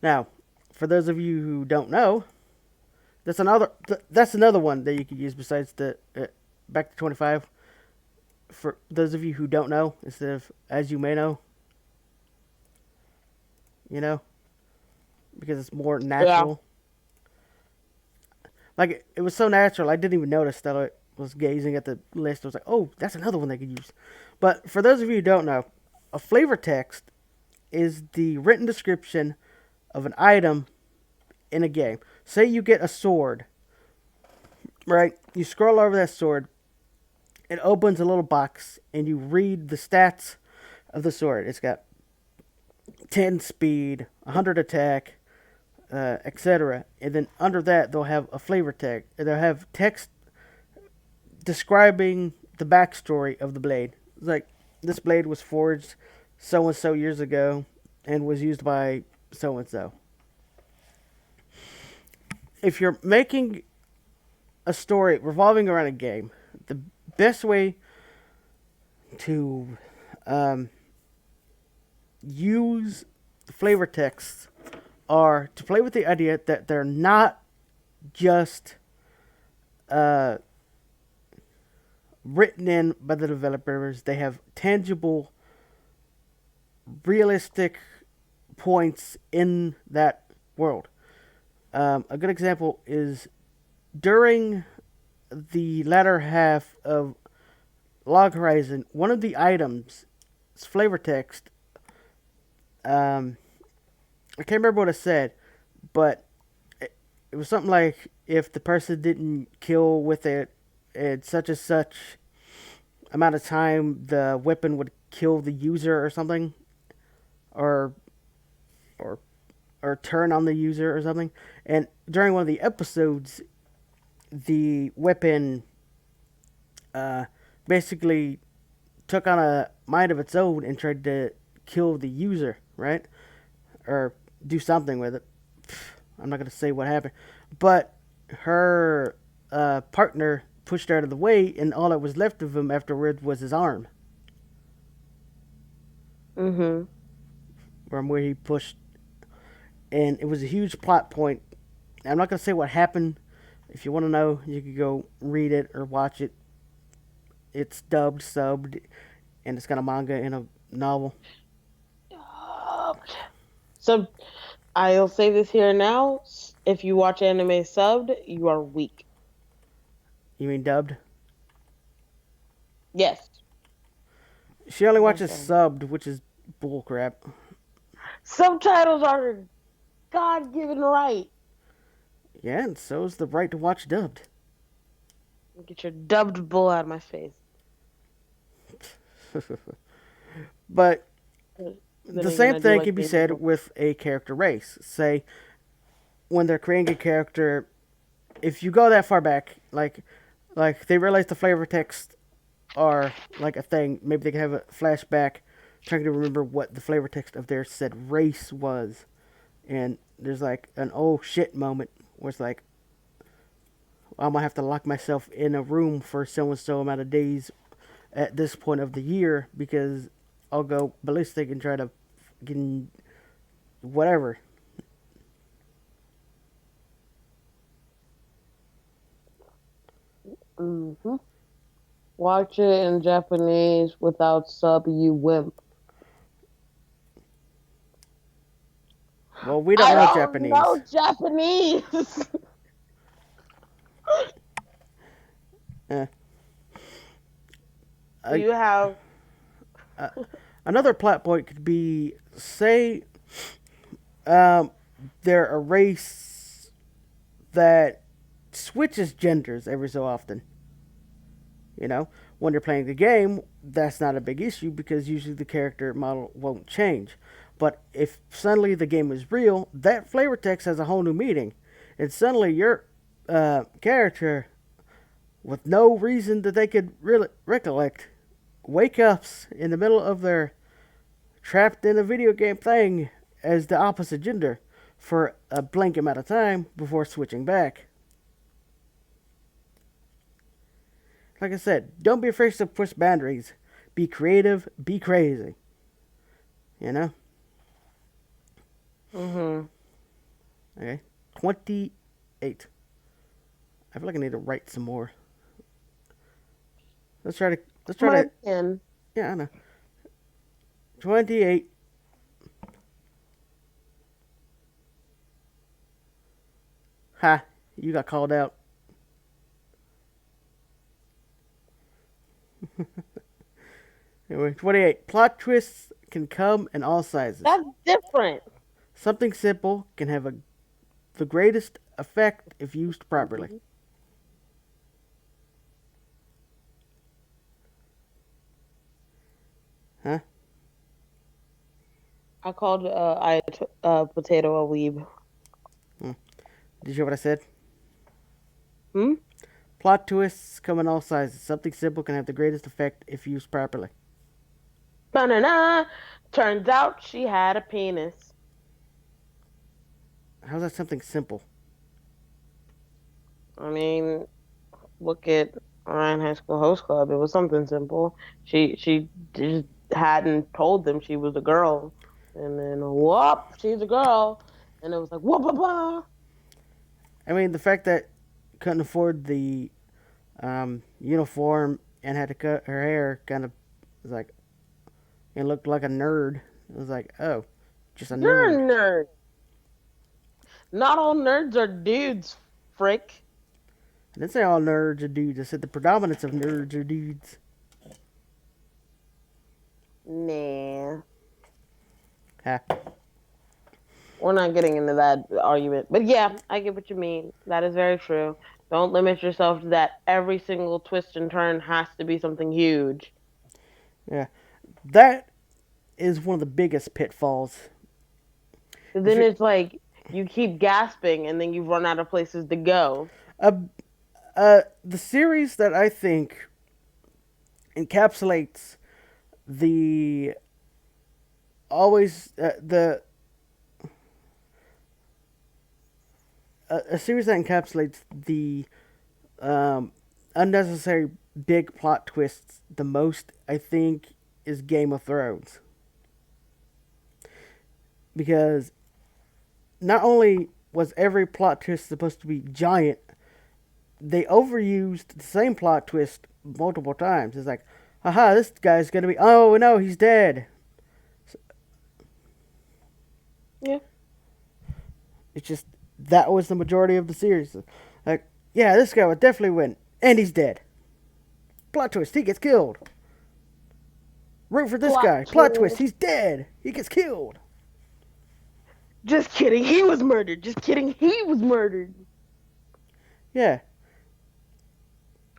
Now, for those of you who don't know, that's another one that you could use besides the back to 25. For those of you who don't know, instead of as you may know, you know, because it's more Yeah. natural. Like it was so natural, I didn't even notice that I was gazing at the list. I was like, oh, that's another one they could use. But for those of you who don't know, a flavor text is the written description of an item in a game. Say you get a sword, right? You scroll over that sword, it opens a little box, and you read the stats of the sword. It's got 10 speed, 100 attack, etc. And then under that, they'll have a flavor tag. They'll have text describing the backstory of the blade. It's like, this blade was forged so and so years ago and was used by so and so. If you're making a story revolving around a game, the best way to use flavor texts are to play with the idea that they're not just uh, written in by the developers. They have tangible, realistic points in that world. A good example is during the latter half of Log Horizon, one of the items, flavor text, I can't remember what it said, but it was something like if the person didn't kill with it in such and such amount of time, the weapon would kill the user or something, or or or turn on the user or something. And during one of the episodes, the weapon uh, basically took on a mind of its own and tried to kill the user, right? Or do something with it. I'm not going to say what happened. But her partner pushed her out of the way, and all that was left of him afterward was his arm. Mhm. From where he pushed. And it was a huge plot point. I'm not going to say what happened. If you want to know, you could go read it or watch it. It's dubbed, subbed, and it's got a manga and a novel. So I'll say this here now. If you watch anime subbed, you are weak. You mean dubbed? Yes. She only watches Okay. subbed, which is bullcrap. Subtitles are a God given right. Yeah, and so is the right to watch dubbed. Get your dubbed bull out of my face. But Then the again, same I do thing like can be baby said books. with a character race. Say, when they're creating a character, if you go that far back, like they realize the flavor text are like a thing. Maybe they can have a flashback, trying to remember what the flavor text of their said race was, and there's like an oh shit moment where it's like, I'm gonna have to lock myself in a room for so and so amount of days at this point of the year because I'll go ballistic and try to get whatever. Mhm. Watch it in Japanese without sub, you wimp. Well, we don't I know don't Japanese. know Japanese. Uh, Do I, you have? uh, Another plot point could be say um, they're a race that switches genders every so often. You know, when you're playing the game, that's not a big issue because usually the character model won't change. But if suddenly the game is real, that flavor text has a whole new meaning. And suddenly your character, with no reason that they could really recollect, wake ups in the middle of their trapped in a video game thing as the opposite gender for a blank amount of time before switching back. Like I said, don't be afraid to push boundaries. Be creative, be crazy. You know? Mhm. Okay. 28. I feel like I need to write some more. Let's try to My pen. yeah, I know. 28. Ha, you got called out. Anyway, 28. Plot twists can come in all sizes. That's different. Something simple can have the greatest effect if used properly. Huh? I called potato a weeb. Hmm. Did you hear what I said? Hmm? Plot twists come in all sizes. Something simple can have the greatest effect if used properly. Banana. Turns out she had a penis. How's that something simple? I mean, look at Ryan High School Host Club. It was something simple. She just hadn't told them she was a girl, and then whoop, she's a girl, and it was like whoop whoop. I mean, the fact that couldn't afford the uniform and had to cut her hair kind of was like, it looked like a nerd. It was like, oh, just a You're a nerd. nerd. Not all nerds are dudes, frick. I didn't say all nerds are dudes. I said the predominance of nerds are dudes. Nah. Ha. We're not getting into that argument. But yeah, I get what you mean. That is very true. Don't limit yourself to that. Every single twist and turn has to be something huge. Yeah. That is one of the biggest pitfalls. And If then you it's like you keep gasping and then you run out of places to go. uh, the series that I think encapsulates the always the a series that encapsulates the um, unnecessary big plot twists the most, I think, is Game of Thrones. Because not only was every plot twist supposed to be giant, they overused the same plot twist multiple times. It's like, haha, this guy's gonna be, oh no, he's dead. Yeah. It's just, that was the majority of the series. Like, yeah, this guy would definitely win, and he's dead. Plot twist, he gets killed. Root for this Plot guy. Plot twist, twist. he's dead. He gets killed. Just kidding. He was murdered. Just kidding. He was murdered. Yeah.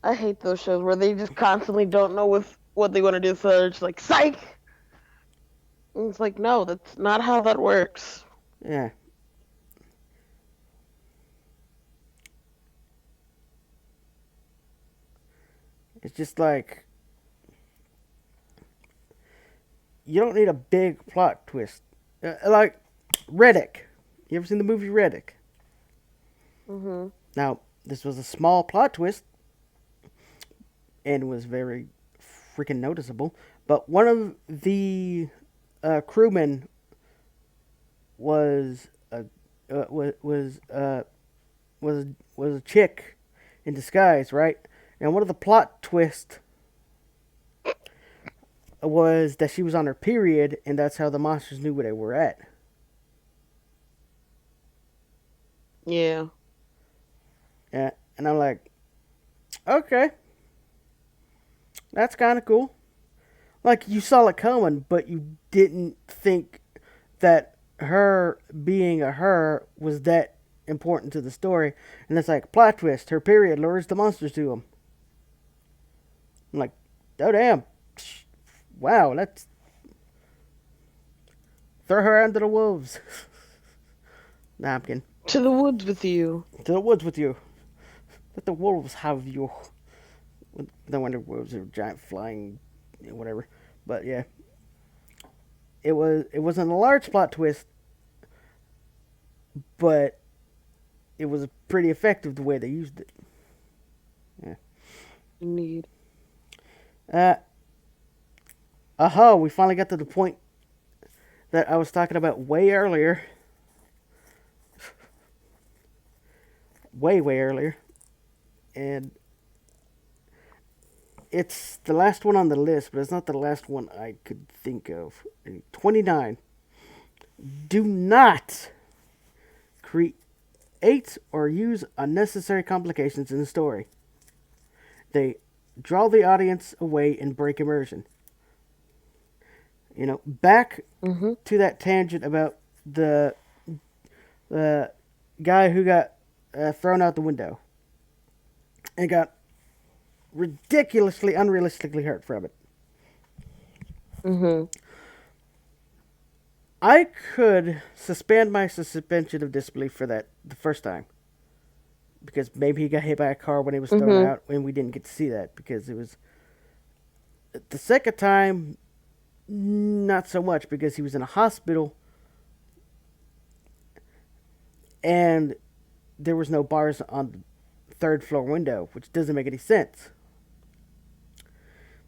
I hate those shows where they just constantly don't know what they want to do. So they're just like, psych! And it's like, no, that's not how that works. Yeah. It's just like, you don't need a big plot twist. Like Reddick. You ever seen the movie Reddick? Mm-hmm. Now, this was a small plot twist and was very freaking noticeable. But one of the crewmen was a was a chick in disguise, right? And one of the plot twists was that she was on her period, and that's how the monsters knew where they were at. Yeah. Yeah, and I'm like, okay, that's kind of cool. Like, you saw it coming, but you didn't think that her being a her was that important to the story. And it's like, plot twist, her period lures the monsters to him. I'm like, oh damn, wow, let's throw her under the wolves. Nah, I'm kidding. To the woods with you. To the woods with you. Let the wolves have you. The Wonder Wolves are giant flying, whatever. But yeah, it wasn't a large plot twist, but it was pretty effective the way they used it. Yeah. Indeed. Uh, aha, we finally got to the point that I was talking about way earlier. Way earlier. And it's the last one on the list, but it's not the last one I could think of. 29. Do not create or use unnecessary complications in the story. They draw the audience away and break immersion. Back Mhm. to that tangent about the guy who got thrown out the window and got ridiculously, unrealistically hurt from it. Mhm. I could suspend my suspension of disbelief for that the first time because maybe he got hit by a car when he was thrown Mhm. out and we didn't get to see that because it was the second time not so much because he was in a hospital and there was no bars on the third floor window, which doesn't make any sense.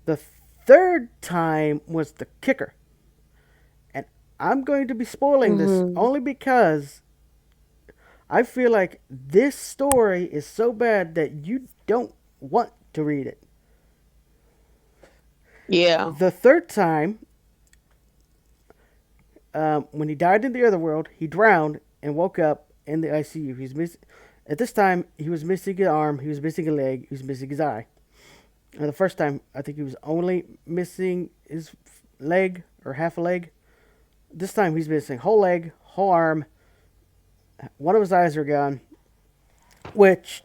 The third time was the kicker. And I'm going to be spoiling this Mhm. only because I feel like this story is so bad that you don't want to read it. Yeah. The third time, when he died in the other world, he drowned and woke up in the ICU. At this time, he was missing an arm, he was missing a leg, he was missing his eye. And the first time, I think he was only missing his leg or half a leg. This time, he's missing whole leg, whole arm. One of his eyes are gone, which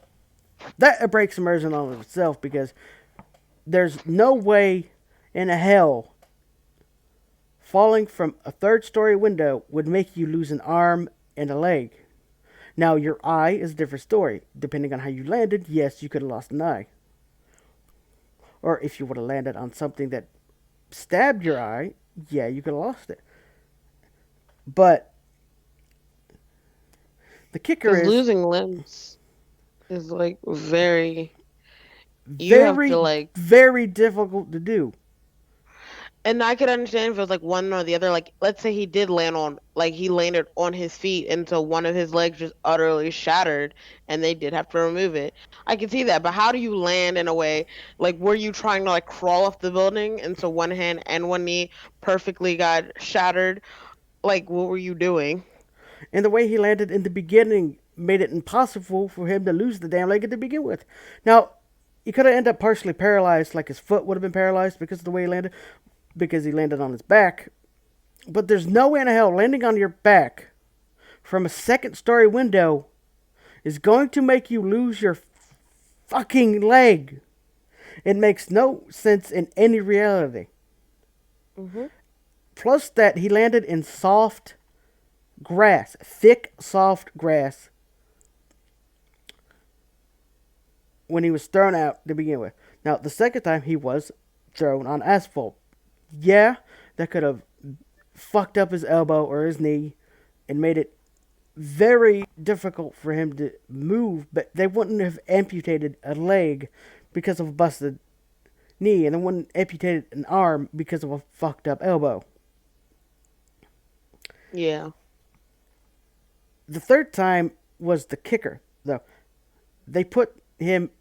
that breaks immersion on itself because there's no way in hell falling from a third story window would make you lose an arm and a leg. Now, your eye is a different story. Depending on how you landed, yes, you could have lost an eye. Or if you would have landed on something that stabbed your eye, yeah, you could have lost it. But the kicker Because is losing limbs is like very. You have to very, like. very difficult to do. And I could understand if it was like one or the other. Like, let's say he did land on, like, he landed on his feet, and so one of his legs just utterly shattered, and they did have to remove it. I can see that, but how do you land in a way like were you trying to like crawl off the building, and so one hand and one knee perfectly got shattered? Like, what were you doing? And the way he landed in the beginning made it impossible for him to lose the damn leg to begin with. Now, he could have ended up partially paralyzed, like his foot would have been paralyzed because of the way he landed, because he landed on his back. But there's no way in hell landing on your back from a second story window is going to make you lose your fucking leg. It makes no sense in any reality. Hmm. Plus, that he landed in soft grass, thick, soft grass, when he was thrown out to begin with. Now, the second time he was thrown on asphalt. Yeah, that could have fucked up his elbow or his knee and made it very difficult for him to move, but they wouldn't have amputated a leg because of a busted knee, and they wouldn't amputated an arm because of a fucked up elbow. Yeah. The third time was the kicker, though. They put him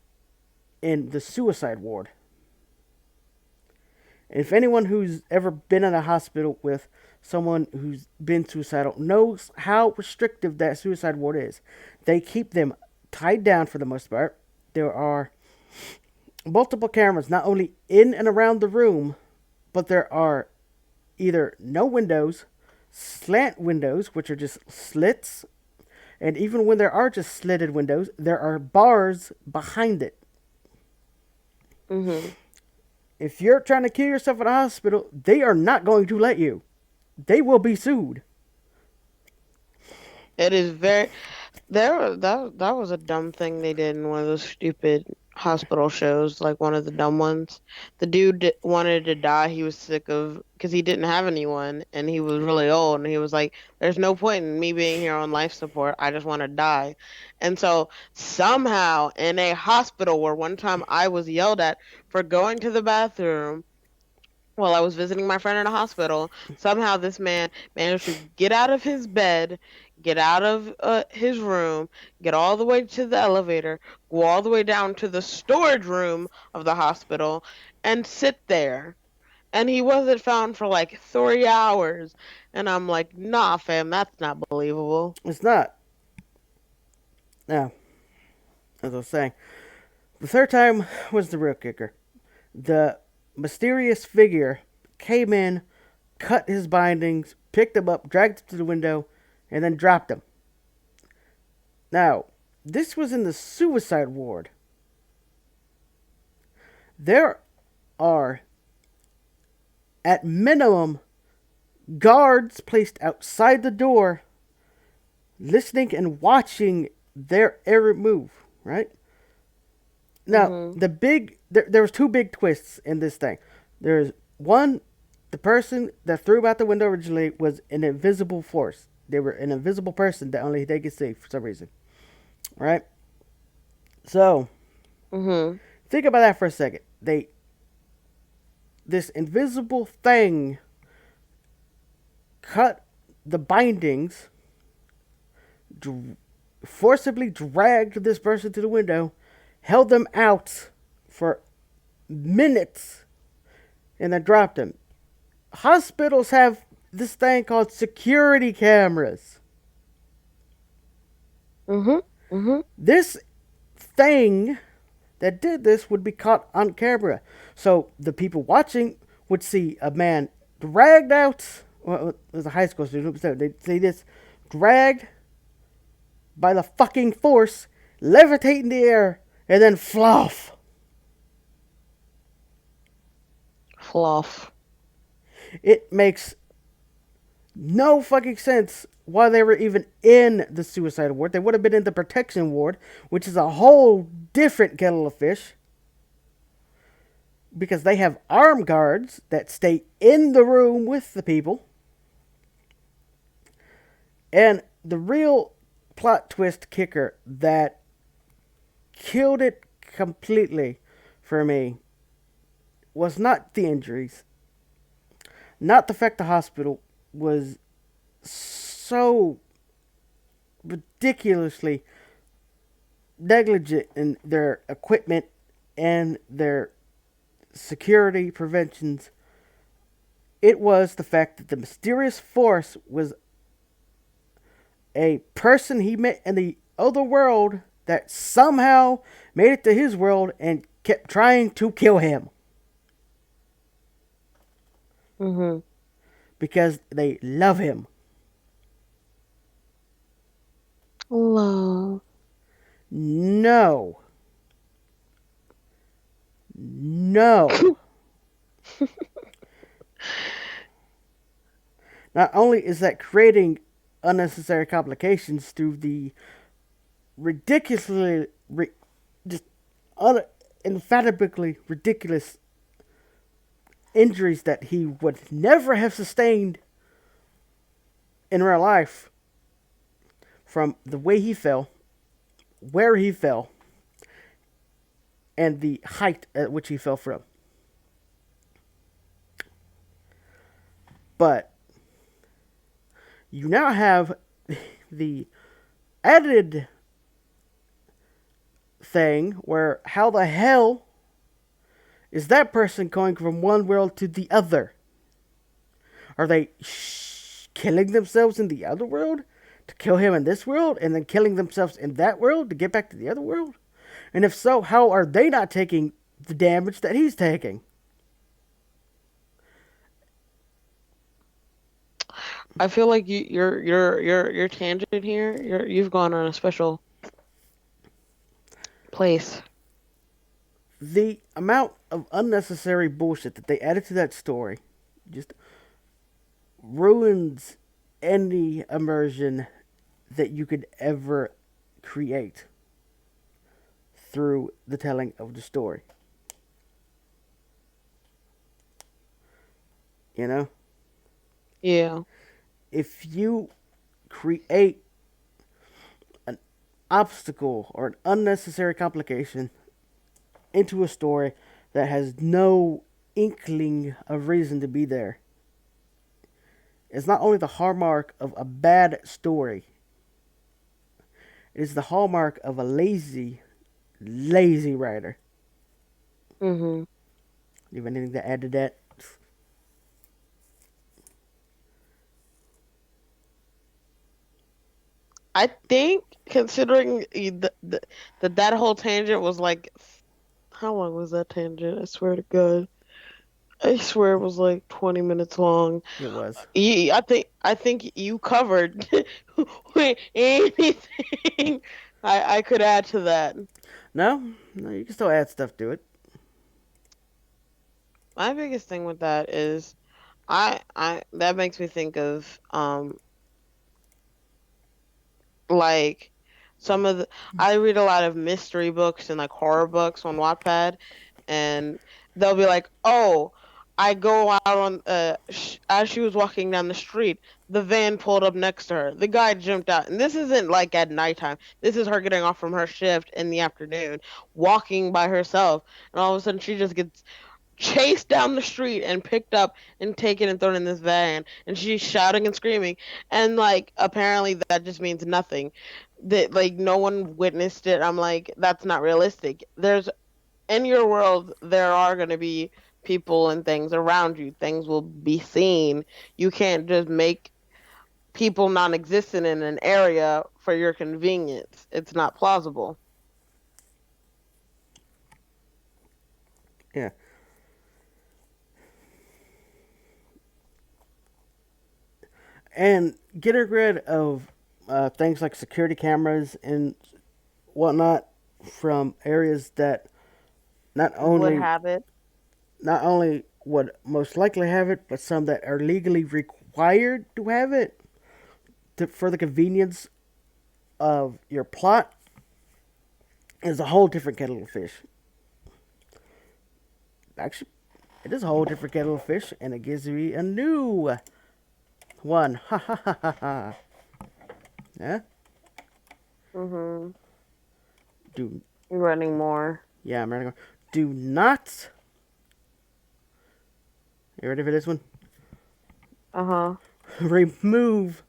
in the suicide ward. And if anyone who's ever been in a hospital with someone who's been suicidal knows how restrictive that suicide ward is. They keep them tied down for the most part. There are multiple cameras not only in and around the room, but there are either no windows, slant windows, which are just slits, and even when there are just slitted windows, there are bars behind it. Hmm. If you're trying to kill yourself in a hospital, they are not going to let you. They will be sued. It is very. That was a dumb thing they did in one of those stupid. hospital shows, like one of the dumb ones. The dude wanted to die. He was sick of because he didn't have anyone, and he was really old. And he was like, "There's no point in me being here on life support. I just want to die." And so somehow, in a hospital where one time I was yelled at for going to the bathroom while I was visiting my friend in a hospital, somehow this man managed to get out of his bed, get out of his room, get all the way to the elevator, go all the way down to the storage room of the hospital, and sit there. And he wasn't found for like 3 hours. And I'm like, nah, fam, that's not believable. It's not. Now, as I was saying, the third time was the real kicker. The mysterious figure came in, cut his bindings, picked him up, dragged him to the window, and then dropped him. Now, this was in the suicide ward. There are, at minimum, guards placed outside the door, listening and watching their every move, right? Now, Mhm. there was two big twists in this thing. There's one, the person that threw him out the window originally was an invisible force. They were an invisible person that only they could see for some reason, right? So Mhm. think about that for a second. This invisible thing cut the bindings, dr- forcibly dragged this person to the window, held them out for minutes, and then dropped them. Hospitals have this thing called security cameras. Mhm. Mhm. This thing that did this would be caught on camera. So the people watching would see a man dragged out. Well, it was a high school student, so they'd see this dragged by the fucking force, levitate in the air, and then fluff. Fluff. It makes no fucking sense why they were even in the suicide ward. They would have been in the protection ward, which is a whole different kettle of fish. Because they have armed guards that stay in the room with the people. And the real plot twist kicker that killed it completely for me was not the injuries, not the fact the hospital was so ridiculously negligent in their equipment and their security preventions. It was the fact that the mysterious force was a person he met in the other world that somehow made it to his world and kept trying to kill him Mhm. because they love him. Love. No. No. Not only is that creating unnecessary complications through the ridiculously, just infatigably ridiculous injuries that he would never have sustained in real life from the way he fell, where he fell, and the height at which he fell from. But you now have the added thing where how the hell is that person going from one world to the other? Are they killing themselves in the other world to kill him in this world and then killing themselves in that world to get back to the other world? And if so, how are they not taking the damage that he's taking? I feel like your tangent here. You've gone on a special place. The amount of unnecessary bullshit that they added to that story just ruins any immersion that you could ever create. through the telling of the story. You know, Yeah. if you create an obstacle or an unnecessary complication into a story that has no inkling of reason to be there, it's not only the hallmark of a bad story, it is the hallmark of a lazy writer. Mhm. You have anything to add to that? I think considering that whole tangent was like, how long was that tangent? I swear to God. I swear it was like 20 minutes long. It was. I think you covered anything I could add to that. No, no, you can still add stuff to it. My biggest thing with that is I that makes me think of like some of the I read a lot of mystery books and like horror books on Wattpad, and they'll be like, "Oh, I go out on as she was walking down the street, the van pulled up next to her. The guy jumped out." And this isn't like at nighttime. This is her getting off from her shift in the afternoon, walking by herself, and all of a sudden she just gets chased down the street and picked up and taken and thrown in this van, and she's shouting and screaming, and like apparently that just means nothing, that like no one witnessed it. I'm like, that's not realistic. There's In your world there are going to be people and things around you, things will be seen. You can't just make people non-existent in an area for your convenience. It's not plausible. Yeah. And getting rid of things like security cameras and whatnot from areas that not Would only have it. not only would most likely have it, but some that are legally required to have it for the convenience of your plot is a whole different kettle of fish. Actually, it is a whole different kettle of fish, and it gives me a new one. Ha ha ha ha ha. Yeah. Mhm. Do Running more. yeah, I'm ready to go. Do not. You ready for this one? Uh-huh. Remove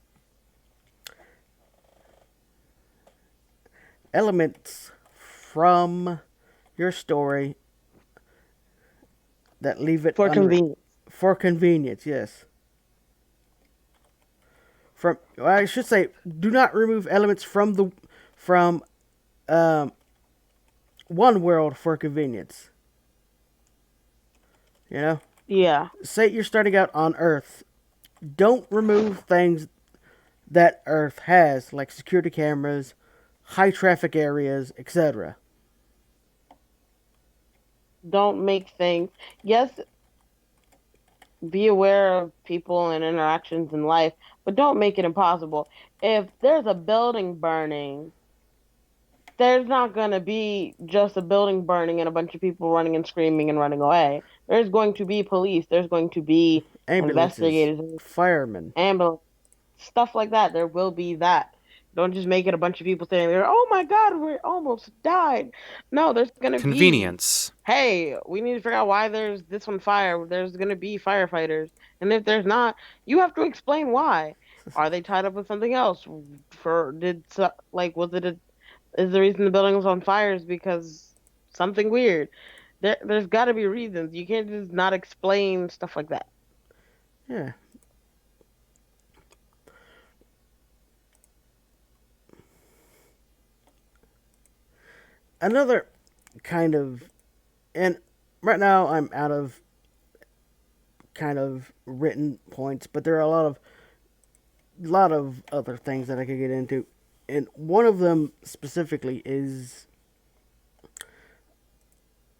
elements from your story that leave it For convenience. for convenience. Yes. From well, I should say, do not remove elements from um, one world for convenience. You know, Yeah. say you're starting out on Earth. Don't remove things that Earth has, like security cameras, high traffic areas, etc. Don't make things. Yes, be aware of people and interactions in life, but don't make it impossible. If there's a building burning, there's not going to be just a building burning and a bunch of people running and screaming and running away. There's going to be police, there's going to be Ambulances, investigators, firemen. ambulance, stuff like that. There will be that. Don't just make it a bunch of people standing there, "Oh my God, we almost died." No, there's going to be, Convenience. "Hey, we need to figure out why there's this on fire. There's going to be firefighters." And if there's not, you have to explain why. Are they tied up with something else? Like, is the reason the building was on fire is because something weird? There's got to be reasons. You can't just not explain stuff like that. Yeah. Another kind of, and right now I'm out of kind of written points, but there are a lot of other things that I could get into, and one of them specifically is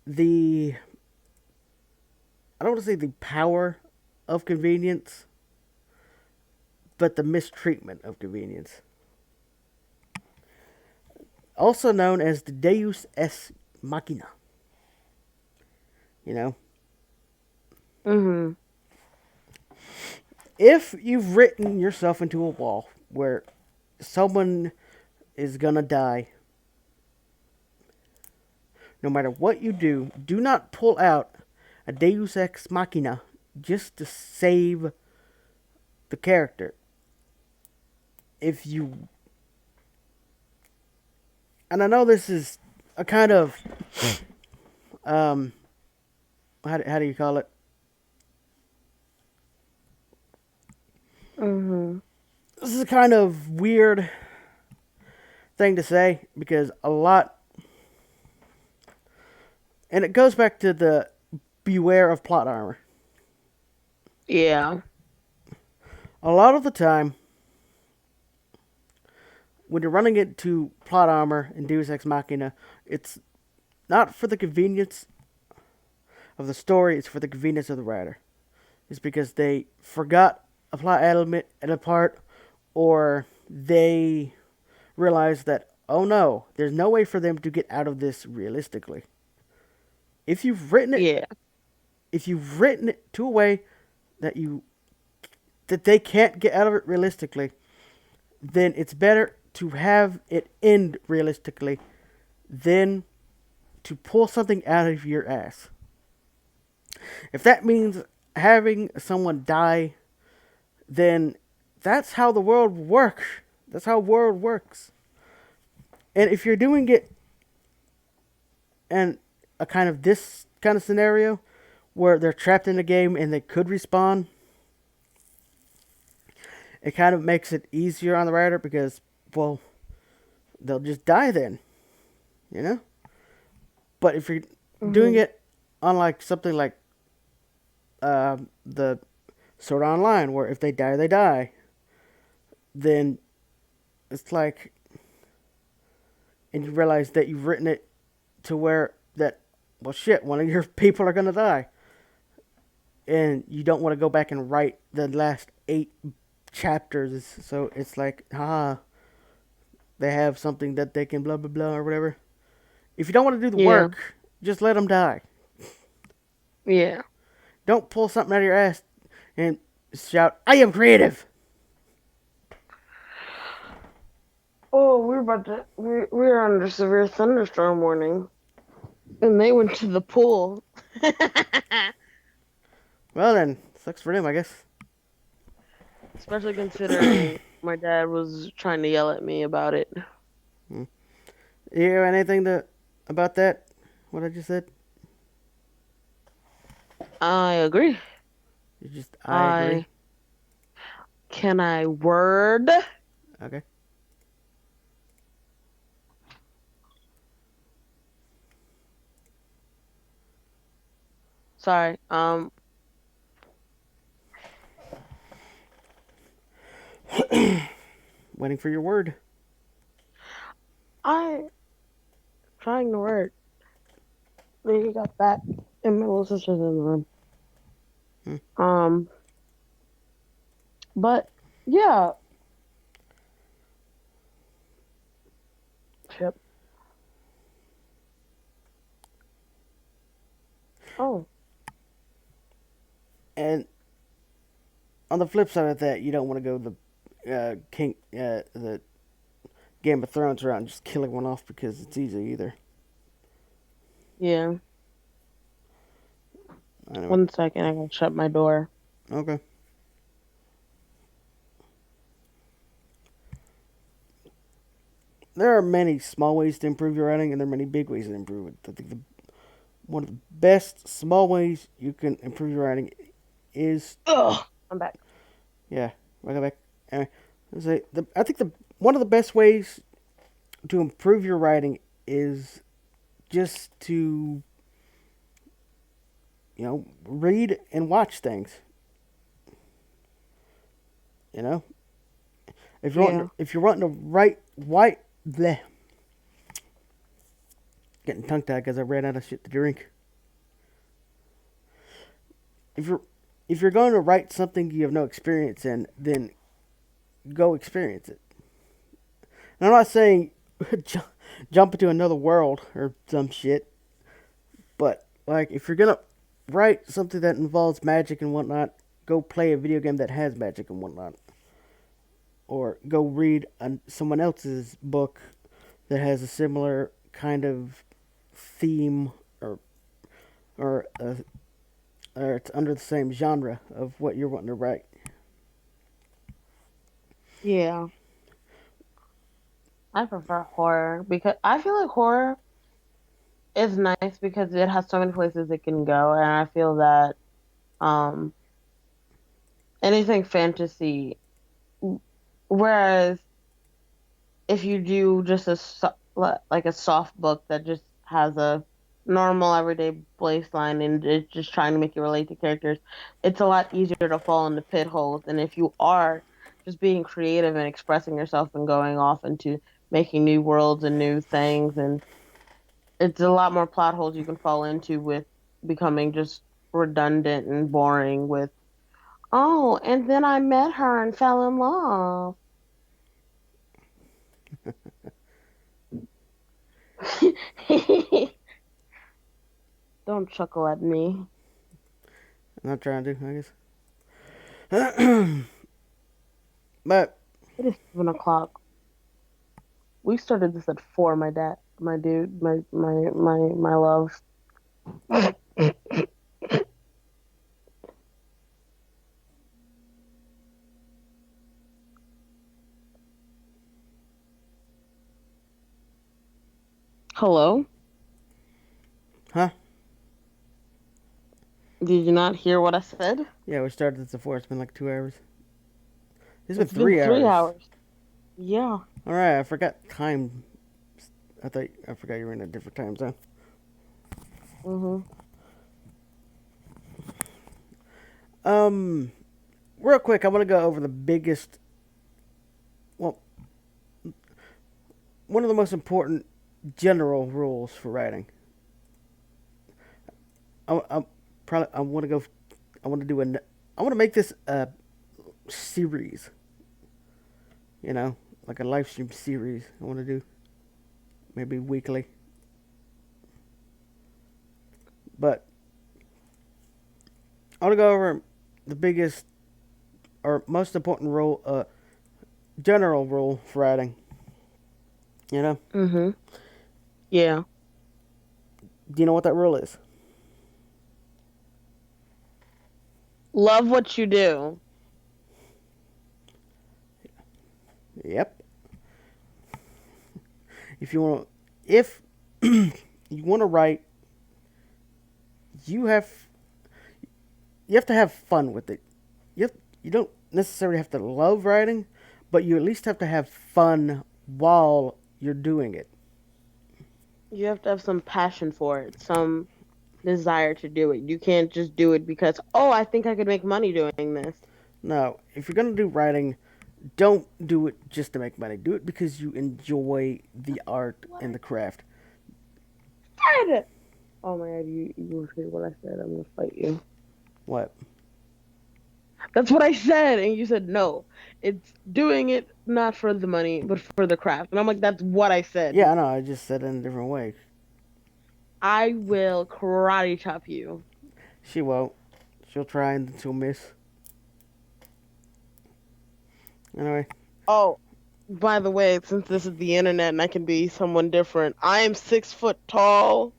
the I don't want to say the power of convenience, but the mistreatment of convenience. also known as the Deus ex machina. You know, Mhm. if you've written yourself into a wall where someone is gonna die, no matter what you do not pull out a Deus ex machina just to save the character. If you, and I know this is a kind of, um, how do you call it? Mhm. This is a kind of weird thing to say because a lot, and it goes back to the beware of plot armor. Yeah. A lot of the time, when you're running into plot armor in Deus Ex Machina, it's not for the convenience of the story, it's for the convenience of the writer. It's because they forgot a plot element at a part, or they realize that, oh no, there's no way for them to get out of this realistically. If you've written it, Yeah. if you've written it to a way that they can't get out of it realistically, then it's better to have it end realistically than to pull something out of your ass. If that means having someone die, then that's how the world works. That's how the world works. And if you're doing it in a kind of this kind of scenario where they're trapped in a game and they could respawn, it kind of makes it easier on the writer because, well, they'll just die then, you know? But if you're doing Mhm. it on like something like the Sword Online, where if they die, they die, then it's like, and you realize that you've written it to where that, well, shit, one of your people are gonna die, and you don't want to go back and write the last 8 chapters. So it's like, they have something that they can blah blah blah or whatever. If you don't want to do the Yeah. work, just let them die. Yeah. Don't pull something out of your ass and shout, "I am creative." Oh, we were under severe thunderstorm warning, and they went to the pool. Well then, sucks for them, I guess. Especially considering my dad was trying to yell at me about it. You hear anything about that? What I just said? I agree. You just, I agree. I can I word? Okay. Sorry. Waiting for your word. I trying to word. Maybe got back and my little sister's in the room. Hmm. Um, but yeah, Chip. Oh, And on the flip side of that, you don't want to go the Game of Thrones route and just killing one off because it's easy either. yeah. Anyway, 1 second, I gotta shut my door. okay. There are many small ways to improve your writing, and there are many big ways to improve it. I think one of the best small ways you can improve your writing is, Ugh, I'm back. yeah, welcome back. Anyway, I think the one of the best ways to improve your writing is just to, read and watch things. You know, Yeah, if you're wanting to write white, bleh, getting tongue tied because I ran out of shit to drink. If you're if you're going to write something you have no experience in, then go experience it. And I'm not saying jump into another world or some shit. But like, if you're gonna write something that involves magic and whatnot, go play a video game that has magic and whatnot, or go read someone else's book that has a similar kind of theme or or uh, or it's under the same genre of what you're wanting to write. Yeah, I prefer horror because I feel like horror is nice because it has so many places it can go, and I feel that um anything fantasy. Whereas if you do just like a soft book that just has a normal everyday baseline and it's just trying to make you relate to characters, it's a lot easier to fall into pit holes. And if you are just being creative and expressing yourself and going off into making new worlds and new things, and it's a lot more plot holes you can fall into with becoming just redundant and boring with, oh, and then I met her and fell in love. Don't chuckle at me. I'm not trying to, I guess. But It is 7 o'clock. We started this at 4, my dad, my dude, my love. Hello? huh? Did you not hear what I said? Yeah, we started at the 4. It's been like 2 hours. It's been It's been three three hours. hours. Yeah. All right, I forgot time. I forgot you were in a different time zone. Mhm. Um, real quick, I want to go over the biggest, well, one of the most important general rules for writing. I probably I want to go. I want to do I want to make this a series. You know, like a live stream series. I want to do maybe weekly. But I want to go over the biggest or most important rule, general rule for writing. You know, Mhm. Yeah. do you know what that rule is? Love what you do. Yep. If you want, if you want to write, you have you have to have fun with it. You don't necessarily have to love writing, but you at least have to have fun while you're doing it. You have to have some passion for it, some desire to do it. You can't just do it because, oh, I think I could make money doing this. No, if you're gonna do writing, don't do it just to make money. Do it because you enjoy the art What and I the craft. said. Oh my god, you heard what I said. I'm gonna fight you. What? That's what I said, and you said no. It's doing it not for the money, but for the craft. And I'm like, that's what I said. Yeah, I know. I just said it in a different way. I will karate chop you. She won't. She'll try and she'll miss. Anyway, Oh, by the way, since this is the internet and I can be someone different, I am 6 foot tall.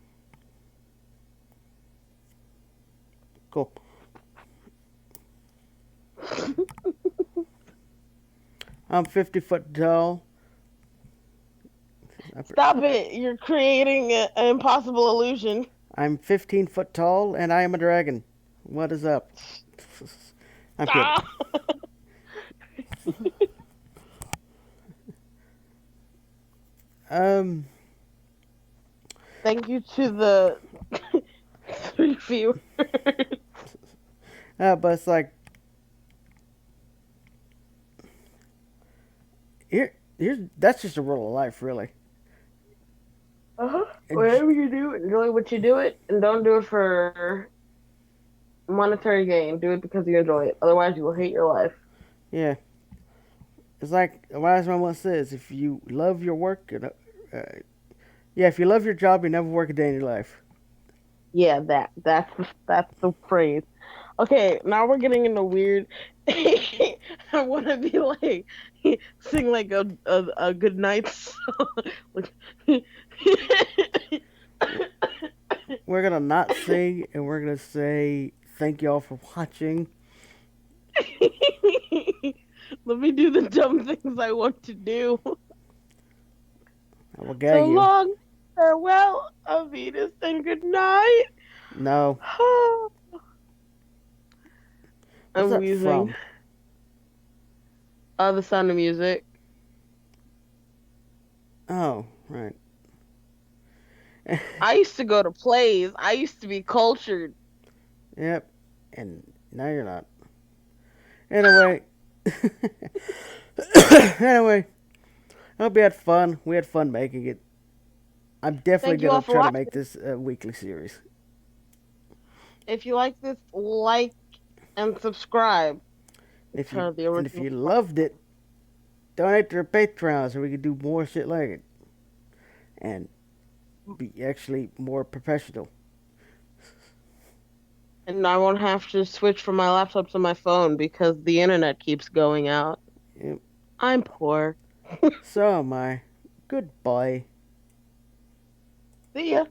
cool. I'm 50 foot tall. Stop it! You're creating an impossible illusion. I'm 15 foot tall, and I am a dragon. What is up? I'm kidding. Stop. Um, Thank you to the 3 viewers. but it's like here's that's just a rule of life, really. Uh-huh. And Whatever you do, enjoy what you do it, and don't do it for monetary gain. Do it because you enjoy it. Otherwise, you will hate your life. yeah, it's like a wise man once says: if you love your work, Yeah, if you love your job, you never work a day in your life. Yeah, that's the phrase. Okay, now we're getting into weird. I want to be like sing like a good night song. Like, We're gonna not sing, and we're gonna say thank y'all for watching. let me do the dumb things I want to do. I will gag So you. long, farewell, Avitas, and good night. No. What's I'm that wheezing. from? The Sound of Music. Oh, right. I used to go to plays. I used to be cultured. Yep. And now you're not. Anyway. Anyway, I hope you had fun. We had fun making it. I'm definitely Thank you all gonna for try to watching. make this a weekly series. If you like this, like and subscribe. If Kind you of the and if original. you loved it, donate to our Patreon so we can do more shit like it and be actually more professional. And I won't have to switch from my laptop to my phone because the internet keeps going out. Yep. I'm poor. So am I. Goodbye. See ya.